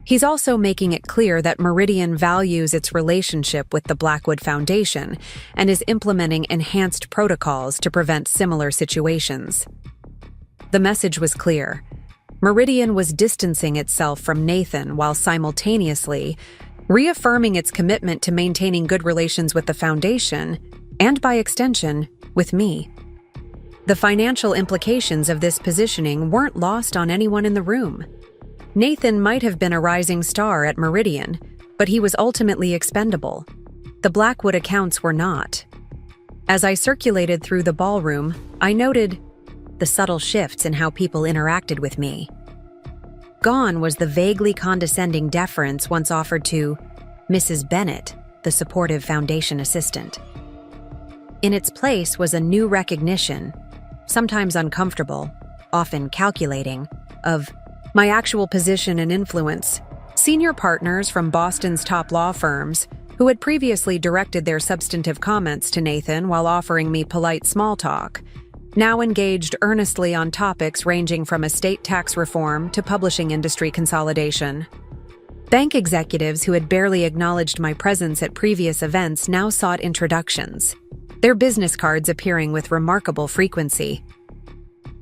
He's also making it clear that Meridian values its relationship with the Blackwood Foundation and is implementing enhanced protocols to prevent similar situations. The message was clear. Meridian was distancing itself from Nathan while simultaneously reaffirming its commitment to maintaining good relations with the Foundation and, by extension, with me. The financial implications of this positioning weren't lost on anyone in the room. Nathan might have been a rising star at Meridian, but he was ultimately expendable. The Blackwood accounts were not. As I circulated through the ballroom, I noted the subtle shifts in how people interacted with me. Gone was the vaguely condescending deference once offered to Mrs. Bennett, the supportive Foundation assistant. In its place was a new recognition, sometimes uncomfortable, often calculating, of my actual position and influence. Senior partners from Boston's top law firms, who had previously directed their substantive comments to Nathan while offering me polite small talk, now engaged earnestly on topics ranging from estate tax reform to publishing industry consolidation. Bank executives who had barely acknowledged my presence at previous events now sought introductions, their business cards appearing with remarkable frequency.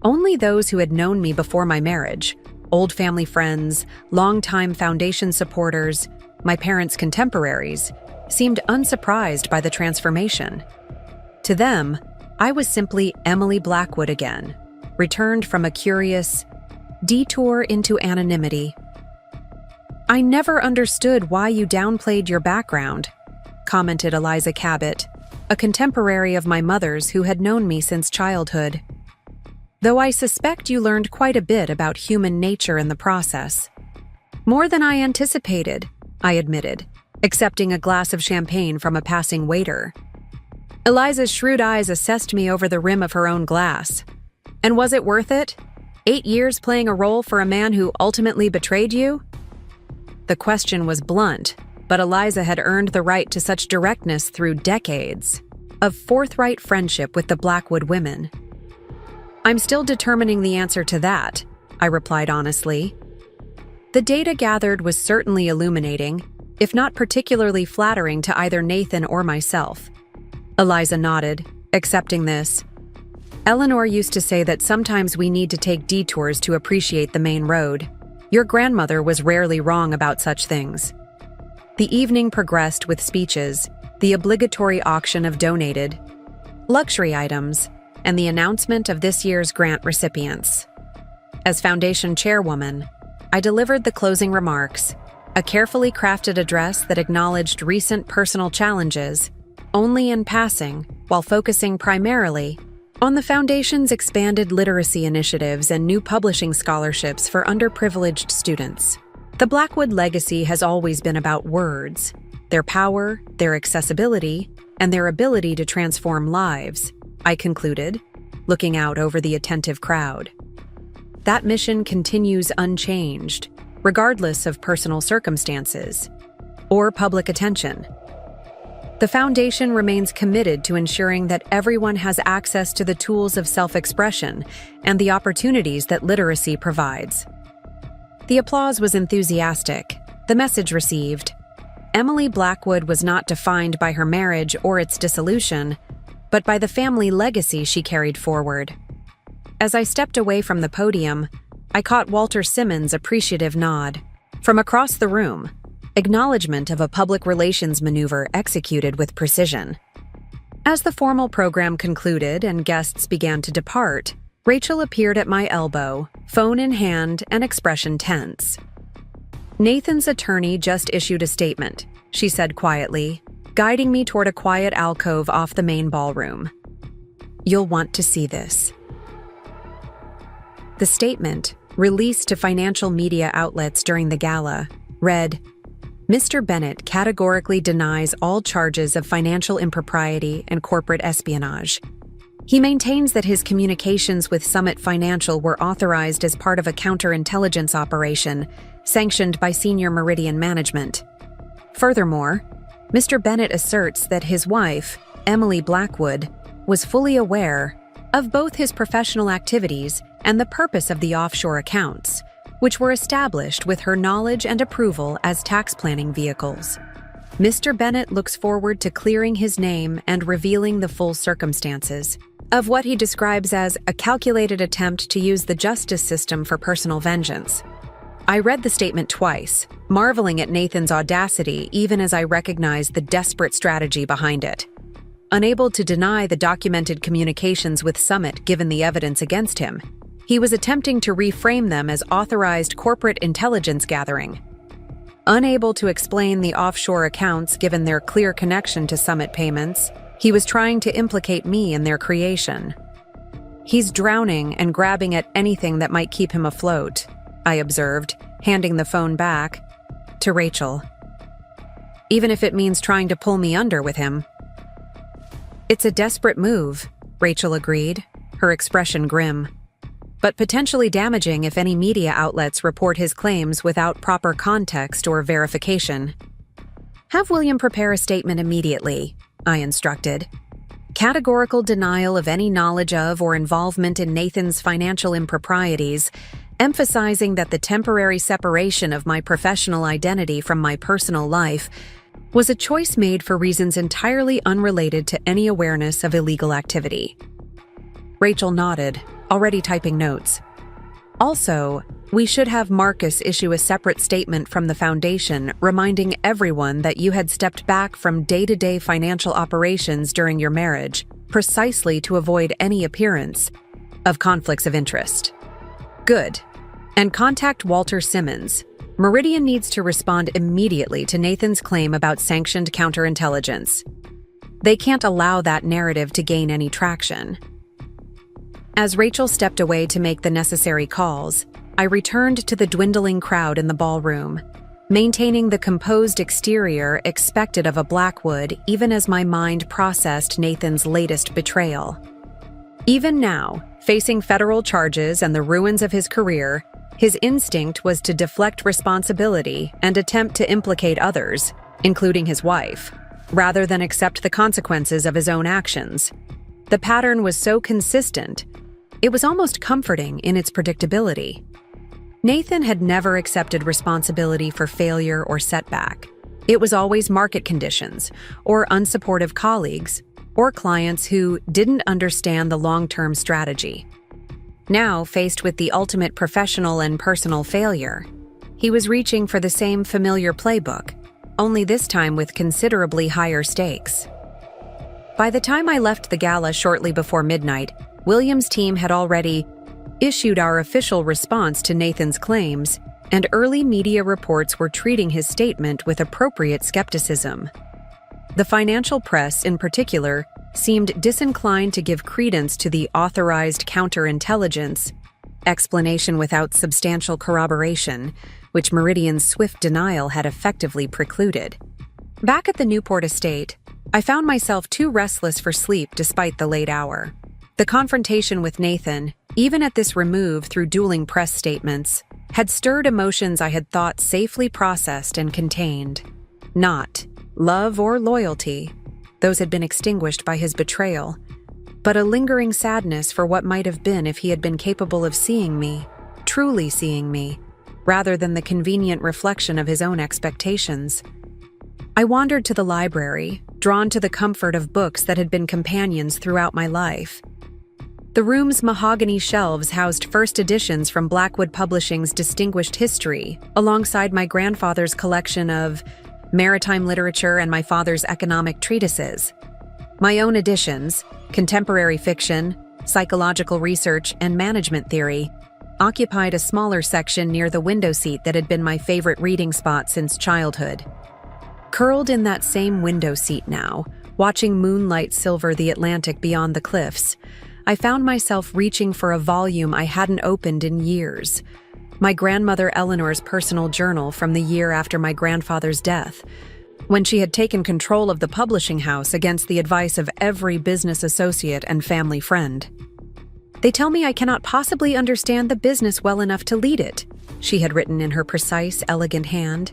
Only those who had known me before my marriage, old family friends, longtime foundation supporters, my parents' contemporaries, seemed unsurprised by the transformation. To them, I was simply Emily Blackwood again, returned from a curious detour into anonymity. "I never understood why you downplayed your background," commented Eliza Cabot, a contemporary of my mother's who had known me since childhood. "Though I suspect you learned quite a bit about human nature in the process." "More than I anticipated," I admitted, accepting a glass of champagne from a passing waiter. Eliza's shrewd eyes assessed me over the rim of her own glass. "And was it worth it? 8 years playing a role for a man who ultimately betrayed you?" The question was blunt, but Eliza had earned the right to such directness through decades of forthright friendship with the Blackwood women. "I'm still determining the answer to that," I replied honestly. The data gathered was certainly illuminating, if not particularly flattering to either Nathan or myself. Eliza nodded, accepting this. "Eleanor used to say that sometimes we need to take detours to appreciate the main road. Your grandmother was rarely wrong about such things." The evening progressed with speeches, the obligatory auction of donated luxury items, and the announcement of this year's grant recipients. As Foundation chairwoman, I delivered the closing remarks, a carefully crafted address that acknowledged recent personal challenges, only in passing, while focusing primarily on the Foundation's expanded literacy initiatives and new publishing scholarships for underprivileged students. The Blackwood legacy has always been about words, their power, their accessibility, and their ability to transform lives, I concluded, looking out over the attentive crowd. That mission continues unchanged, regardless of personal circumstances or public attention. The Foundation remains committed to ensuring that everyone has access to the tools of self-expression and the opportunities that literacy provides. The applause was enthusiastic. The message received. Emily Blackwood was not defined by her marriage or its dissolution, but by the family legacy she carried forward. As I stepped away from the podium, I caught Walter Simmons' appreciative nod. From across the room, acknowledgement of a public relations maneuver executed with precision. As the formal program concluded and guests began to depart, Rachel appeared at my elbow, phone in hand and expression tense. "Nathan's attorney just issued a statement," she said quietly, guiding me toward a quiet alcove off the main ballroom. "You'll want to see this." The statement, released to financial media outlets during the gala, read, "Mr. Bennett categorically denies all charges of financial impropriety and corporate espionage. He maintains that his communications with Summit Financial were authorized as part of a counterintelligence operation sanctioned by senior Meridian management. Furthermore, Mr. Bennett asserts that his wife, Emily Blackwood, was fully aware of both his professional activities and the purpose of the offshore accounts, which were established with her knowledge and approval as tax planning vehicles. Mr. Bennett looks forward to clearing his name and revealing the full circumstances of what he describes as a calculated attempt to use the justice system for personal vengeance." I read the statement twice, marveling at Nathan's audacity even as I recognized the desperate strategy behind it. Unable to deny the documented communications with Summit given the evidence against him, he was attempting to reframe them as authorized corporate intelligence gathering. Unable to explain the offshore accounts given their clear connection to Summit payments, he was trying to implicate me in their creation. "He's drowning and grabbing at anything that might keep him afloat," I observed, handing the phone back to Rachel. "Even if it means trying to pull me under with him." "It's a desperate move," Rachel agreed, her expression grim, "but potentially damaging if any media outlets report his claims without proper context or verification. Have William prepare a statement immediately," I instructed. "Categorical denial of any knowledge of or involvement in Nathan's financial improprieties, emphasizing that the temporary separation of my professional identity from my personal life was a choice made for reasons entirely unrelated to any awareness of illegal activity." Rachel nodded, already typing notes. "Also, We should have Marcus issue a separate statement from the foundation reminding everyone that you had stepped back from day-to-day financial operations during your marriage, precisely to avoid any appearance of conflicts of interest. Good. And contact Walter Simmons. Meridian needs to respond immediately to Nathan's claim about sanctioned counterintelligence. They can't allow that narrative to gain any traction. As Rachel stepped away to make the necessary calls, I returned to the dwindling crowd in the ballroom, maintaining the composed exterior expected of a Blackwood even as my mind processed Nathan's latest betrayal. Even now, facing federal charges and the ruins of his career, his instinct was to deflect responsibility and attempt to implicate others, including his wife, rather than accept the consequences of his own actions. The pattern was so consistent, it was almost comforting in its predictability. Nathan had never accepted responsibility for failure or setback. It was always market conditions, or unsupportive colleagues, or clients who didn't understand the long-term strategy. Now, faced with the ultimate professional and personal failure, he was reaching for the same familiar playbook, only this time with considerably higher stakes. By the time I left the gala shortly before midnight, William's team had already issued our official response to Nathan's claims, and early media reports were treating his statement with appropriate skepticism. The financial press, in particular, seemed disinclined to give credence to the authorized counterintelligence explanation without substantial corroboration, which Meridian's swift denial had effectively precluded. Back at the Newport estate, I found myself too restless for sleep despite the late hour. The confrontation with Nathan, even at this remove through dueling press statements, had stirred emotions I had thought safely processed and contained. Not love or loyalty, those had been extinguished by his betrayal, but a lingering sadness for what might have been if he had been capable of seeing me, truly seeing me, rather than the convenient reflection of his own expectations. I wandered to the library, drawn to the comfort of books that had been companions throughout my life. The room's mahogany shelves housed first editions from Blackwood Publishing's distinguished history, alongside my grandfather's collection of maritime literature and my father's economic treatises. My own editions, contemporary fiction, psychological research, and management theory, occupied a smaller section near the window seat that had been my favorite reading spot since childhood. Curled in that same window seat now, watching moonlight silver the Atlantic beyond the cliffs, I found myself reaching for a volume I hadn't opened in years. My grandmother Eleanor's personal journal from the year after my grandfather's death, when she had taken control of the publishing house against the advice of every business associate and family friend. "They tell me I cannot possibly understand the business well enough to lead it," she had written in her precise, elegant hand.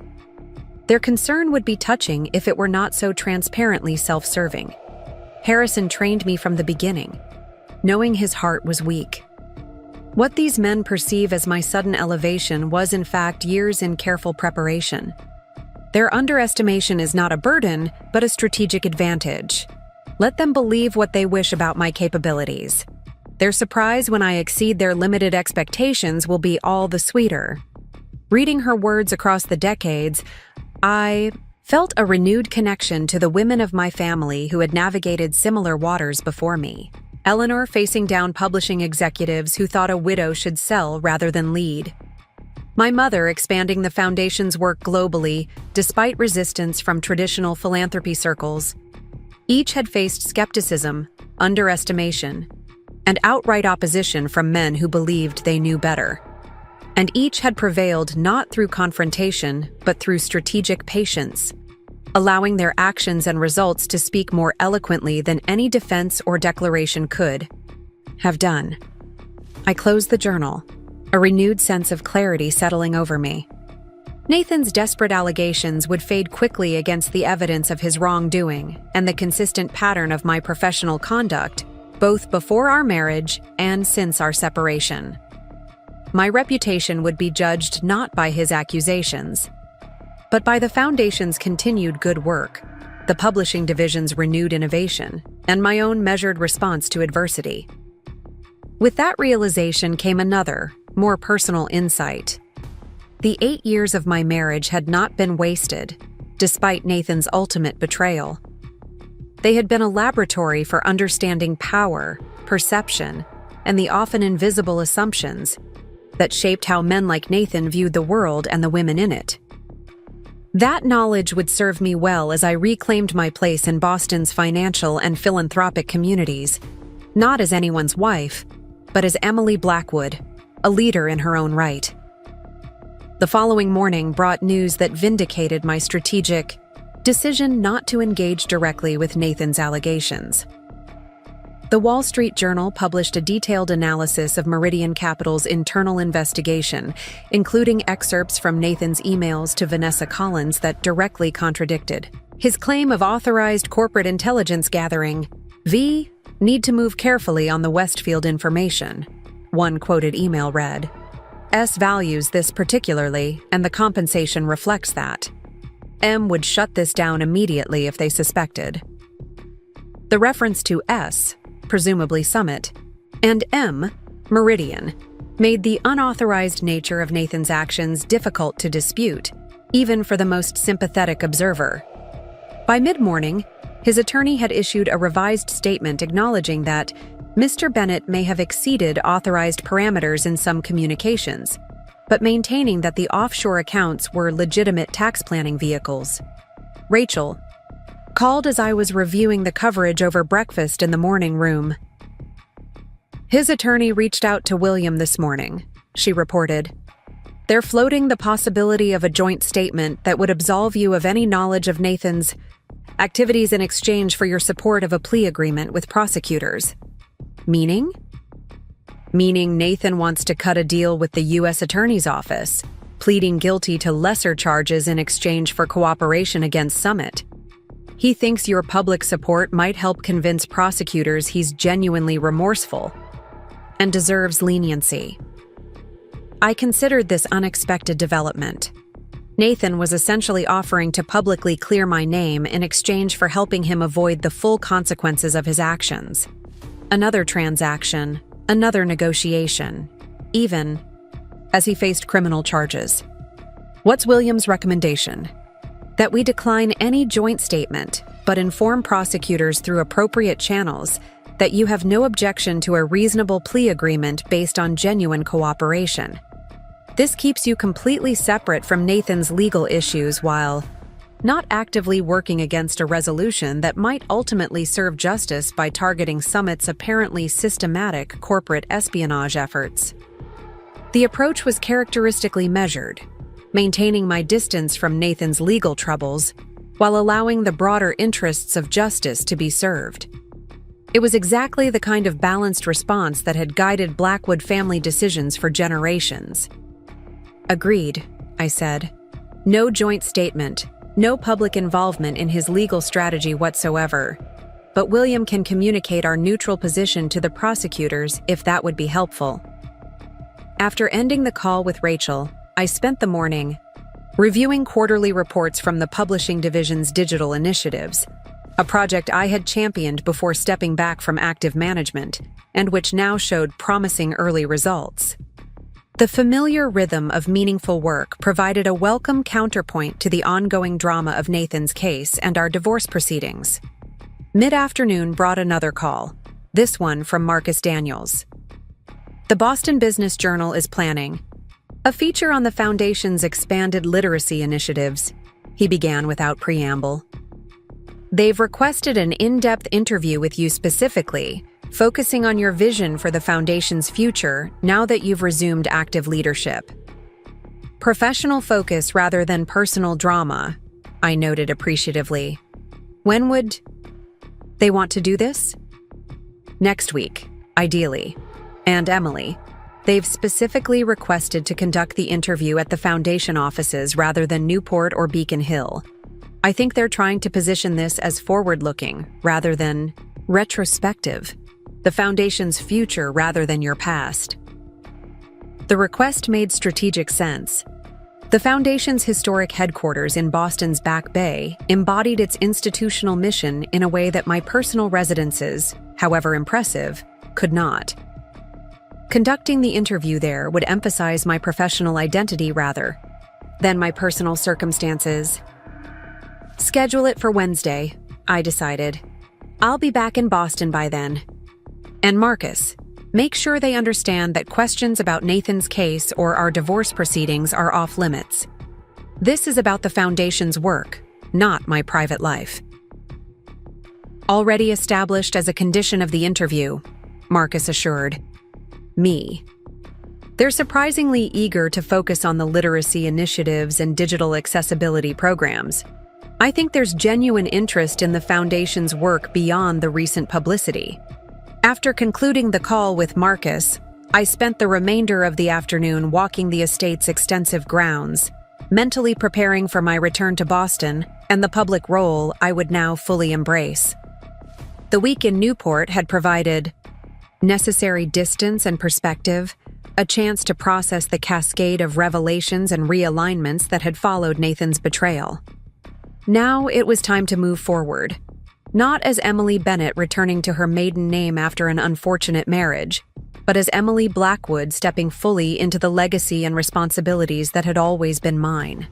Their concern would be touching if it were not so transparently self-serving. Harrison trained me from the beginning, knowing his heart was weak. What these men perceive as my sudden elevation was in fact years in careful preparation. Their underestimation is not a burden, but a strategic advantage. Let them believe what they wish about my capabilities. Their surprise when I exceed their limited expectations will be all the sweeter. Reading her words across the decades, I felt a renewed connection to the women of my family who had navigated similar waters before me. Eleanor facing down publishing executives who thought a widow should sell rather than lead. My mother expanding the foundation's work globally, despite resistance from traditional philanthropy circles. Each had faced skepticism, underestimation, and outright opposition from men who believed they knew better. And each had prevailed not through confrontation, but through strategic patience, allowing their actions and results to speak more eloquently than any defense or declaration could have done. I closed the journal, a renewed sense of clarity settling over me. Nathan's desperate allegations would fade quickly against the evidence of his wrongdoing and the consistent pattern of my professional conduct, both before our marriage and since our separation. My reputation would be judged not by his accusations, but by the Foundation's continued good work, the publishing division's renewed innovation, and my own measured response to adversity. With that realization came another, more personal insight. The 8 years of my marriage had not been wasted, despite Nathan's ultimate betrayal. They had been a laboratory for understanding power, perception, and the often invisible assumptions that shaped how men like Nathan viewed the world and the women in it. That knowledge would serve me well as I reclaimed my place in Boston's financial and philanthropic communities, not as anyone's wife, but as Emily Blackwood, a leader in her own right. The following morning brought news that vindicated my strategic decision not to engage directly with Nathan's allegations. The Wall Street Journal published a detailed analysis of Meridian Capital's internal investigation, including excerpts from Nathan's emails to Vanessa Collins that directly contradicted his claim of authorized corporate intelligence gathering. "V. Need to move carefully on the Westfield information," one quoted email read. "S values this particularly, and the compensation reflects that. M would shut this down immediately if they suspected." The reference to S, presumably Summit, and M, Meridian, made the unauthorized nature of Nathan's actions difficult to dispute, even for the most sympathetic observer. By mid-morning, his attorney had issued a revised statement acknowledging that Mr. Bennett may have exceeded authorized parameters in some communications, but maintaining that the offshore accounts were legitimate tax planning vehicles. Rachel called as I was reviewing the coverage over breakfast in the morning room. "His attorney reached out to William this morning," she reported. "They're floating the possibility of a joint statement that would absolve you of any knowledge of Nathan's activities in exchange for your support of a plea agreement with prosecutors." Meaning? Meaning Nathan wants to cut a deal with the U.S. Attorney's Office, pleading guilty to lesser charges in exchange for cooperation against Summit. He thinks your public support might help convince prosecutors he's genuinely remorseful and deserves leniency. I considered this unexpected development. Nathan was essentially offering to publicly clear my name in exchange for helping him avoid the full consequences of his actions. Another transaction, another negotiation, even as he faced criminal charges. What's William's recommendation? That we decline any joint statement, but inform prosecutors through appropriate channels that you have no objection to a reasonable plea agreement based on genuine cooperation. This keeps you completely separate from Nathan's legal issues while not actively working against a resolution that might ultimately serve justice by targeting Summit's apparently systematic corporate espionage efforts. The approach was characteristically measured, maintaining my distance from Nathan's legal troubles while allowing the broader interests of justice to be served. It was exactly the kind of balanced response that had guided Blackwood family decisions for generations. "Agreed," I said. "No joint statement, no public involvement in his legal strategy whatsoever. But William can communicate our neutral position to the prosecutors if that would be helpful." After ending the call with Rachel, I spent the morning reviewing quarterly reports from the publishing division's digital initiatives, a project I had championed before stepping back from active management, and which now showed promising early results. The familiar rhythm of meaningful work provided a welcome counterpoint to the ongoing drama of Nathan's case and our divorce proceedings. Mid-afternoon brought another call, this one from Marcus Daniels. "The Boston Business Journal is planning a feature on the Foundation's expanded literacy initiatives," he began without preamble. "They've requested an in-depth interview with you specifically, focusing on your vision for the Foundation's future now that you've resumed active leadership. Professional focus rather than personal drama," I noted appreciatively. "When would they want to do this?" "Next week, ideally. And Emily, they've specifically requested to conduct the interview at the Foundation offices rather than Newport or Beacon Hill. I think they're trying to position this as forward-looking rather than retrospective, the Foundation's future rather than your past." The request made strategic sense. The Foundation's historic headquarters in Boston's Back Bay embodied its institutional mission in a way that my personal residences, however impressive, could not. Conducting the interview there would emphasize my professional identity rather than my personal circumstances. Schedule it for Wednesday, I decided. I'll be back in Boston by then. And Marcus, make sure they understand that questions about Nathan's case or our divorce proceedings are off limits. This is about the Foundation's work, not my private life. Already established as a condition of the interview, Marcus assured me. They're surprisingly eager to focus on the literacy initiatives and digital accessibility programs. I think there's genuine interest in the Foundation's work beyond the recent publicity. After concluding the call with Marcus, I spent the remainder of the afternoon walking the estate's extensive grounds, mentally preparing for my return to Boston and the public role I would now fully embrace. The week in Newport had provided necessary distance and perspective, a chance to process the cascade of revelations and realignments that had followed Nathan's betrayal. Now it was time to move forward, not as Emily Bennett returning to her maiden name after an unfortunate marriage, but as Emily Blackwood stepping fully into the legacy and responsibilities that had always been mine.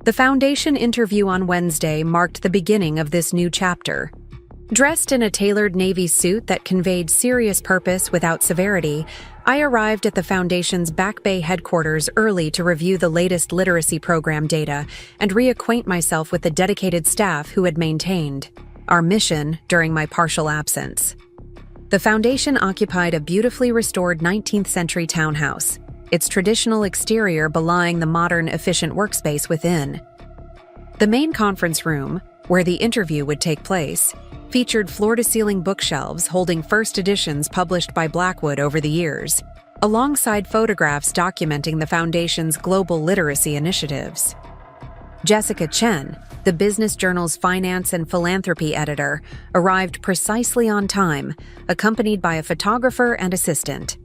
The Foundation interview on Wednesday marked the beginning of this new chapter. Dressed in a tailored navy suit that conveyed serious purpose without severity, I arrived at the Foundation's Back Bay headquarters early to review the latest literacy program data and reacquaint myself with the dedicated staff who had maintained our mission during my partial absence. The Foundation occupied a beautifully restored 19th century townhouse, its traditional exterior belying the modern, efficient workspace within. The main conference room, where the interview would take place, featured floor-to-ceiling bookshelves holding first editions published by Blackwood over the years, alongside photographs documenting the Foundation's global literacy initiatives. Jessica Chen, the Business Journal's finance and philanthropy editor, arrived precisely on time, accompanied by a photographer and assistant.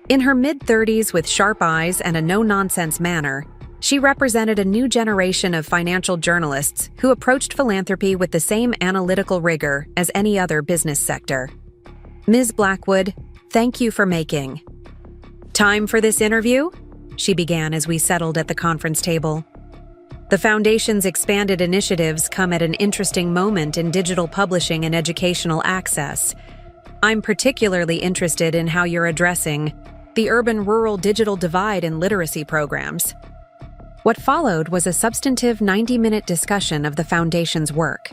In her mid-30s with sharp eyes and a no-nonsense manner, she represented a new generation of financial journalists who approached philanthropy with the same analytical rigor as any other business sector. Ms. Blackwood, thank you for making time for this interview, she began as we settled at the conference table. The Foundation's expanded initiatives come at an interesting moment in digital publishing and educational access. I'm particularly interested in how you're addressing the urban-rural digital divide in literacy programs. What followed was a substantive 90-minute discussion of the Foundation's work,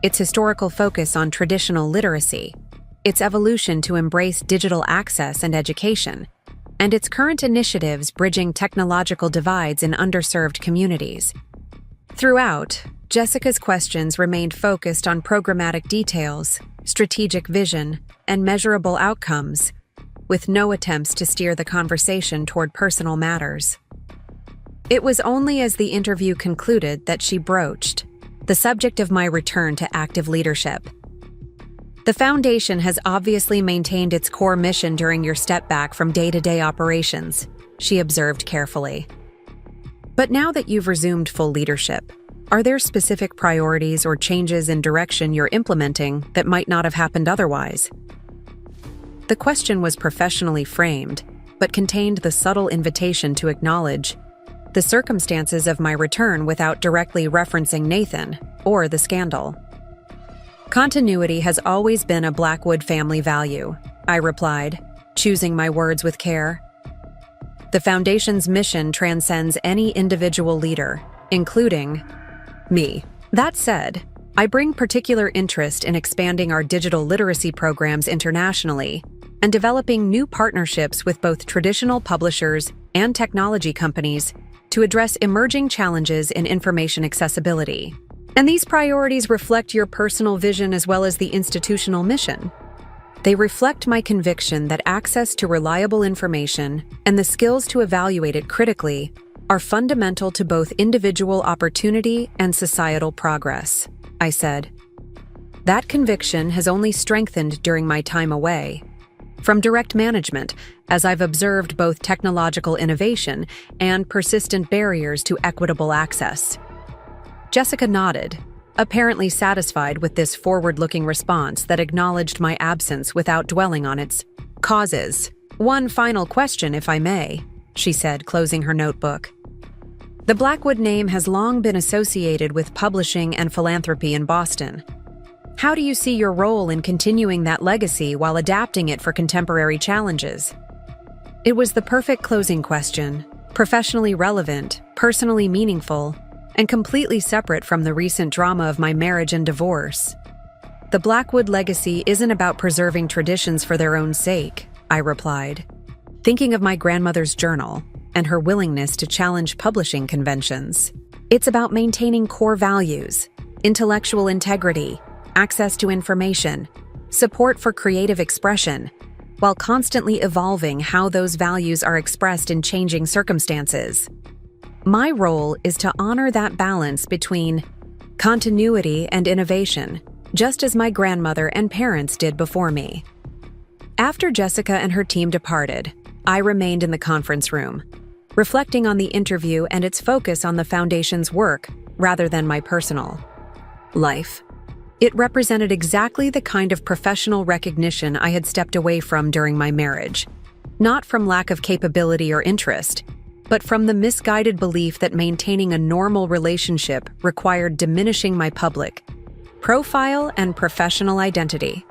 its historical focus on traditional literacy, its evolution to embrace digital access and education, and its current initiatives bridging technological divides in underserved communities. Throughout, Jessica's questions remained focused on programmatic details, strategic vision, and measurable outcomes, with no attempts to steer the conversation toward personal matters. It was only as the interview concluded that she broached the subject of my return to active leadership. The Foundation has obviously maintained its core mission during your step back from day-to-day operations, she observed carefully. But now that you've resumed full leadership, are there specific priorities or changes in direction you're implementing that might not have happened otherwise? The question was professionally framed, but contained the subtle invitation to acknowledge the circumstances of my return without directly referencing Nathan or the scandal. Continuity has always been a Blackwood family value, I replied, choosing my words with care. The Foundation's mission transcends any individual leader, including me. That said, I bring particular interest in expanding our digital literacy programs internationally and developing new partnerships with both traditional publishers and technology companies to address emerging challenges in information accessibility. And these priorities reflect your personal vision as well as the institutional mission. They reflect my conviction that access to reliable information and the skills to evaluate it critically are fundamental to both individual opportunity and societal progress, I said. That conviction has only strengthened during my time away from direct management, as I've observed both technological innovation and persistent barriers to equitable access. Jessica nodded, apparently satisfied with this forward-looking response that acknowledged my absence without dwelling on its Causes. One final question, if I may, she said, closing her notebook. The Blackwood name has long been associated with publishing and philanthropy in Boston. How do you see your role in continuing that legacy while adapting it for contemporary challenges? It was the perfect closing question, professionally relevant, personally meaningful, and completely separate from the recent drama of my marriage and divorce. The Blackwood legacy isn't about preserving traditions for their own sake, I replied, thinking of my grandmother's journal and her willingness to challenge publishing conventions. It's about maintaining core values, intellectual integrity, access to information, support for creative expression, while constantly evolving how those values are expressed in changing circumstances. My role is to honor that balance between continuity and innovation, just as my grandmother and parents did before me. After Jessica and her team departed, I remained in the conference room, reflecting on the interview and its focus on the Foundation's work rather than my personal life. It represented exactly the kind of professional recognition I had stepped away from during my marriage, not from lack of capability or interest, but from the misguided belief that maintaining a normal relationship required diminishing my public profile and professional identity.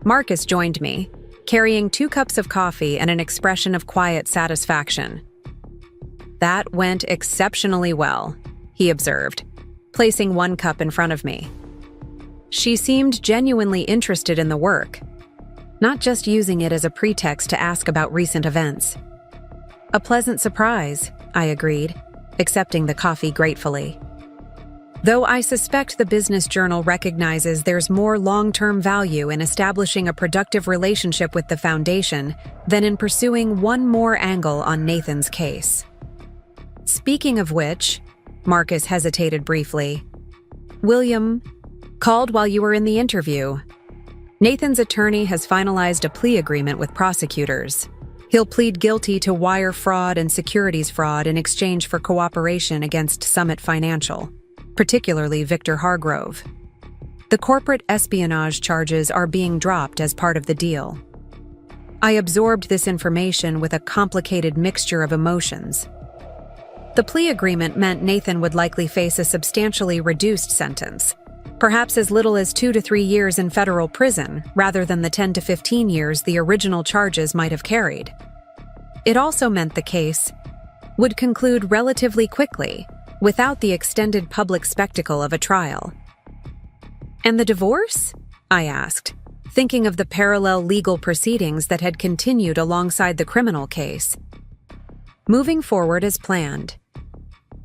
Marcus joined me, carrying 2 cups of coffee and an expression of quiet satisfaction. That went exceptionally well, he observed, placing 1 cup in front of me. She seemed genuinely interested in the work, not just using it as a pretext to ask about recent events. A pleasant surprise, I agreed, accepting the coffee gratefully. Though I suspect the Business Journal recognizes there's more long-term value in establishing a productive relationship with the Foundation than in pursuing one more angle on Nathan's case. Speaking of which, Marcus hesitated briefly. William called while you were in the interview. Nathan's attorney has finalized a plea agreement with prosecutors. He'll plead guilty to wire fraud and securities fraud in exchange for cooperation against Summit Financial, particularly Victor Hargrove. The corporate espionage charges are being dropped as part of the deal. I absorbed this information with a complicated mixture of emotions. The plea agreement meant Nathan would likely face a substantially reduced sentence, perhaps as little as 2 to 3 years in federal prison rather than the 10 to 15 years the original charges might have carried. It also meant the case would conclude relatively quickly, without the extended public spectacle of a trial. And the divorce? I asked, thinking of the parallel legal proceedings that had continued alongside the criminal case. Moving forward as planned.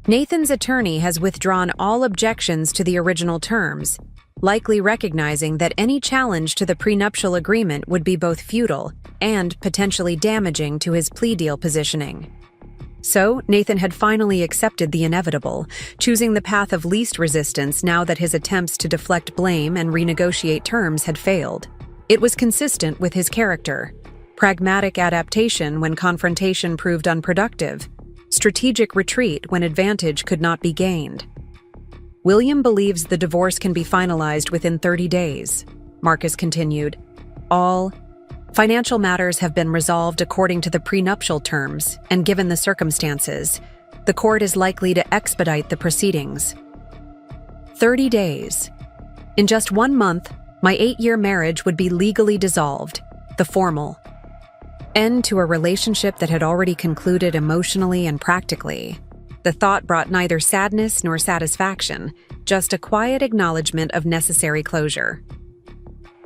Nathan's attorney has withdrawn all objections to the original terms, likely recognizing that any challenge to the prenuptial agreement would be both futile and potentially damaging to his plea deal positioning. So, Nathan had finally accepted the inevitable, choosing the path of least resistance now that his attempts to deflect blame and renegotiate terms had failed. It was consistent with his character: pragmatic adaptation when confrontation proved unproductive, strategic retreat when advantage could not be gained. William believes the divorce can be finalized within 30 days, Marcus continued. All financial matters have been resolved according to the prenuptial terms, and given the circumstances, the court is likely to expedite the proceedings. 30 days. In just 1 month, my 8-year marriage would be legally dissolved, the formal end to a relationship that had already concluded emotionally and practically. The thought brought neither sadness nor satisfaction, just a quiet acknowledgement of necessary closure.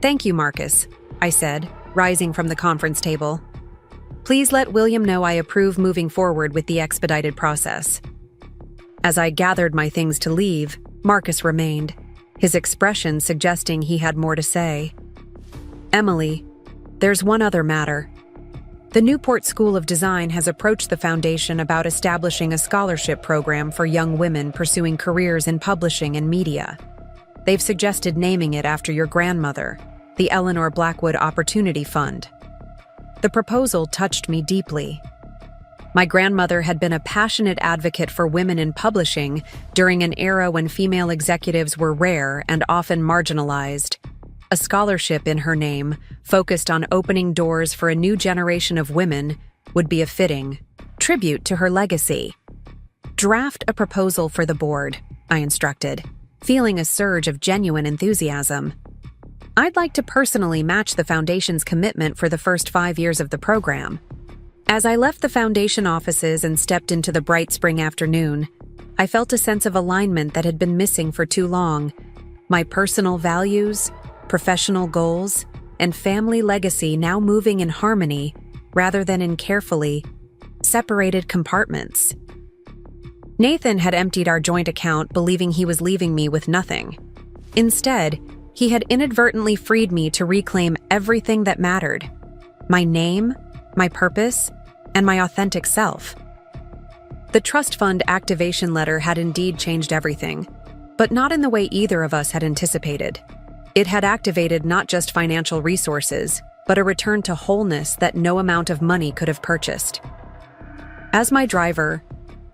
Thank you, Marcus, I said, rising from the conference table. Please let William know I approve moving forward with the expedited process. As I gathered my things to leave, Marcus remained, his expression suggesting he had more to say. Emily, there's one other matter. The Newport School of Design has approached the Foundation about establishing a scholarship program for young women pursuing careers in publishing and media. They've suggested naming it after your grandmother, the Eleanor Blackwood Opportunity Fund. The proposal touched me deeply. My grandmother had been a passionate advocate for women in publishing during an era when female executives were rare and often marginalized, A scholarship in her name, focused on opening doors for a new generation of women, would be a fitting tribute to her legacy. "Draft a proposal for the board," I instructed, feeling a surge of genuine enthusiasm. I'd like to personally match the Foundation's commitment for the first 5 years of the program. As I left the Foundation offices and stepped into the bright spring afternoon, I felt a sense of alignment that had been missing for too long. My personal values, professional goals, and family legacy now moving in harmony rather than in carefully separated compartments. Nathan had emptied our joint account believing he was leaving me with nothing. Instead, he had inadvertently freed me to reclaim everything that mattered: my name, my purpose, and my authentic self. The trust fund activation letter had indeed changed everything, but not in the way either of us had anticipated. It had activated not just financial resources, but a return to wholeness that no amount of money could have purchased. As my driver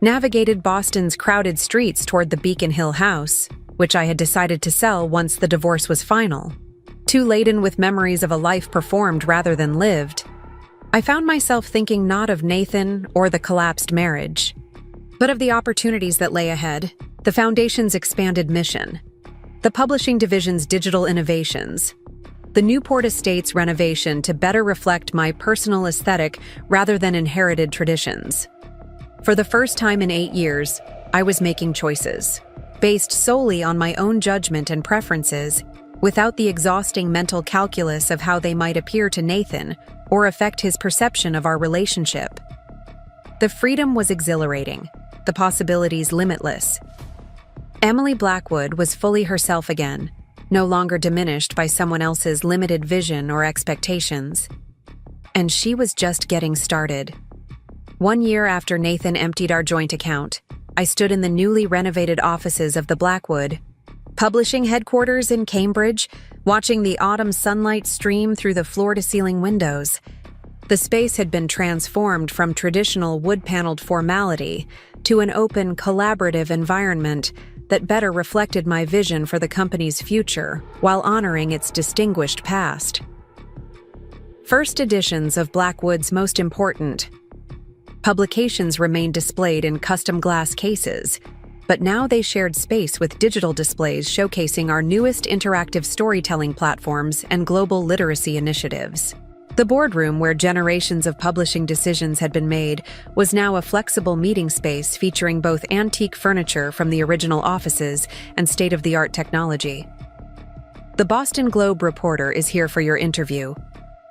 navigated Boston's crowded streets toward the Beacon Hill house, which I had decided to sell once the divorce was final, too laden with memories of a life performed rather than lived, I found myself thinking not of Nathan or the collapsed marriage, but of the opportunities that lay ahead, the Foundation's expanded mission, the publishing division's digital innovations, the Newport Estates renovation to better reflect my personal aesthetic rather than inherited traditions. For the first time in 8 years, I was making choices, based solely on my own judgment and preferences, without the exhausting mental calculus of how they might appear to Nathan or affect his perception of our relationship. The freedom was exhilarating, the possibilities limitless. Emily Blackwood was fully herself again, no longer diminished by someone else's limited vision or expectations. And she was just getting started. 1 year after Nathan emptied our joint account, I stood in the newly renovated offices of the Blackwood publishing headquarters in Cambridge, watching the autumn sunlight stream through the floor-to-ceiling windows. The space had been transformed from traditional wood-paneled formality to an open, collaborative environment that better reflected my vision for the company's future while honoring its distinguished past. First editions of Blackwood's most important publications remained displayed in custom glass cases, but now they shared space with digital displays showcasing our newest interactive storytelling platforms and global literacy initiatives. The boardroom, where generations of publishing decisions had been made, was now a flexible meeting space featuring both antique furniture from the original offices and state-of-the-art technology. "The Boston Globe reporter is here for your interview,"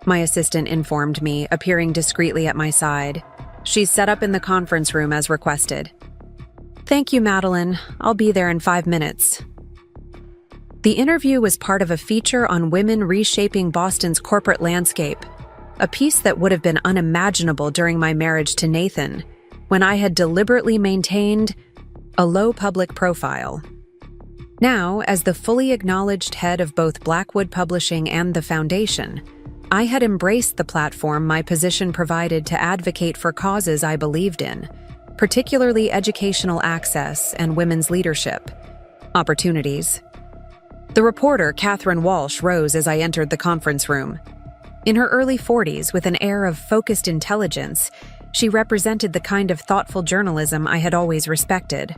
my assistant informed me, appearing discreetly at my side. "She's set up in the conference room as requested." "Thank you, Madeline. I'll be there in 5 minutes." The interview was part of a feature on women reshaping Boston's corporate landscape, a piece that would have been unimaginable during my marriage to Nathan, when I had deliberately maintained a low public profile. Now, as the fully acknowledged head of both Blackwood Publishing and the Foundation, I had embraced the platform my position provided to advocate for causes I believed in, particularly educational access and women's leadership opportunities. The reporter, Catherine Walsh, rose as I entered the conference room. In her early 40s, with an air of focused intelligence, she represented the kind of thoughtful journalism I had always respected.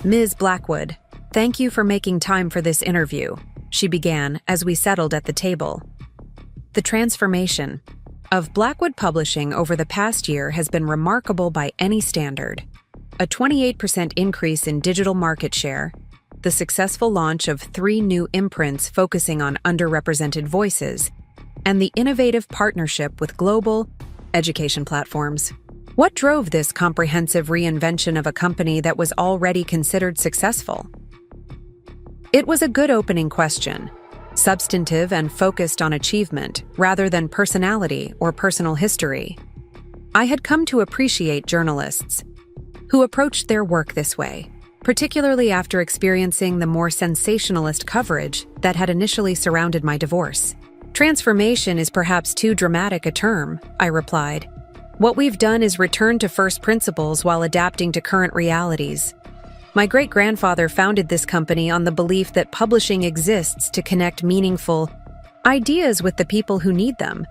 "Ms. Blackwood, thank you for making time for this interview," she began as we settled at the table. "The transformation of Blackwood Publishing over the past year has been remarkable by any standard. A 28% increase in digital market share, the successful launch of 3 new imprints focusing on underrepresented voices, and the innovative partnership with global education platforms. What drove this comprehensive reinvention of a company that was already considered successful?" It was a good opening question, substantive and focused on achievement rather than personality or personal history. I had come to appreciate journalists who approached their work this way, particularly after experiencing the more sensationalist coverage that had initially surrounded my divorce. "Transformation is perhaps too dramatic a term," I replied. "What we've done is return to first principles while adapting to current realities. My great-grandfather founded this company on the belief that publishing exists to connect meaningful ideas with the people who need them.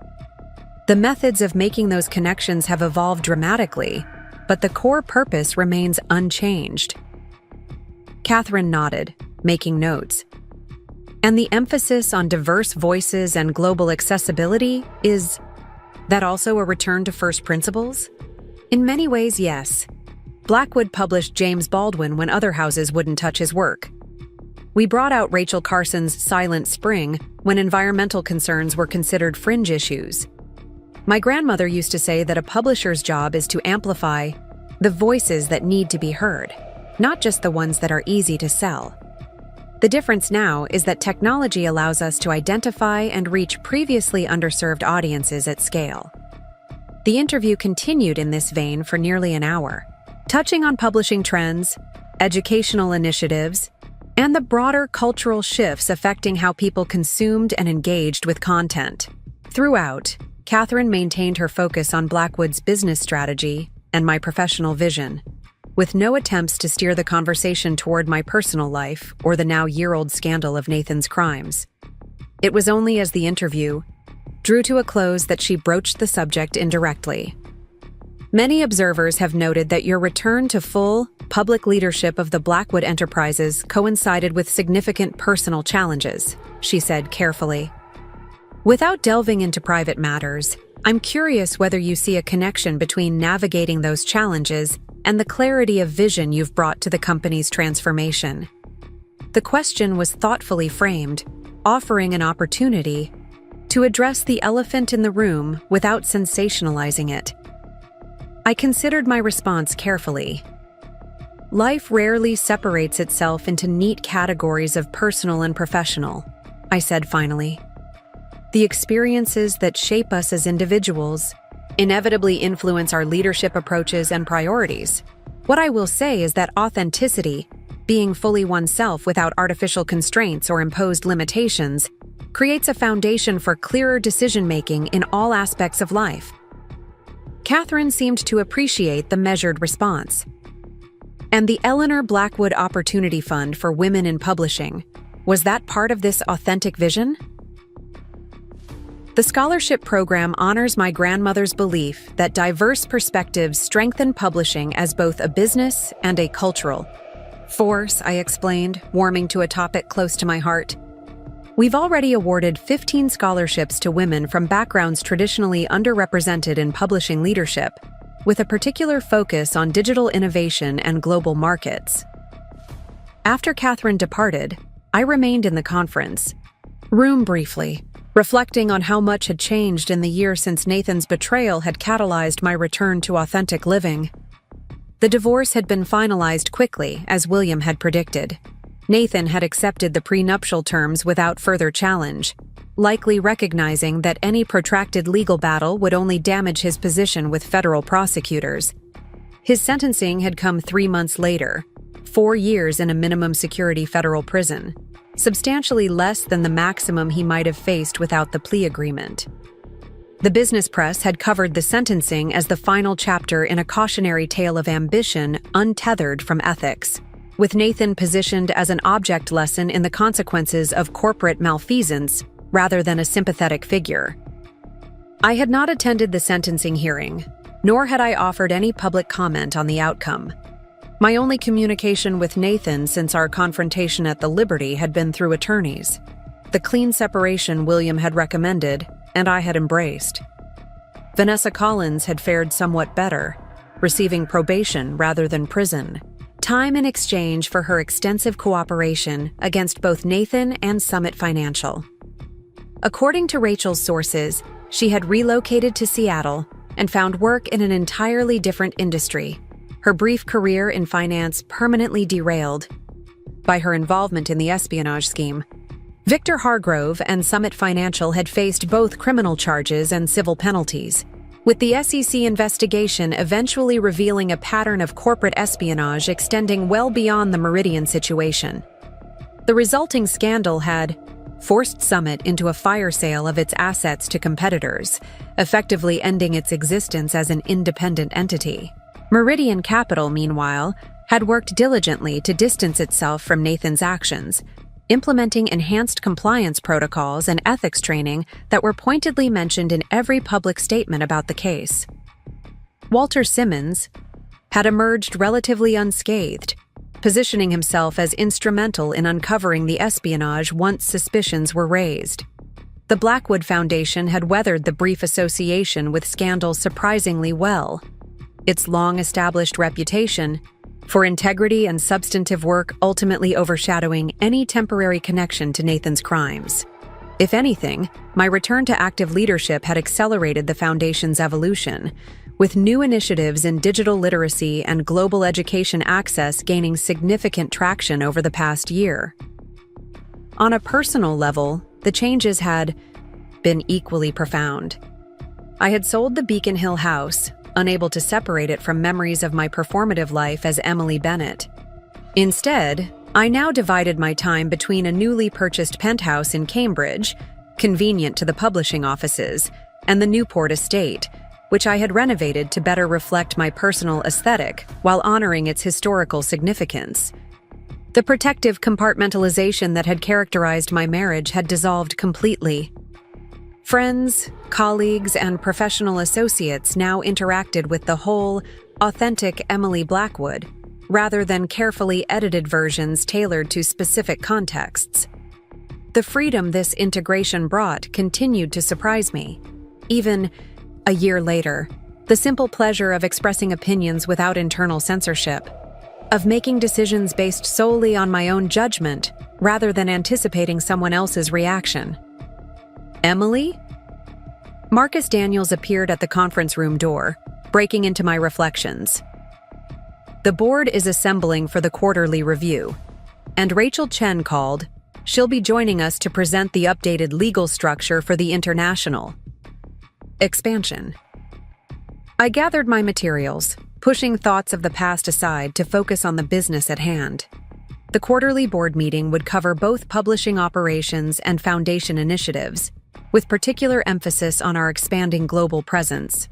The methods of making those connections have evolved dramatically, but the core purpose remains unchanged. Catherine nodded, making notes. And the emphasis on diverse voices and global accessibility, is that also a return to first principles? In many ways, yes. Blackwood published James Baldwin when other houses wouldn't touch his work. We brought out Rachel Carson's Silent Spring when environmental concerns were considered fringe issues. My grandmother used to say that a publisher's job is to amplify the voices that need to be heard, not just the ones that are easy to sell. The difference now is that technology allows us to identify and reach previously underserved audiences at scale. The interview continued in this vein for nearly an hour, touching on publishing trends, educational initiatives, and the broader cultural shifts affecting how people consumed and engaged with content. Throughout, Catherine maintained her focus on Blackwood's business strategy and my professional vision, with no attempts to steer the conversation toward my personal life or the now year-old scandal of Nathan's crimes. It was only as the interview drew to a close that she broached the subject indirectly. Many observers have noted that your return to full, public leadership of the Blackwood enterprises coincided with significant personal challenges, she said carefully. Without delving into private matters, I'm curious whether you see a connection between navigating those challenges and the clarity of vision you've brought to the company's transformation. The question was thoughtfully framed, offering an opportunity to address the elephant in the room without sensationalizing it. I considered my response carefully. Life rarely separates itself into neat categories of personal and professional, I said finally. The experiences that shape us as individuals inevitably influence our leadership approaches and priorities. What I will say is that authenticity, being fully oneself without artificial constraints or imposed limitations, creates a foundation for clearer decision-making in all aspects of life. Catherine seemed to appreciate the measured response. And the Eleanor Blackwood Opportunity Fund for Women in Publishing, was that part of this authentic vision? The scholarship program honors my grandmother's belief that diverse perspectives strengthen publishing as both a business and a cultural force, I explained, warming to a topic close to my heart. We've already awarded 15 scholarships to women from backgrounds traditionally underrepresented in publishing leadership, with a particular focus on digital innovation and global markets. After Catherine departed, I remained in the conference room briefly, reflecting on how much had changed in the year since Nathan's betrayal had catalyzed my return to authentic living. The divorce had been finalized quickly, as William had predicted. Nathan had accepted the prenuptial terms without further challenge, likely recognizing that any protracted legal battle would only damage his position with federal prosecutors. His sentencing had come 3 months later, 4 years in a minimum security federal prison, substantially less than the maximum he might have faced without the plea agreement. The business press had covered the sentencing as the final chapter in a cautionary tale of ambition untethered from ethics, with Nathan positioned as an object lesson in the consequences of corporate malfeasance rather than a sympathetic figure. I had not attended the sentencing hearing, nor had I offered any public comment on the outcome. My only communication with Nathan since our confrontation at the Liberty had been through attorneys. The clean separation William had recommended, and I had embraced. Vanessa Collins had fared somewhat better, receiving probation rather than prison, time in exchange for her extensive cooperation against both Nathan and Summit Financial. According to Rachel's sources, she had relocated to Seattle and found work in an entirely different industry, her brief career in finance permanently derailed by her involvement in the espionage scheme. Victor Hargrove and Summit Financial had faced both criminal charges and civil penalties, with the SEC investigation eventually revealing a pattern of corporate espionage extending well beyond the Meridian situation. The resulting scandal had forced Summit into a fire sale of its assets to competitors, effectively ending its existence as an independent entity. Meridian Capital, meanwhile, had worked diligently to distance itself from Nathan's actions, implementing enhanced compliance protocols and ethics training that were pointedly mentioned in every public statement about the case. Walter Simmons had emerged relatively unscathed, positioning himself as instrumental in uncovering the espionage once suspicions were raised. The Blackwood Foundation had weathered the brief association with scandal surprisingly well. Its long-established reputation for integrity and substantive work ultimately overshadowing any temporary connection to Nathan's crimes. If anything, my return to active leadership had accelerated the Foundation's evolution, with new initiatives in digital literacy and global education access gaining significant traction over the past year. On a personal level, the changes had been equally profound. I had sold the Beacon Hill house, unable to separate it from memories of my performative life as Emily Bennett. Instead, I now divided my time between a newly purchased penthouse in Cambridge, convenient to the publishing offices, and the Newport estate, which I had renovated to better reflect my personal aesthetic while honoring its historical significance. The protective compartmentalization that had characterized my marriage had dissolved completely. Friends, colleagues, and professional associates now interacted with the whole, authentic Emily Blackwood, rather than carefully edited versions tailored to specific contexts. The freedom this integration brought continued to surprise me. Even a year later, the simple pleasure of expressing opinions without internal censorship, of making decisions based solely on my own judgment rather than anticipating someone else's reaction. Emily? Marcus Daniels appeared at the conference room door, breaking into my reflections. The board is assembling for the quarterly review, and Rachel Chen called. She'll be joining us to present the updated legal structure for the international expansion. I gathered my materials, pushing thoughts of the past aside to focus on the business at hand. The quarterly board meeting would cover both publishing operations and foundation initiatives, with particular emphasis on our expanding global presence.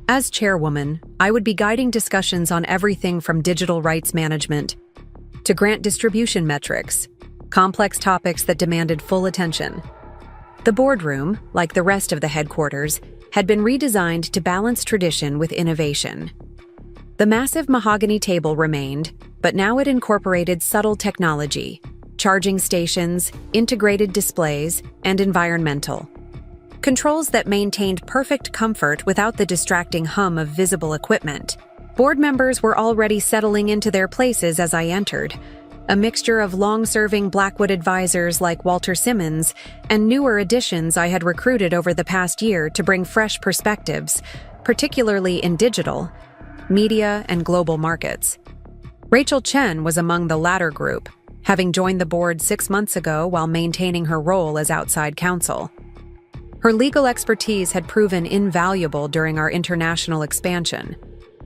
As chairwoman, I would be guiding discussions on everything from digital rights management to grant distribution metrics, complex topics that demanded full attention. The boardroom, like the rest of the headquarters, had been redesigned to balance tradition with innovation. The massive mahogany table remained, but now it incorporated subtle technology, charging stations, integrated displays, and environmental controls that maintained perfect comfort without the distracting hum of visible equipment. Board members were already settling into their places as I entered, a mixture of long-serving Blackwood advisors like Walter Simmons and newer additions I had recruited over the past year to bring fresh perspectives, particularly in digital, media, and global markets. Rachel Chen was among the latter group, having joined the board 6 months ago while maintaining her role as outside counsel. Her legal expertise had proven invaluable during our international expansion,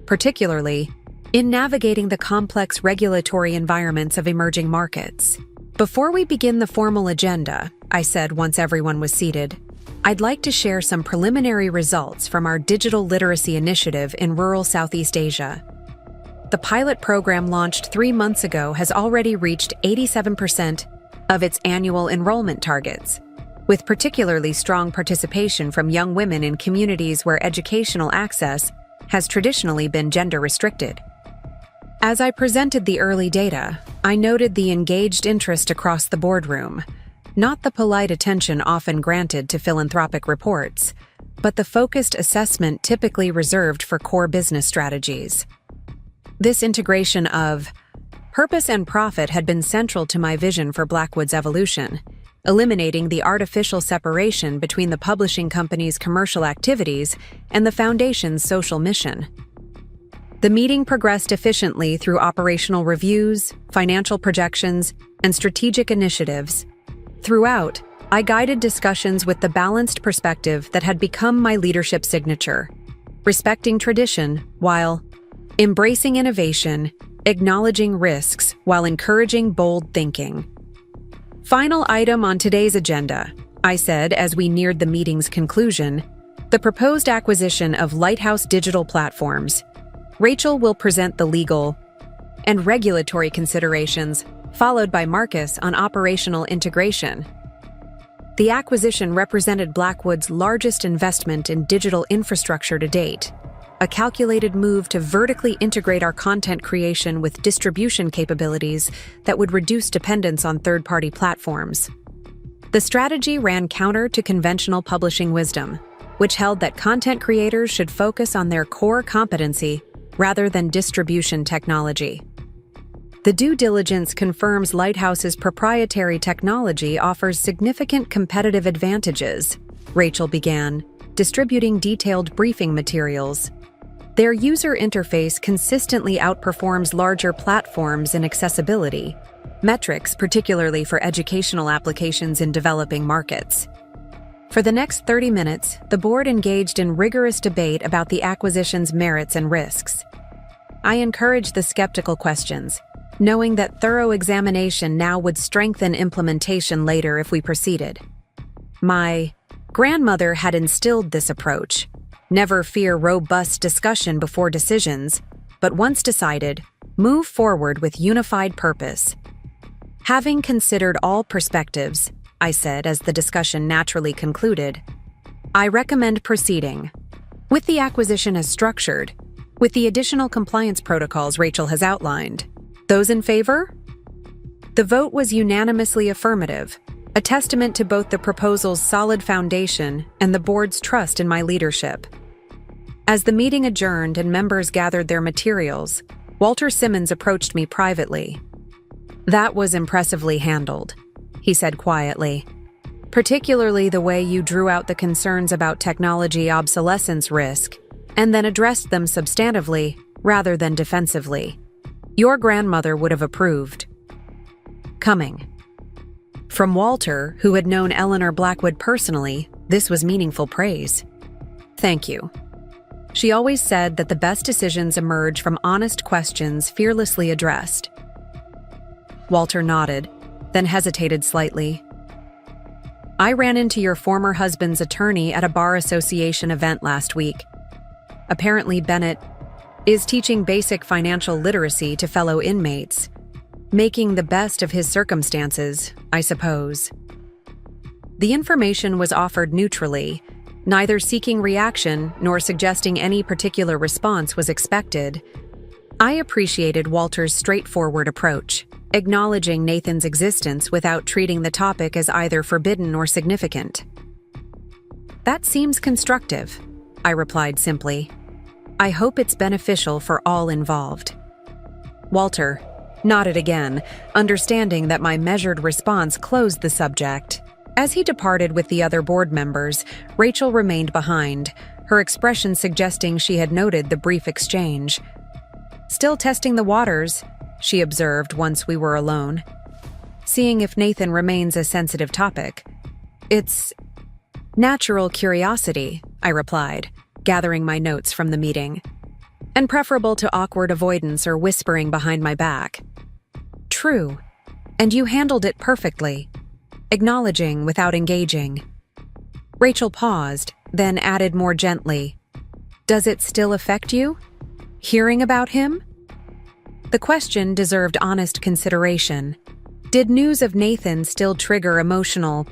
particularly in navigating the complex regulatory environments of emerging markets. Before we begin the formal agenda, I said once everyone was seated, I'd like to share some preliminary results from our digital literacy initiative in rural Southeast Asia. The pilot program launched 3 months ago has already reached 87% of its annual enrollment targets, with particularly strong participation from young women in communities where educational access has traditionally been gender-restricted. As I presented the early data, I noted the engaged interest across the boardroom, not the polite attention often granted to philanthropic reports, but the focused assessment typically reserved for core business strategies. This integration of purpose and profit had been central to my vision for Blackwood's evolution, eliminating the artificial separation between the publishing company's commercial activities and the Foundation's social mission. The meeting progressed efficiently through operational reviews, financial projections, and strategic initiatives. Throughout, I guided discussions with the balanced perspective that had become my leadership signature, respecting tradition while embracing innovation, acknowledging risks while encouraging bold thinking. Final item on today's agenda, I said as we neared the meeting's conclusion, the proposed acquisition of Lighthouse Digital Platforms. Rachel will present the legal and regulatory considerations, followed by Marcus on operational integration. The acquisition represented Blackwood's largest investment in digital infrastructure to date, a calculated move to vertically integrate our content creation with distribution capabilities that would reduce dependence on third-party platforms. The strategy ran counter to conventional publishing wisdom, which held that content creators should focus on their core competency rather than distribution technology. The due diligence confirms Lighthouse's proprietary technology offers significant competitive advantages, Rachel began, distributing detailed briefing materials. Their user interface consistently outperforms larger platforms in accessibility, metrics particularly for educational applications in developing markets. For the next 30 minutes, the board engaged in rigorous debate about the acquisition's merits and risks. I encouraged the skeptical questions, knowing that thorough examination now would strengthen implementation later if we proceeded. My grandmother had instilled this approach: never fear robust discussion before decisions, but once decided, move forward with unified purpose. Having considered all perspectives, I said as the discussion naturally concluded, I recommend proceeding with the acquisition as structured, with the additional compliance protocols Rachel has outlined. Those in favor? The vote was unanimously affirmative, a testament to both the proposal's solid foundation and the board's trust in my leadership. As the meeting adjourned and members gathered their materials, Walter Simmons approached me privately. That was impressively handled, he said quietly. Particularly the way you drew out the concerns about technology obsolescence risk, and then addressed them substantively rather than defensively. Your grandmother would have approved. Coming from Walter, who had known Eleanor Blackwood personally, this was meaningful praise. Thank you. She always said that the best decisions emerge from honest questions fearlessly addressed. Walter nodded, then hesitated slightly. I ran into your former husband's attorney at a bar association event last week. Apparently Bennett is teaching basic financial literacy to fellow inmates, making the best of his circumstances, I suppose. The information was offered neutrally, neither seeking reaction nor suggesting any particular response was expected. I appreciated Walter's straightforward approach, acknowledging Nathan's existence without treating the topic as either forbidden or significant. That seems constructive, I replied simply. I hope it's beneficial for all involved. Walter nodded again, understanding that my measured response closed the subject. As he departed with the other board members, Rachel remained behind, her expression suggesting she had noted the brief exchange. Still testing the waters, she observed once we were alone. Seeing if Nathan remains a sensitive topic. It's natural curiosity, I replied, gathering my notes from the meeting. And preferable to awkward avoidance or whispering behind my back. True. And you handled it perfectly. Acknowledging without engaging. Rachel paused, then added more gently. Does it still affect you? Hearing about him? The question deserved honest consideration. Did news of Nathan still trigger emotional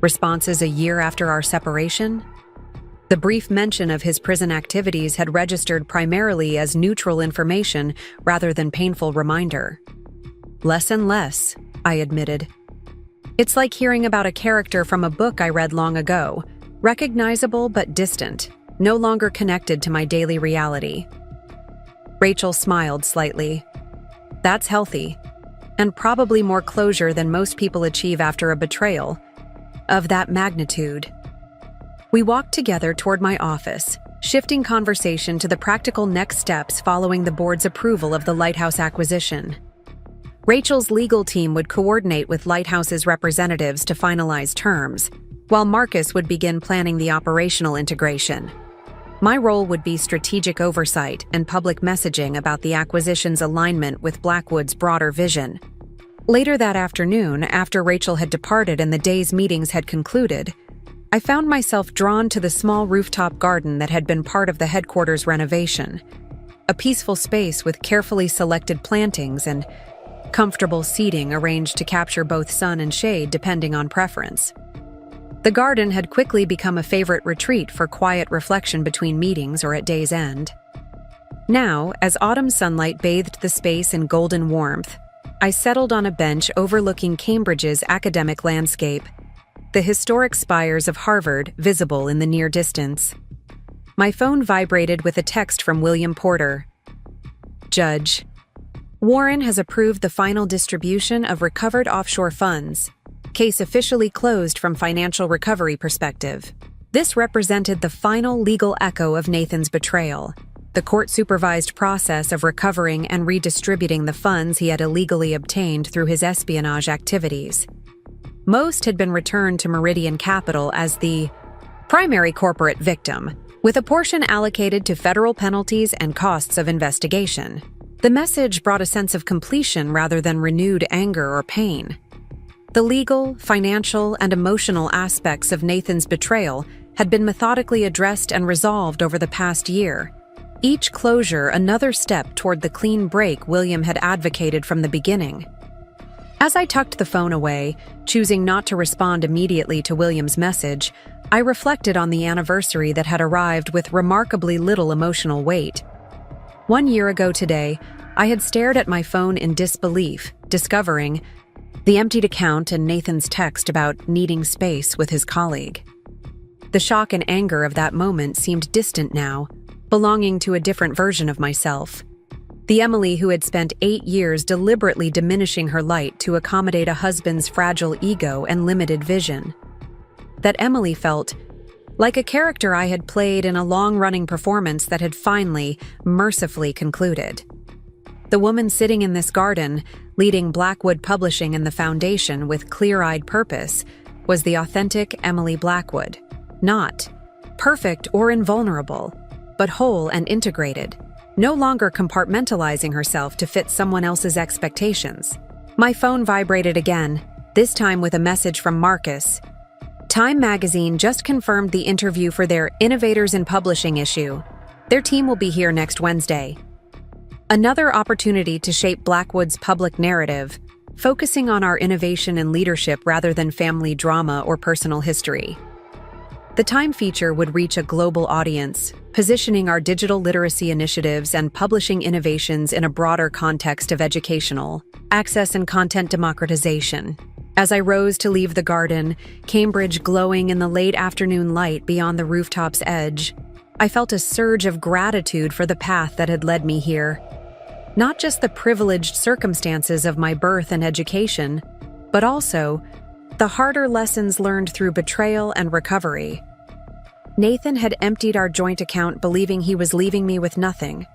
responses a year after our separation? The brief mention of his prison activities had registered primarily as neutral information rather than painful reminder. Less and less, I admitted. It's like hearing about a character from a book I read long ago, recognizable but distant, no longer connected to my daily reality. Rachel smiled slightly. That's healthy, and probably more closure than most people achieve after a betrayal of that magnitude. We walked together toward my office, shifting conversation to the practical next steps following the board's approval of the Lighthouse acquisition. Rachel's legal team would coordinate with Lighthouse's representatives to finalize terms, while Marcus would begin planning the operational integration. My role would be strategic oversight and public messaging about the acquisition's alignment with Blackwood's broader vision. Later that afternoon, after Rachel had departed and the day's meetings had concluded, I found myself drawn to the small rooftop garden that had been part of the headquarters renovation. a peaceful space with carefully selected plantings and comfortable seating arranged to capture both sun and shade depending on preference. The garden had quickly become a favorite retreat for quiet reflection between meetings or at day's end. Now, as autumn sunlight bathed the space in golden warmth, I settled on a bench overlooking Cambridge's academic landscape, the historic spires of Harvard visible in the near distance. My phone vibrated with a text from William Porter. Judge, Warren has approved the final distribution of recovered offshore funds. Case officially closed from financial recovery perspective. This represented the final legal echo of Nathan's betrayal, the court-supervised process of recovering and redistributing the funds he had illegally obtained through his espionage activities. Most had been returned to Meridian Capital as the primary corporate victim, with a portion allocated to federal penalties and costs of investigation. The message brought a sense of completion rather than renewed anger or pain. The legal, financial, and emotional aspects of Nathan's betrayal had been methodically addressed and resolved over the past year, each closure another step toward the clean break William had advocated from the beginning. As I tucked the phone away, choosing not to respond immediately to William's message, I reflected on the anniversary that had arrived with remarkably little emotional weight. 1 year ago today, I had stared at my phone in disbelief, discovering the emptied account and Nathan's text about needing space with his colleague. The shock and anger of that moment seemed distant now, belonging to a different version of myself. The Emily who had spent 8 years deliberately diminishing her light to accommodate a husband's fragile ego and limited vision. That Emily felt like a character I had played in a long-running performance that had finally, mercifully concluded. The woman sitting in this garden, leading Blackwood Publishing and the Foundation with clear-eyed purpose, was the authentic Emily Blackwood. Not perfect or invulnerable, but whole and integrated, no longer compartmentalizing herself to fit someone else's expectations. My phone vibrated again, this time with a message from Marcus. Time magazine just confirmed the interview for their Innovators in Publishing issue. Their team will be here next Wednesday. Another opportunity to shape Blackwood's public narrative, focusing on our innovation and leadership rather than family drama or personal history. The Time feature would reach a global audience, positioning our digital literacy initiatives and publishing innovations in a broader context of educational access and content democratization. As I rose to leave the garden, Cambridge glowing in the late afternoon light beyond the rooftop's edge, I felt a surge of gratitude for the path that had led me here. Not just the privileged circumstances of my birth and education, but also the harder lessons learned through betrayal and recovery. Nathan had emptied our joint account believing he was leaving me with nothing.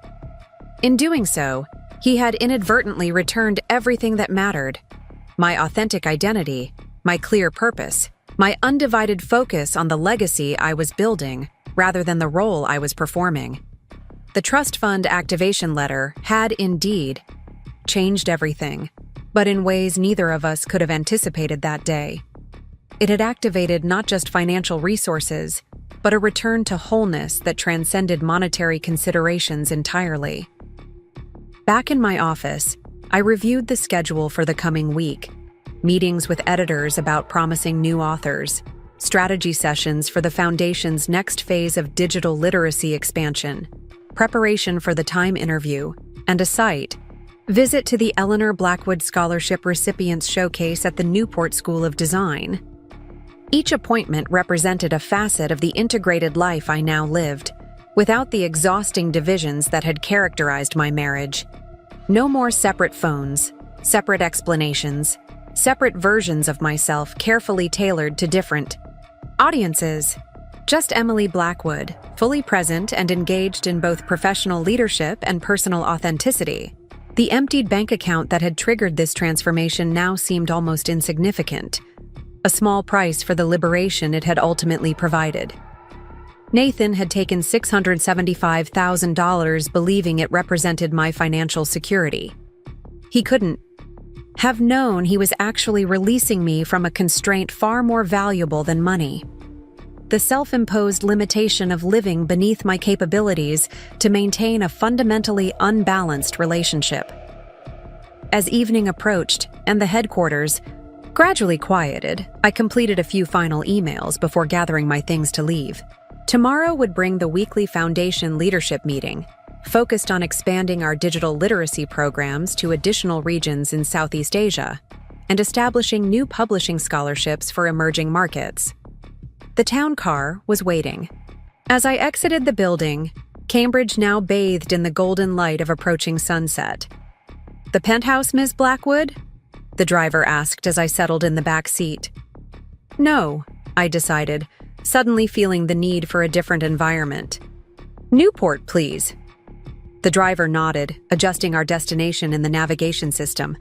In doing so, he had inadvertently returned everything that mattered: my authentic identity, my clear purpose, my undivided focus on the legacy I was building rather than the role I was performing. The trust fund activation letter had indeed changed everything, but in ways neither of us could have anticipated that day. It had activated not just financial resources, but a return to wholeness that transcended monetary considerations entirely. Back in my office, I reviewed the schedule for the coming week: meetings with editors about promising new authors, strategy sessions for the Foundation's next phase of digital literacy expansion, preparation for the Time interview, and a site visit to the Eleanor Blackwood Scholarship Recipients Showcase at the Newport School of Design. Each appointment represented a facet of the integrated life I now lived, without the exhausting divisions that had characterized my marriage. No more separate phones, separate explanations, separate versions of myself carefully tailored to different audiences. Just Emily Blackwood, fully present and engaged in both professional leadership and personal authenticity. The emptied bank account that had triggered this transformation now seemed almost insignificant, a small price for the liberation it had ultimately provided. Nathan had taken $675,000 believing it represented my financial security. He couldn't have known he was actually releasing me from a constraint far more valuable than money. the self-imposed limitation of living beneath my capabilities to maintain a fundamentally unbalanced relationship. As evening approached and the headquarters gradually quieted, I completed a few final emails before gathering my things to leave. Tomorrow would bring the weekly Foundation leadership meeting, focused on expanding our digital literacy programs to additional regions in Southeast Asia and establishing new publishing scholarships for emerging markets. The town car was waiting. As I exited the building, Cambridge now bathed in the golden light of approaching sunset. "The penthouse, Ms. Blackwood?" the driver asked as I settled in the back seat. "No," I decided, suddenly feeling the need for a different environment. "Newport, please." The driver nodded, adjusting our destination in the navigation system.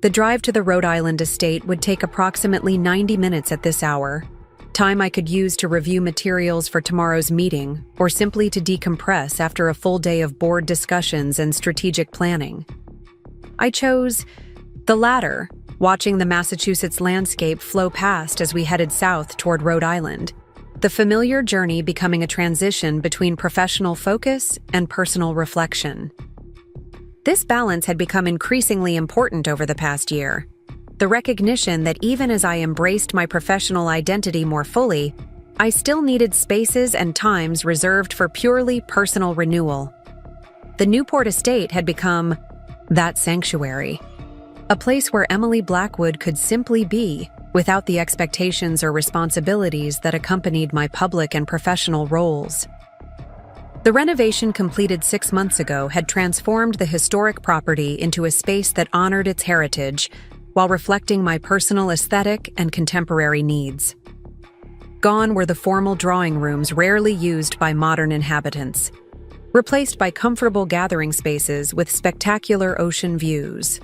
The drive to the Rhode Island estate would take approximately 90 minutes at this hour, time I could use to review materials for tomorrow's meeting or simply to decompress after a full day of board discussions and strategic planning. I chose the latter, watching the Massachusetts landscape flow past as we headed south toward Rhode Island, the familiar journey becoming a transition between professional focus and personal reflection. This balance had become increasingly important over the past year. The recognition that even as I embraced my professional identity more fully, I still needed spaces and times reserved for purely personal renewal. The Newport estate had become that sanctuary, a place where Emily Blackwood could simply be without the expectations or responsibilities that accompanied my public and professional roles. The renovation completed 6 months ago had transformed the historic property into a space that honored its heritage while reflecting my personal aesthetic and contemporary needs. Gone were the formal drawing rooms rarely used by modern inhabitants, replaced by comfortable gathering spaces with spectacular ocean views.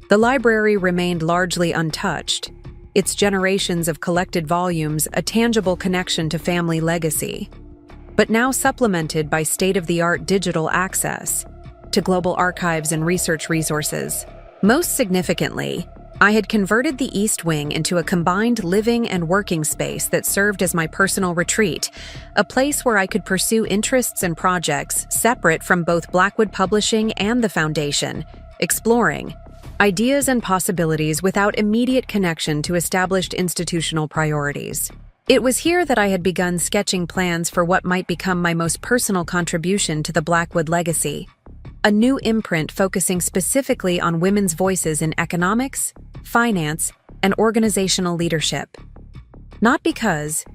The library remained largely untouched, its generations of collected volumes a tangible connection to family legacy, but now supplemented by state-of-the-art digital access to global archives and research resources. Most significantly, I had converted the East Wing into a combined living and working space that served as my personal retreat, a place where I could pursue interests and projects separate from both Blackwood Publishing and the Foundation, exploring ideas and possibilities without immediate connection to established institutional priorities. It was here that I had begun sketching plans for what might become my most personal contribution to the Blackwood legacy, a new imprint focusing specifically on women's voices in economics, finance, and organizational leadership. Not because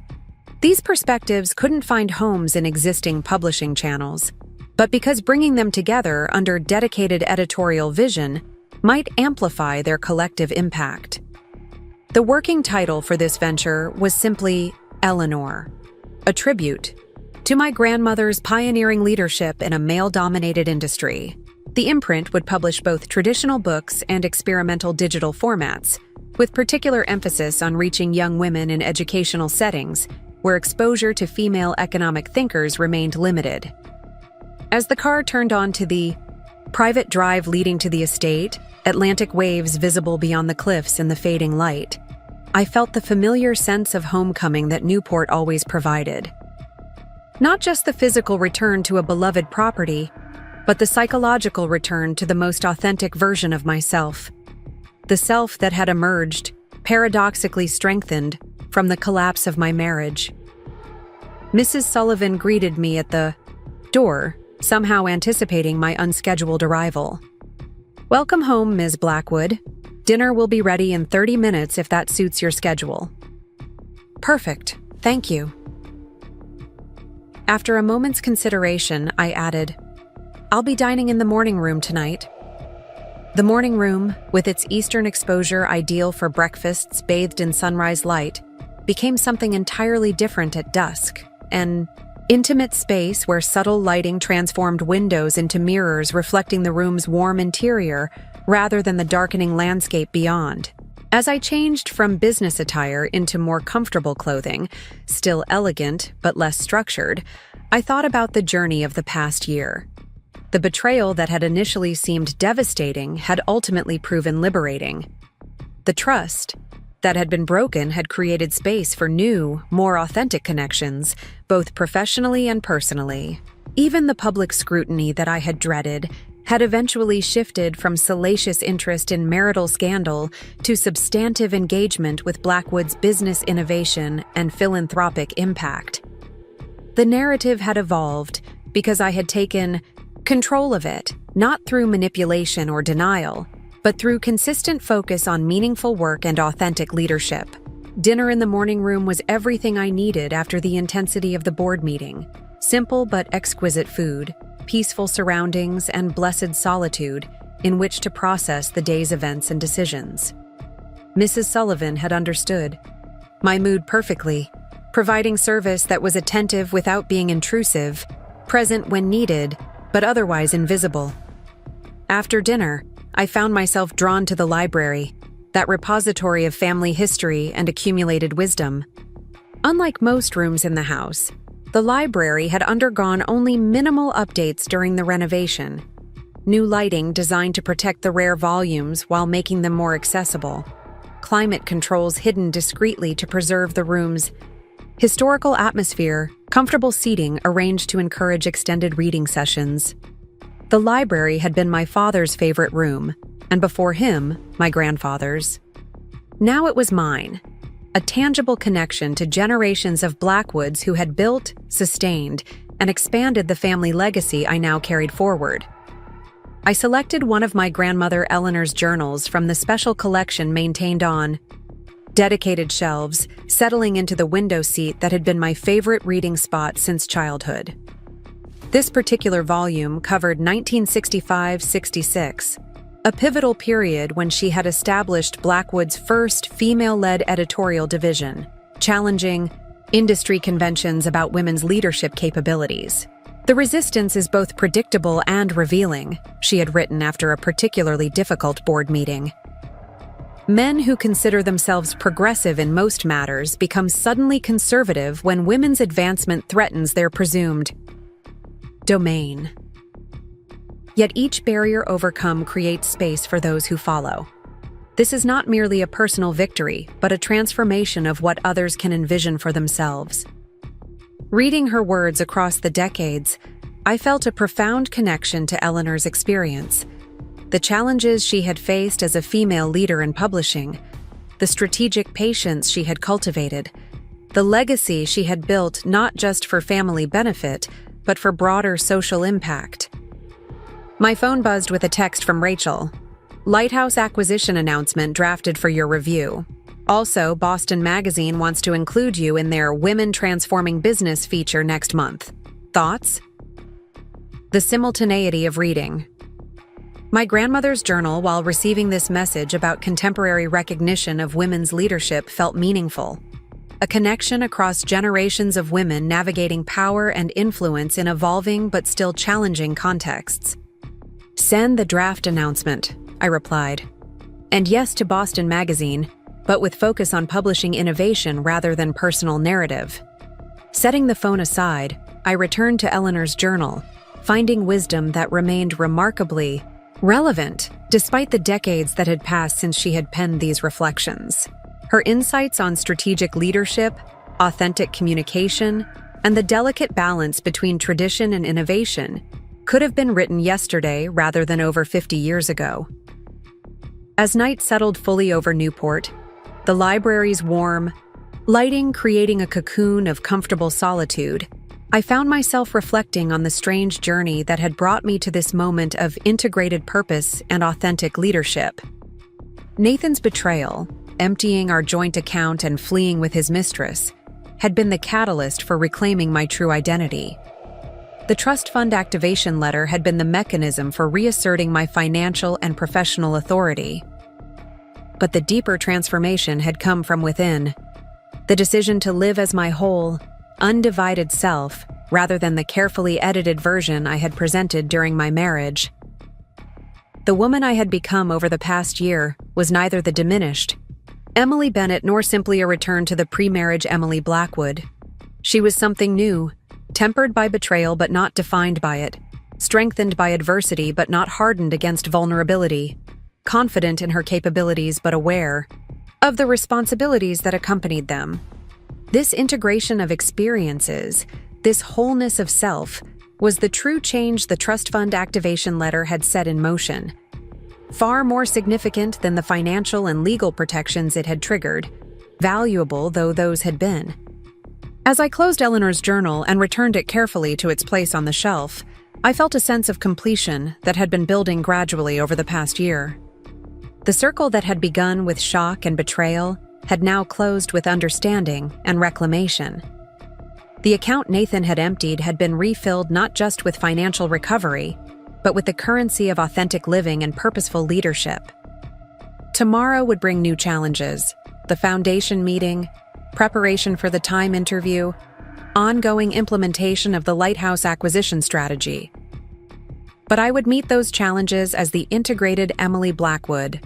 these perspectives couldn't find homes in existing publishing channels, but because bringing them together under dedicated editorial vision might amplify their collective impact. The working title for this venture was simply Eleanor, a tribute to my grandmother's pioneering leadership in a male-dominated industry. The imprint would publish both traditional books and experimental digital formats, with particular emphasis on reaching young women in educational settings where exposure to female economic thinkers remained limited. As the car turned onto the private drive leading to the estate, Atlantic waves visible beyond the cliffs in the fading light, I felt the familiar sense of homecoming that Newport always provided. Not just the physical return to a beloved property, but the psychological return to the most authentic version of myself. The self that had emerged, paradoxically strengthened, from the collapse of my marriage. Mrs. Sullivan greeted me at the door, somehow anticipating my unscheduled arrival. "Welcome home, Ms. Blackwood. Dinner will be ready in 30 minutes if that suits your schedule." "Perfect, thank you." After a moment's consideration, I added, "I'll be dining in the morning room tonight." The morning room, with its eastern exposure ideal for breakfasts bathed in sunrise light, became something entirely different at dusk, an intimate space where subtle lighting transformed windows into mirrors reflecting the room's warm interior rather than the darkening landscape beyond. As I changed from business attire into more comfortable clothing, still elegant but less structured, I thought about the journey of the past year. The betrayal that had initially seemed devastating had ultimately proven liberating. The trust that had been broken had created space for new, more authentic connections, both professionally and personally. Even the public scrutiny that I had dreaded had eventually shifted from salacious interest in marital scandal to substantive engagement with Blackwood's business innovation and philanthropic impact. The narrative had evolved because I had taken control of it, not through manipulation or denial, but through consistent focus on meaningful work and authentic leadership. Dinner in the morning room was everything I needed after the intensity of the board meeting. Simple but exquisite food, peaceful surroundings, and blessed solitude in which to process the day's events and decisions. Mrs. Sullivan had understood my mood perfectly, providing service that was attentive without being intrusive, present when needed, but otherwise invisible. After dinner, I found myself drawn to the library, that repository of family history and accumulated wisdom. Unlike most rooms in the house, the library had undergone only minimal updates during the renovation. New lighting designed to protect the rare volumes while making them more accessible. Climate controls hidden discreetly to preserve the room's historical atmosphere, comfortable seating arranged to encourage extended reading sessions. The library had been my father's favorite room, and before him, my grandfather's. Now it was mine. A tangible connection to generations of Blackwoods who had built, sustained, and expanded the family legacy I now carried forward. I selected one of my grandmother Eleanor's journals from the special collection maintained on dedicated shelves, settling into the window seat that had been my favorite reading spot since childhood. This particular volume covered 1965-66, a pivotal period when she had established Blackwood's first female-led editorial division, challenging industry conventions about women's leadership capabilities. The resistance is both predictable and revealing, she had written after a particularly difficult board meeting. Men who consider themselves progressive in most matters become suddenly conservative when women's advancement threatens their presumed domain. Yet each barrier overcome creates space for those who follow. This is not merely a personal victory, but a transformation of what others can envision for themselves. Reading her words across the decades, I felt a profound connection to Eleanor's experience. The challenges she had faced as a female leader in publishing, the strategic patience she had cultivated, the legacy she had built not just for family benefit, but for broader social impact. My phone buzzed with a text from Rachel. Lighthouse acquisition announcement drafted for your review. Also, Boston Magazine wants to include you in their Women Transforming Business feature next month. Thoughts? The simultaneity of reading. My grandmother's journal while receiving this message about contemporary recognition of women's leadership felt meaningful. A connection across generations of women navigating power and influence in evolving but still challenging contexts. Send the draft announcement, I replied. And yes to Boston Magazine, but with focus on publishing innovation rather than personal narrative. Setting the phone aside, I returned to Eleanor's journal, finding wisdom that remained remarkably relevant despite the decades that had passed since she had penned these reflections. Her insights on strategic leadership, authentic communication, and the delicate balance between tradition and innovation could have been written yesterday rather than over 50 years ago. As night settled fully over Newport, the library's warm lighting creating a cocoon of comfortable solitude, I found myself reflecting on the strange journey that had brought me to this moment of integrated purpose and authentic leadership. Nathan's betrayal, emptying our joint account and fleeing with his mistress, had been the catalyst for reclaiming my true identity. The trust fund activation letter had been the mechanism for reasserting my financial and professional authority. But the deeper transformation had come from within. The decision to live as my whole, undivided self, rather than the carefully edited version I had presented during my marriage. The woman I had become over the past year was neither the diminished Emily Bennett nor simply a return to the pre-marriage Emily Blackwood. She was something new, tempered by betrayal but not defined by it, strengthened by adversity but not hardened against vulnerability, confident in her capabilities but aware, of the responsibilities that accompanied them. This integration of experiences, this wholeness of self, was the true change the trust fund activation letter had set in motion. Far more significant than the financial and legal protections it had triggered, valuable though those had been. As I closed Eleanor's journal and returned it carefully to its place on the shelf, I felt a sense of completion that had been building gradually over the past year. The circle that had begun with shock and betrayal had now closed with understanding and reclamation. The account Nathan had emptied had been refilled not just with financial recovery, but with the currency of authentic living and purposeful leadership. Tomorrow would bring new challenges: the foundation meeting, preparation for the time interview, ongoing implementation of the Lighthouse acquisition strategy. But I would meet those challenges as the integrated Emily Blackwood,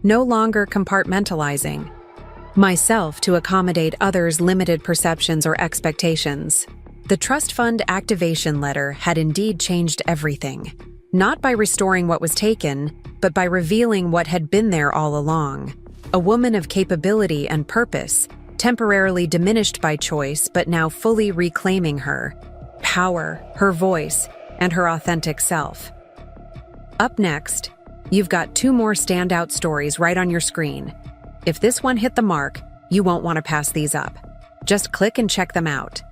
no longer compartmentalizing myself to accommodate others' limited perceptions or expectations. The trust fund activation letter had indeed changed everything, not by restoring what was taken, but by revealing what had been there all along: a woman of capability and purpose, temporarily diminished by choice but now fully reclaiming her power, her voice, and her authentic self. Up next, you've got 2 more standout stories right on your screen. If this one hit the mark, you won't want to pass these up. Just click and check them out.